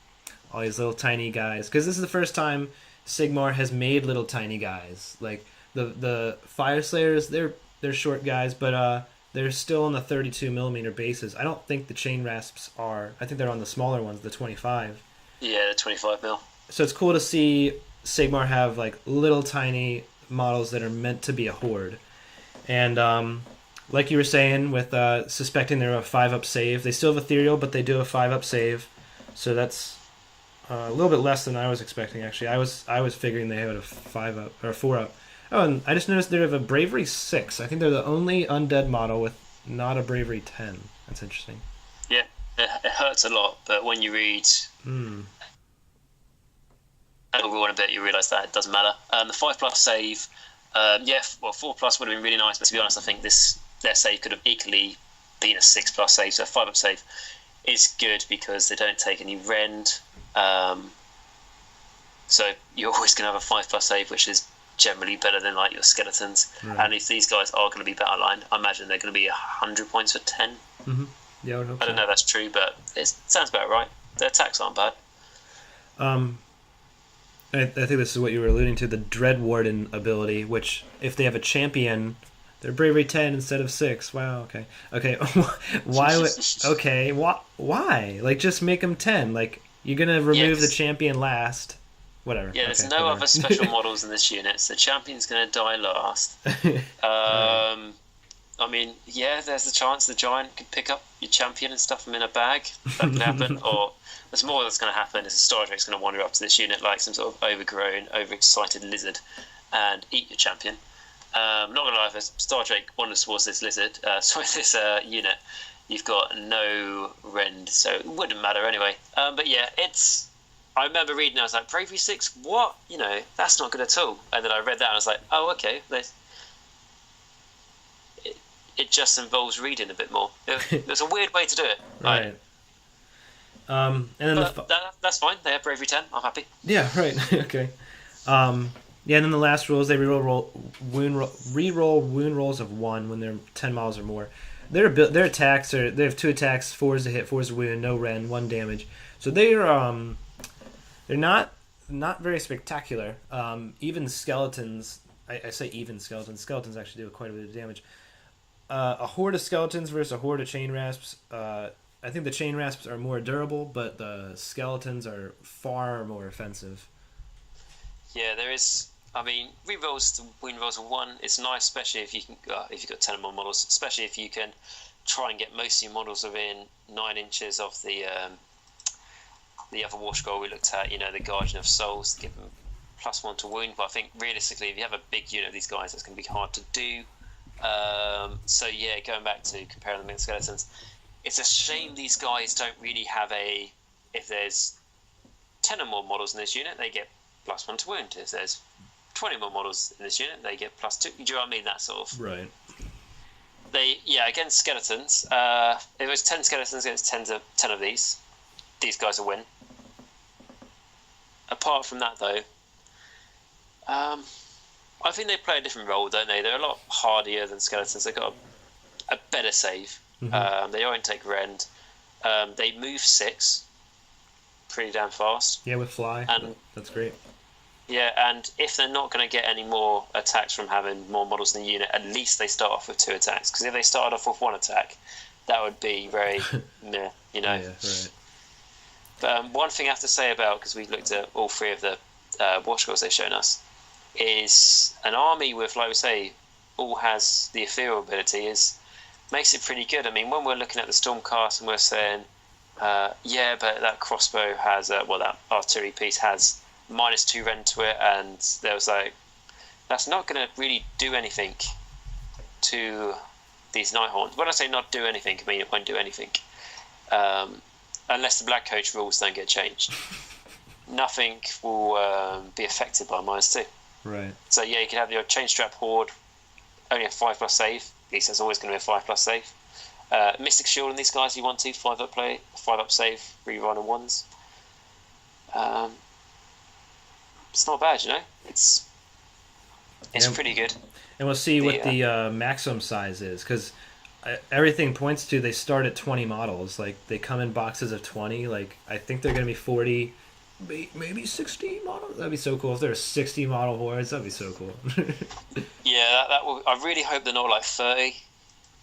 All these little tiny guys. Because this is the first time Sigmar has made little tiny guys. Like, the Fire Slayers, they're short guys, but they're still on the 32 millimeter bases. I don't think the Chain Rasps are. I think they're on the smaller ones, the 25. Yeah, the 25 mil. So it's cool to see Sigmar have like little tiny models that are meant to be a horde. And like you were saying, with suspecting they're a 5-up save, they still have Ethereal, but they do a 5-up save. So that's a little bit less than I was expecting. Actually, I was figuring they had a 5-up or a 4-up. Oh, and I just noticed they have a Bravery 6. I think they're the only undead model with not a Bravery 10. That's interesting. Yeah, it hurts a lot, but when you read everyone a bit, you realise that it doesn't matter. The 5+ save, 4+ would have been really nice, but to be honest, I think their save could have equally been a 6+ save. So a 5-up save is good because they don't take any rend. So you're always going to have a 5+ save, which is generally better than like your skeletons. Right. And if these guys are going to be better aligned, I imagine they're going to be 100 points for 10. Mm-hmm. Yeah, I would hope I don't know if that's true, but it sounds about right. Their attacks aren't bad. I think this is what you were alluding to, the Dread Warden ability, which if they have a champion, they're Bravery 10 instead of 6. Wow, okay. Why? Like, just make them 10. Like, you're going to remove the champion last. Whatever. Yeah, there's no other special models in this unit, so the champion's going to die last. I mean, yeah, there's the chance the giant could pick up your champion and stuff them in a bag. That could happen. Or there's more that's going to happen is a Star Drake's going to wander up to this unit like some sort of overgrown, overexcited lizard and eat your champion. Not going to lie, if a Star Drake wanders towards this lizard, this unit, you've got no rend, so it wouldn't matter anyway. But yeah, I remember reading, I was like, Bravery 6? What? That's not good at all. And then I read that and I was like, oh, okay. It just involves reading a bit more. There's a weird way to do it. Right. And then that's fine. They have Bravery 10. I'm happy. Yeah, right. Okay. And then the last rule is they reroll wound rolls of 1 when they're 10 miles or more. Their attacks they have 2 attacks, 4 is a hit, 4 is a wound, no rend, 1 damage. So they're not very spectacular. Even skeletons, I say even skeletons. Skeletons actually do quite a bit of damage. A horde of skeletons versus a horde of chain rasps. I think the chain rasps are more durable, but the skeletons are far more offensive. Yeah, there is. I mean, rerolls the wound rolls of 1. It's nice, especially if you can. If you've got 10 or more models, especially if you can try and get most of your models within 9 inches of the other war scroll we looked at. The Guardian of Souls, to give them +1 to wound. But I think realistically, if you have a big unit of these guys, that's going to be hard to do. So yeah, going back to comparing them with skeletons, it's a shame these guys don't really have if there's 10 or more models in this unit, they get +1 to wound. If there's 20 more models in this unit, they get +2. Do you know what I mean? That sort of. Right. Against skeletons, if it was 10 skeletons against 10 of these guys will win. Apart from that, though, I think they play a different role, don't they? They're a lot hardier than skeletons. They've got a better save. Mm-hmm. They don't take rend. They move 6 pretty damn fast. Yeah, with fly. And that's great. Yeah, and if they're not going to get any more attacks from having more models in the unit, at least they start off with 2 attacks. Because if they started off with 1 attack, that would be very meh, Yeah, right. But one thing I have to say about, because we looked at all 3 of the war scrolls they've shown us, is an army with, like we say, all has the ethereal ability makes it pretty good. I mean, when we're looking at the Stormcast and we're saying, but that crossbow has, that artillery piece has -2 rend to it, and there was like, that's not going to really do anything to these Nighthaunt. When I say not do anything, I mean it won't do anything. Unless the Black Coach rules don't get changed. Nothing will be affected by -2. Right. So yeah, you can have your chain strap horde, only a 5+ save. At least there's always going to be a 5+ save. Mystic Shield on these guys, you want to 5-up save, rerun on 1s. It's not bad, It's It's And, pretty good. and we'll see what the maximum size is, because everything points to they start at 20 models. Like, they come in boxes of 20. Like, I think they're going to be 40, maybe 60 models. That'd be so cool. If there were 60 model hordes, that'd be so cool. Yeah, that will. I really hope they're not like 30,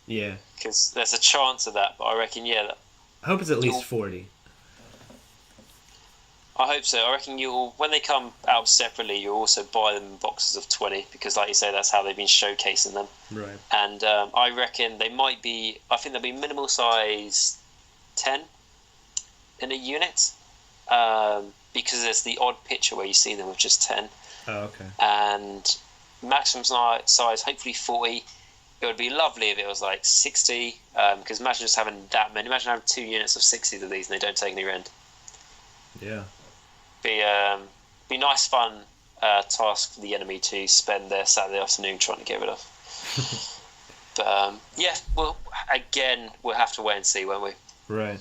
Yeah. because there's a chance of that. But I reckon, yeah, I hope it's at least 40. I hope so. I reckon when they come out separately, you'll also buy them in boxes of 20, because, like you say, that's how they've been showcasing them. Right. And I reckon they might be. I think they'll be minimal size 10 in a unit, because there's the odd picture where you see them with just 10. Oh, okay. And maximum size, hopefully 40. It would be lovely if it was like 60, because imagine just having that many. Imagine having 2 units of 60 of these and they don't take any rend. Yeah. Be nice fun task for the enemy to spend their Saturday afternoon trying to get rid of. But yeah, well, again, we'll have to wait and see, won't we? Right.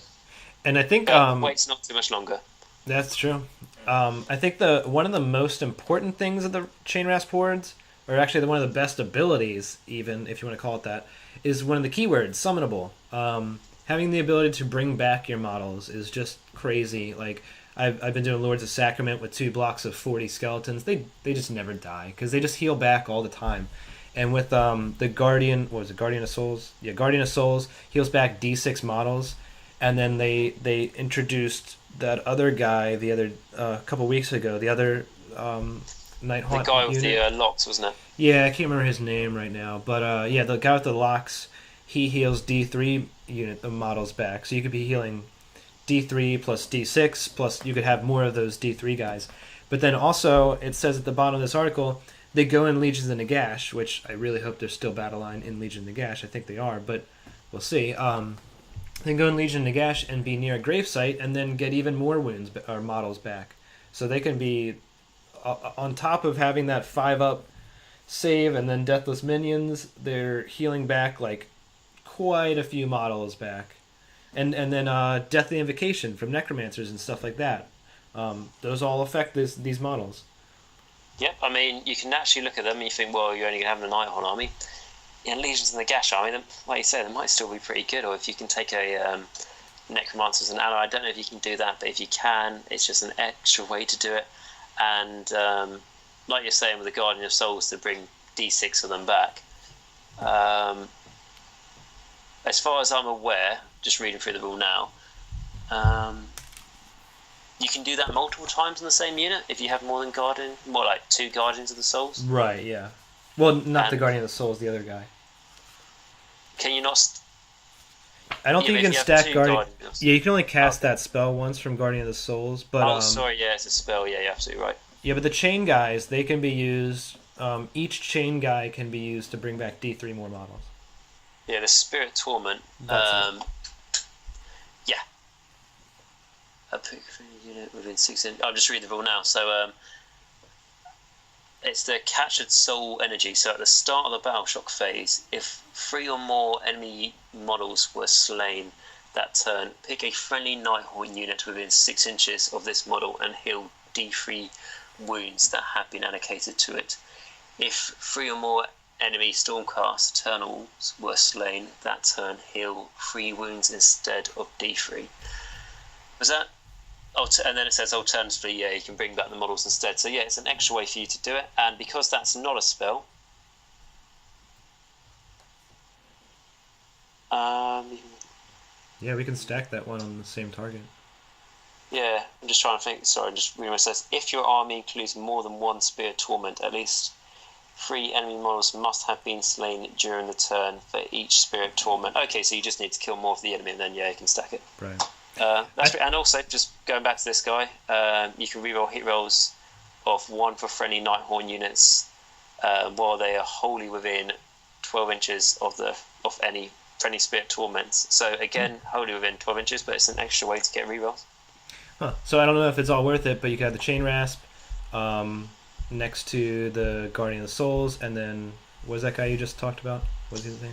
And I think wait's not too much longer. That's true. I think one of the most important things of the Chain Rasp hordes, or actually one of the best abilities, even if you want to call it that, is one of the keywords, summonable. Having the ability to bring back your models is just crazy. Like, I've been doing Lords of Sacrament with 2 blocks of 40 skeletons. They just never die, because they just heal back all the time. And with the Guardian, what was it, Guardian of Souls? Yeah, Guardian of Souls heals back D6 models. And then they introduced that other guy the other couple weeks ago, the other Nighthaunt. The guy with unit. the locks, wasn't it? Yeah, I can't remember his name right now. But yeah, the guy with the locks, he heals D3 unit of models back. So you could be healing D3 plus D6, plus you could have more of those D3 guys. But then also, it says at the bottom of this article, they go in Legions of Nagash, which I really hope there's still battle line in Legion of Nagash. I think they are, but we'll see. Then go in Legion of Nagash and be near a gravesite, and then get even more wounds or models back. So they can be, on top of having that 5-up save and then Deathless Minions, they're healing back like quite a few models back. And then Deathly Invocation from Necromancers and stuff like that. Those all affect these models. Yep, I mean, you can actually look at them and you think, well, you're only going to have a Nighthaunt army. In Legions of the Nagash army, like you say, they might still be pretty good. Or if you can take a Necromancer as an ally, I don't know if you can do that, but if you can, it's just an extra way to do it. And like you're saying with the Guardian of Souls, to bring D6 of them back. As far as I'm aware, just reading through the rule now, you can do that multiple times in the same unit if you have more than more like 2 Guardians of the Souls. Right, yeah. Well, not the Guardian of the Souls, the other guy. Can you not? I don't think you can stack Guardian. Yeah, you can only cast Okay. that spell once from Guardian of the Souls. But sorry, yeah, it's a spell. Yeah, you're absolutely right. Yeah, but the chain guys, they can be used. Each chain guy can be used to bring back D3 more models. Yeah, the Spirit Torment. That's Yeah. A pick for a unit within 6 inches. I'll just read the rule now. So it's the captured soul energy. So at the start of the battle shock phase, if 3 or more enemy models were slain that turn, pick a friendly Nighthaunt unit within 6 inches of this model and heal D3 wounds that have been allocated to it. If 3 or more enemy Stormcast Eternals were slain that turn, heal 3 wounds instead of D3. Was that? And then it says alternatively, yeah, you can bring back the models instead. So yeah, it's an extra way for you to do it, and because that's not a spell, Yeah, we can stack that one on the same target. yeah, I'm just trying to think. Sorry, just reading what it says. If your army includes more than 1 Spirit Torment, at least 3 enemy models must have been slain during the turn for each Spirit Torment. Okay, so you just need to kill more of the enemy, and then yeah, you can stack it. Right. And also, just going back to this guy, you can reroll hit rolls of 1 for friendly Nighthaunt units while they are wholly within 12 inches of any friendly Spirit Torments. So again, wholly within 12 inches, but it's an extra way to get rerolls. Huh. So I don't know if it's all worth it, but you can have the Chain Rasp next to the Guardian of the Souls, and then what was that guy you just talked about? What was his name?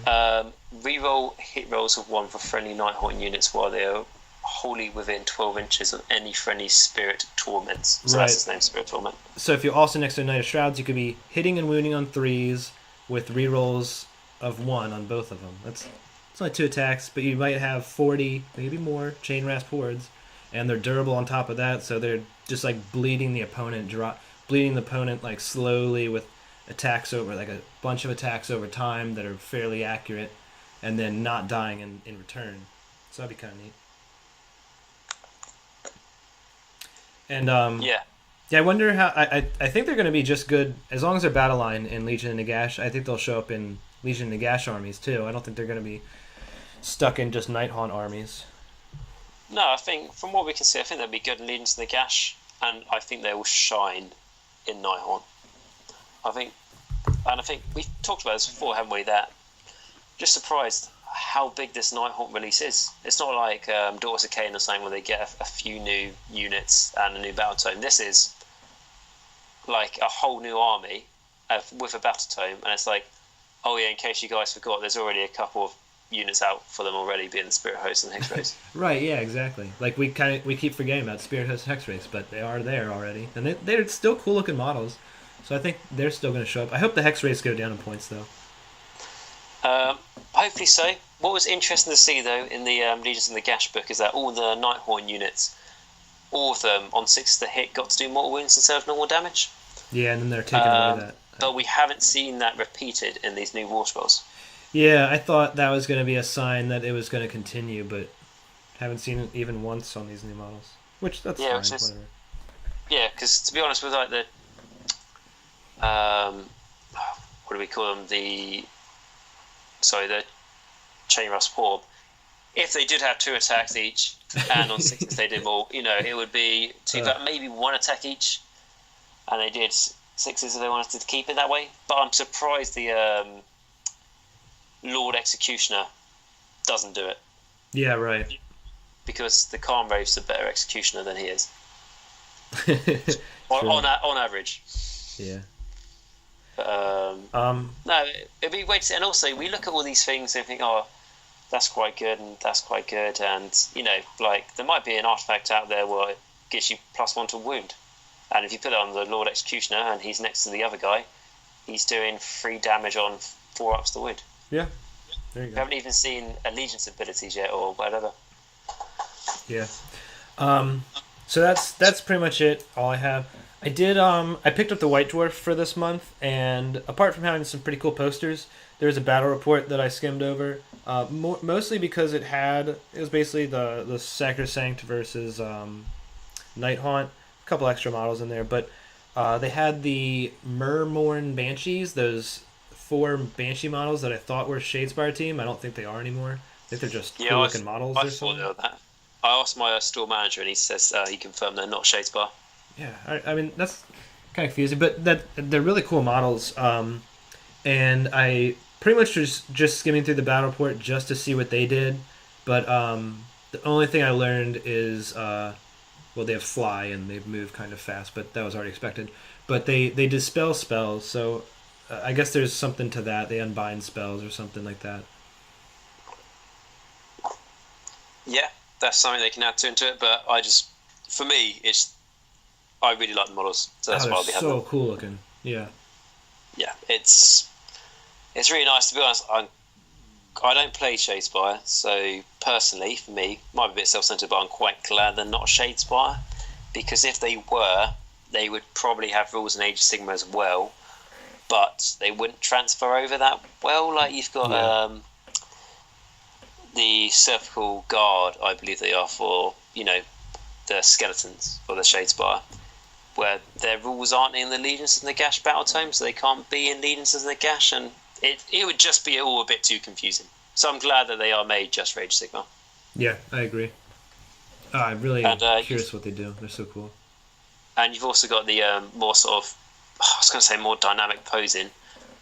Reroll hit rolls of 1 for friendly Nighthaunt units while they are wholly within 12 inches of any friendly spirit torments. So Right. that's his name, Spirit Torment. So if you're also next to a Knight of Shrouds, you could be hitting and wounding on 3s with rerolls of 1 on both of them. It's only 2 attacks, but you might have 40, maybe more, Chain Rasp Hordes, and they're durable on top of that, so they're just like bleeding the opponent like slowly with attacks over, like a bunch of attacks over time that are fairly accurate, and then not dying in return. So that'd be kind of neat. And Yeah. I wonder how. I think they're going to be just good as long as they're battle line in Legion and Nagash. I think they'll show up in Legion and Nagash armies too. I don't think they're going to be stuck in just Nighthaunt armies. No, I think from what we can see, I think they'll be good in Legions of Nagash, and I think they will shine in Nighthaunt. I think we've talked about this before, haven't we? That just surprised how big this Nighthaunt release is. It's not like Daughters of Cain or something where they get a few new units and a new battle tome. This is like a whole new army with a battle tome, and it's like, oh yeah, in case you guys forgot, there's already a couple of units out for them already, being the Spirit Host and Hex Race. Right? Yeah, exactly. Like we keep forgetting about Spirit Host and Hex Race, but they are there already, and they're still cool looking models. So I think they're still going to show up. I hope the Hex Race go down in points though. Hopefully so. What was interesting to see though in the Legions of Nagash book is that all the Nighthaunt units, all of them on 6 to hit, got to do mortal wounds instead of normal damage. Yeah, and then they're taking away that. But we haven't seen that repeated in these new war scrolls. Yeah, I thought that was going to be a sign that it was going to continue, but haven't seen it even once on these new models. Which, that's fine, whatever. Yeah, because to be honest with like the... what do we call them? The Chain Rasp Horde. If they did have 2 attacks each, and on 6 they did more, it would be maybe 1 attack each, and they did 6s if they wanted to keep it that way. But I'm surprised the Lord Executioner doesn't do it. Yeah, right. Because the Calm Wraith's a better Executioner than he is. on average. Yeah. No, it'd be weird to see. And also, we look at all these things and think, oh, that's quite good and that's quite good. And, like, there might be an artifact out there where it gives you +1 to wound. And if you put it on the Lord Executioner and he's next to the other guy, he's doing 3 damage on 4 ups to wound. Yeah. There you go. We haven't even seen Allegiance abilities yet or whatever. Yeah. So that's pretty much it. All I have. I did. I picked up the White Dwarf for this month, and apart from having some pretty cool posters, there was a battle report that I skimmed over. Mostly because it was basically the Sacrosanct versus Nighthaunt. A couple extra models in there, but they had the Murmorn Banshees. Those 4 Banshee models that I thought were Shadespire team. I don't think they are anymore. I think they're just cool looking models. I thought they were that. I asked my store manager, and he says he confirmed they're not Shadespire. Yeah, I mean that's kind of confusing, but they're really cool models. And I pretty much just skimming through the battle report just to see what they did. But the only thing I learned is they have fly and they move kind of fast, but that was already expected. But they dispel spells, so I guess there's something to that. They unbind spells or something like that. Yeah, that's something they can add into it. But for me, I really like the models, so that's why I'll be happy. So cool looking. Yeah. Yeah, it's really nice. To be honest, I don't play Shadespire, so personally, for me, might be a bit self-centered, but I'm quite glad they're not Shadespire, because if they were, they would probably have rules in Age of Sigmar as well, but they wouldn't transfer over that well. Like you've got the Cervical Guard, I believe they are for the skeletons for the Shadespire, where their rules aren't in the Legions of Nagash battle tome, so they can't be in Legions of Nagash, and it would just be all a bit too confusing. So I'm glad that they are made just for Age of Sigmar. Yeah, I agree. I'm really curious what they do. They're so cool. And you've also got the more sort of, I was going to say more dynamic posing.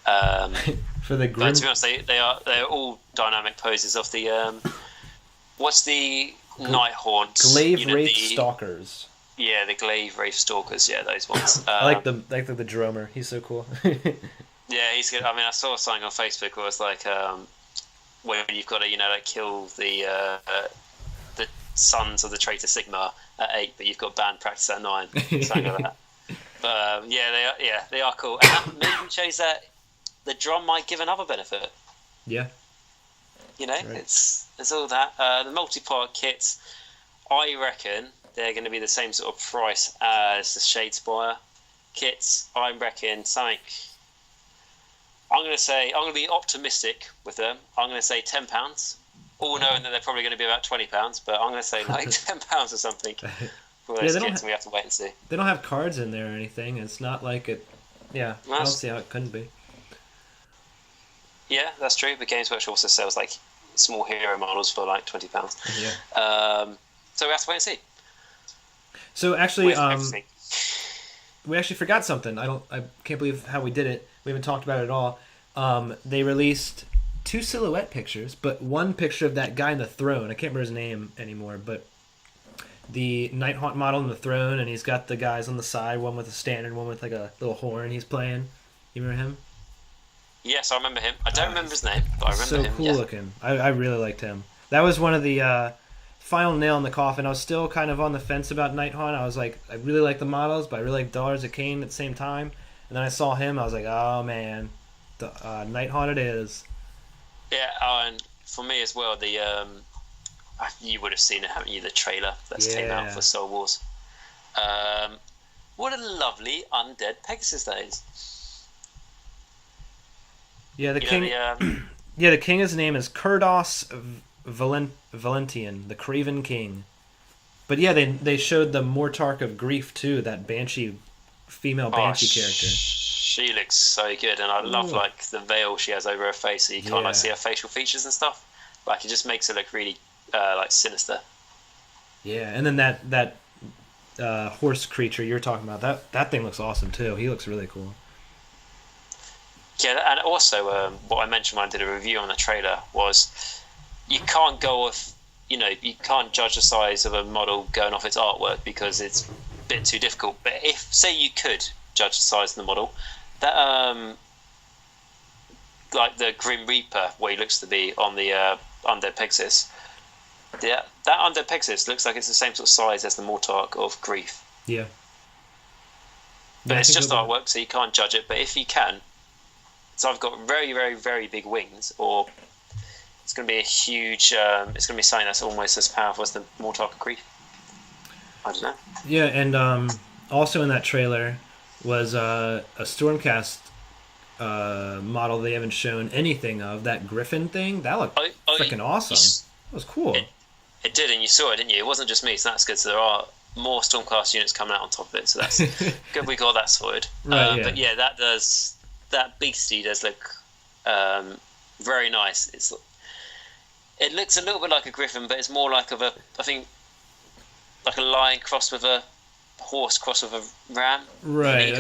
For the grim... But to be honest, they're all dynamic poses of the what's the Nighthaunt? Glaive Wraith Stalkers. Yeah, the Glaive Wraith Stalkers. Yeah, those ones. I like the drummer. He's so cool. Yeah, he's good. I mean, I saw something on Facebook where it's like when you've got to kill the Sons of the Traitor Sigmar at 8, but you've got band practice at 9, something like that. But they are cool, and that maybe shows that the drum might give another benefit. Yeah, you know, right. it's all that. The multi-part kits, I reckon they're going to be the same sort of price as the Shadespire kits. I reckon something. I'm going to be optimistic with them. I'm going to say £10. All knowing that they're probably going to be about £20, but I'm going to say like £10 or something for those kits, and we have to wait and see. They don't have cards in there or anything. It's not like it. Yeah, I don't see how it couldn't be. Yeah, that's true. But Games Workshop also sells like small hero models for like £20. Yeah. So we have to wait and see. So actually, we actually forgot something. I can't believe how we did it. We haven't talked about it at all. They released 2 silhouette pictures, but one picture of that guy in the throne. I can't remember his name anymore, but the Nighthaunt model in the throne, and he's got the guys on the side, one with a standard, one with like a little horn he's playing. You remember him? Yes, I remember him. I don't remember his name, but I remember him. So cool looking. I really liked him. That was one of the final nail in the coffin. I was still kind of on the fence about Nighthaunt. I was like, I really like the models, but I really like Daughters of Cain at the same time. And then I saw him. I was like, oh man, Nighthaunt it is. Yeah, and for me as well, you would have seen it, haven't you? The trailer that came out for Soul Wars. What a lovely undead Pegasus that is. Yeah, the king. The king. His name is Kurdos Valentian, the Craven King. But yeah, they showed the Mortarch of Grief too. That female banshee character. She looks so good, and I love like the veil she has over her face, so you can't like see her facial features and stuff. Like it just makes her look really like sinister. Yeah, and then that horse creature you're talking about, that thing looks awesome too. He looks really cool. Yeah, and also what I mentioned when I did a review on the trailer was you can't go off, you can't judge the size of a model going off its artwork because it's a bit too difficult. But if, say, you could judge the size of the model, that like the Grim Reaper, where he looks to be on the Undead Pegasus, that Undead Pegasus looks like it's the same sort of size as the Mortarch of Grief. Yeah. But it's just artwork, so you can't judge it. But if you can, so I've got very, very, very big wings, or it's going to be a huge. It's going to be something that's almost as powerful as the Mortarch of Grief. I don't know. Yeah, and also in that trailer was a Stormcast model they haven't shown anything of. That Griffin thing, that looked freaking awesome. That was cool. It did, and you saw it, didn't you? It wasn't just me, so that's good. So there are more Stormcast units coming out on top of it, so that's good. We got that sorted. Right, yeah. But yeah, that beastie does look very nice. It looks a little bit like a griffin, but it's more like I think like a lion crossed with a horse crossed with a ram. Right.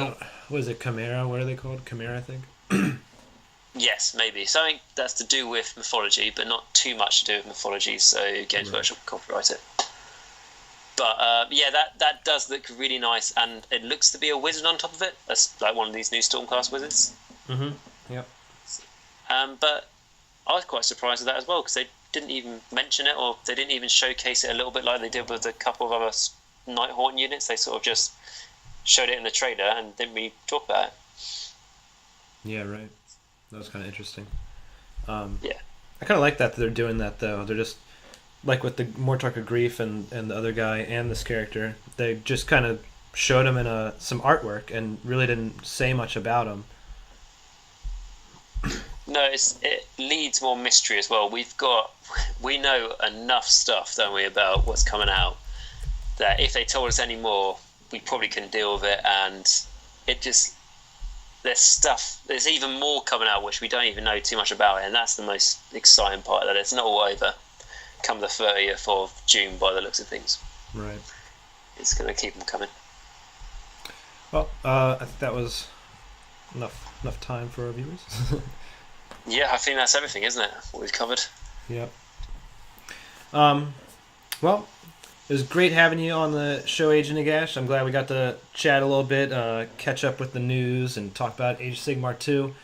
What is it, Chimera? What are they called? Chimera, I think. Yes, maybe something that's to do with mythology, but not too much to do with mythology. So Games Workshop can copyright it. But yeah, that does look really nice, and it looks to be a wizard on top of it. That's like one of these new Stormcast wizards. Mm-hmm. Yep. But I was quite surprised at that as well, because they didn't even mention it, or they didn't even showcase it a little bit like they did with a couple of other Nighthaunt units. They sort of just showed it in the trailer and didn't really talk about it. Yeah, right. That was kind of interesting. Yeah. I kind of like that they're doing that, though. They're just, like with the Mortarch of Grief and the other guy and this character, they just kind of showed him in some artwork and really didn't say much about him. No, it leads more mystery as well. We know enough stuff, don't we, about what's coming out, that if they told us any more, we probably couldn't deal with it, and there's even more coming out which we don't even know too much about, and that's the most exciting part, that it's not all over come the 30th of June by the looks of things. Right. It's going to keep them coming. Well, I think that was enough time for our viewers. Yeah, I think that's everything, isn't it? What we've covered. Yep. Well, it was great having you on the show, Age of Nagash. I'm glad we got to chat a little bit, catch up with the news, and talk about Age of Sigmar 2.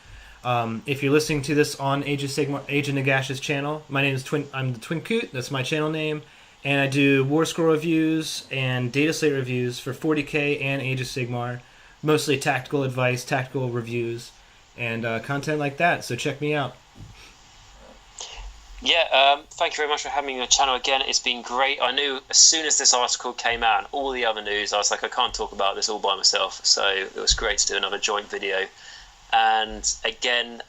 If you're listening to this on Age of Nagash's channel, my name is I'm the Twinnedcoot. That's my channel name. and I do warscroll reviews and dataslate reviews for 40k and Age of Sigmar, mostly tactical advice, tactical reviews, and content like that. So check me out. Yeah, thank you very much for having me on your channel again. It's been great. I knew as soon as this article came out and all the other news, I was like, I can't talk about this all by myself. So it was great to do another joint video. And again,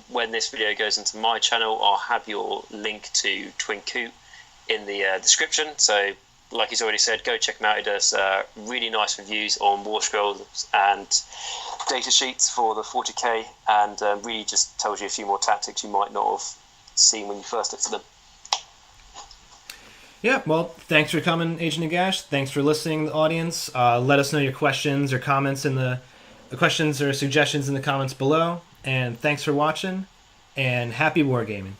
when this video goes into my channel, I'll have your link to Twinnedcoot in the description. So like he's already said, go check him out. He does really nice reviews on warscrolls and data sheets for the 40k, and really just tells you a few more tactics you might not have seen when you first looked at them. Yeah, well, thanks for coming, Age of Nagash. Thanks for listening, the audience. Let us know your questions or comments in the questions or suggestions in the comments below. And thanks for watching, and happy wargaming.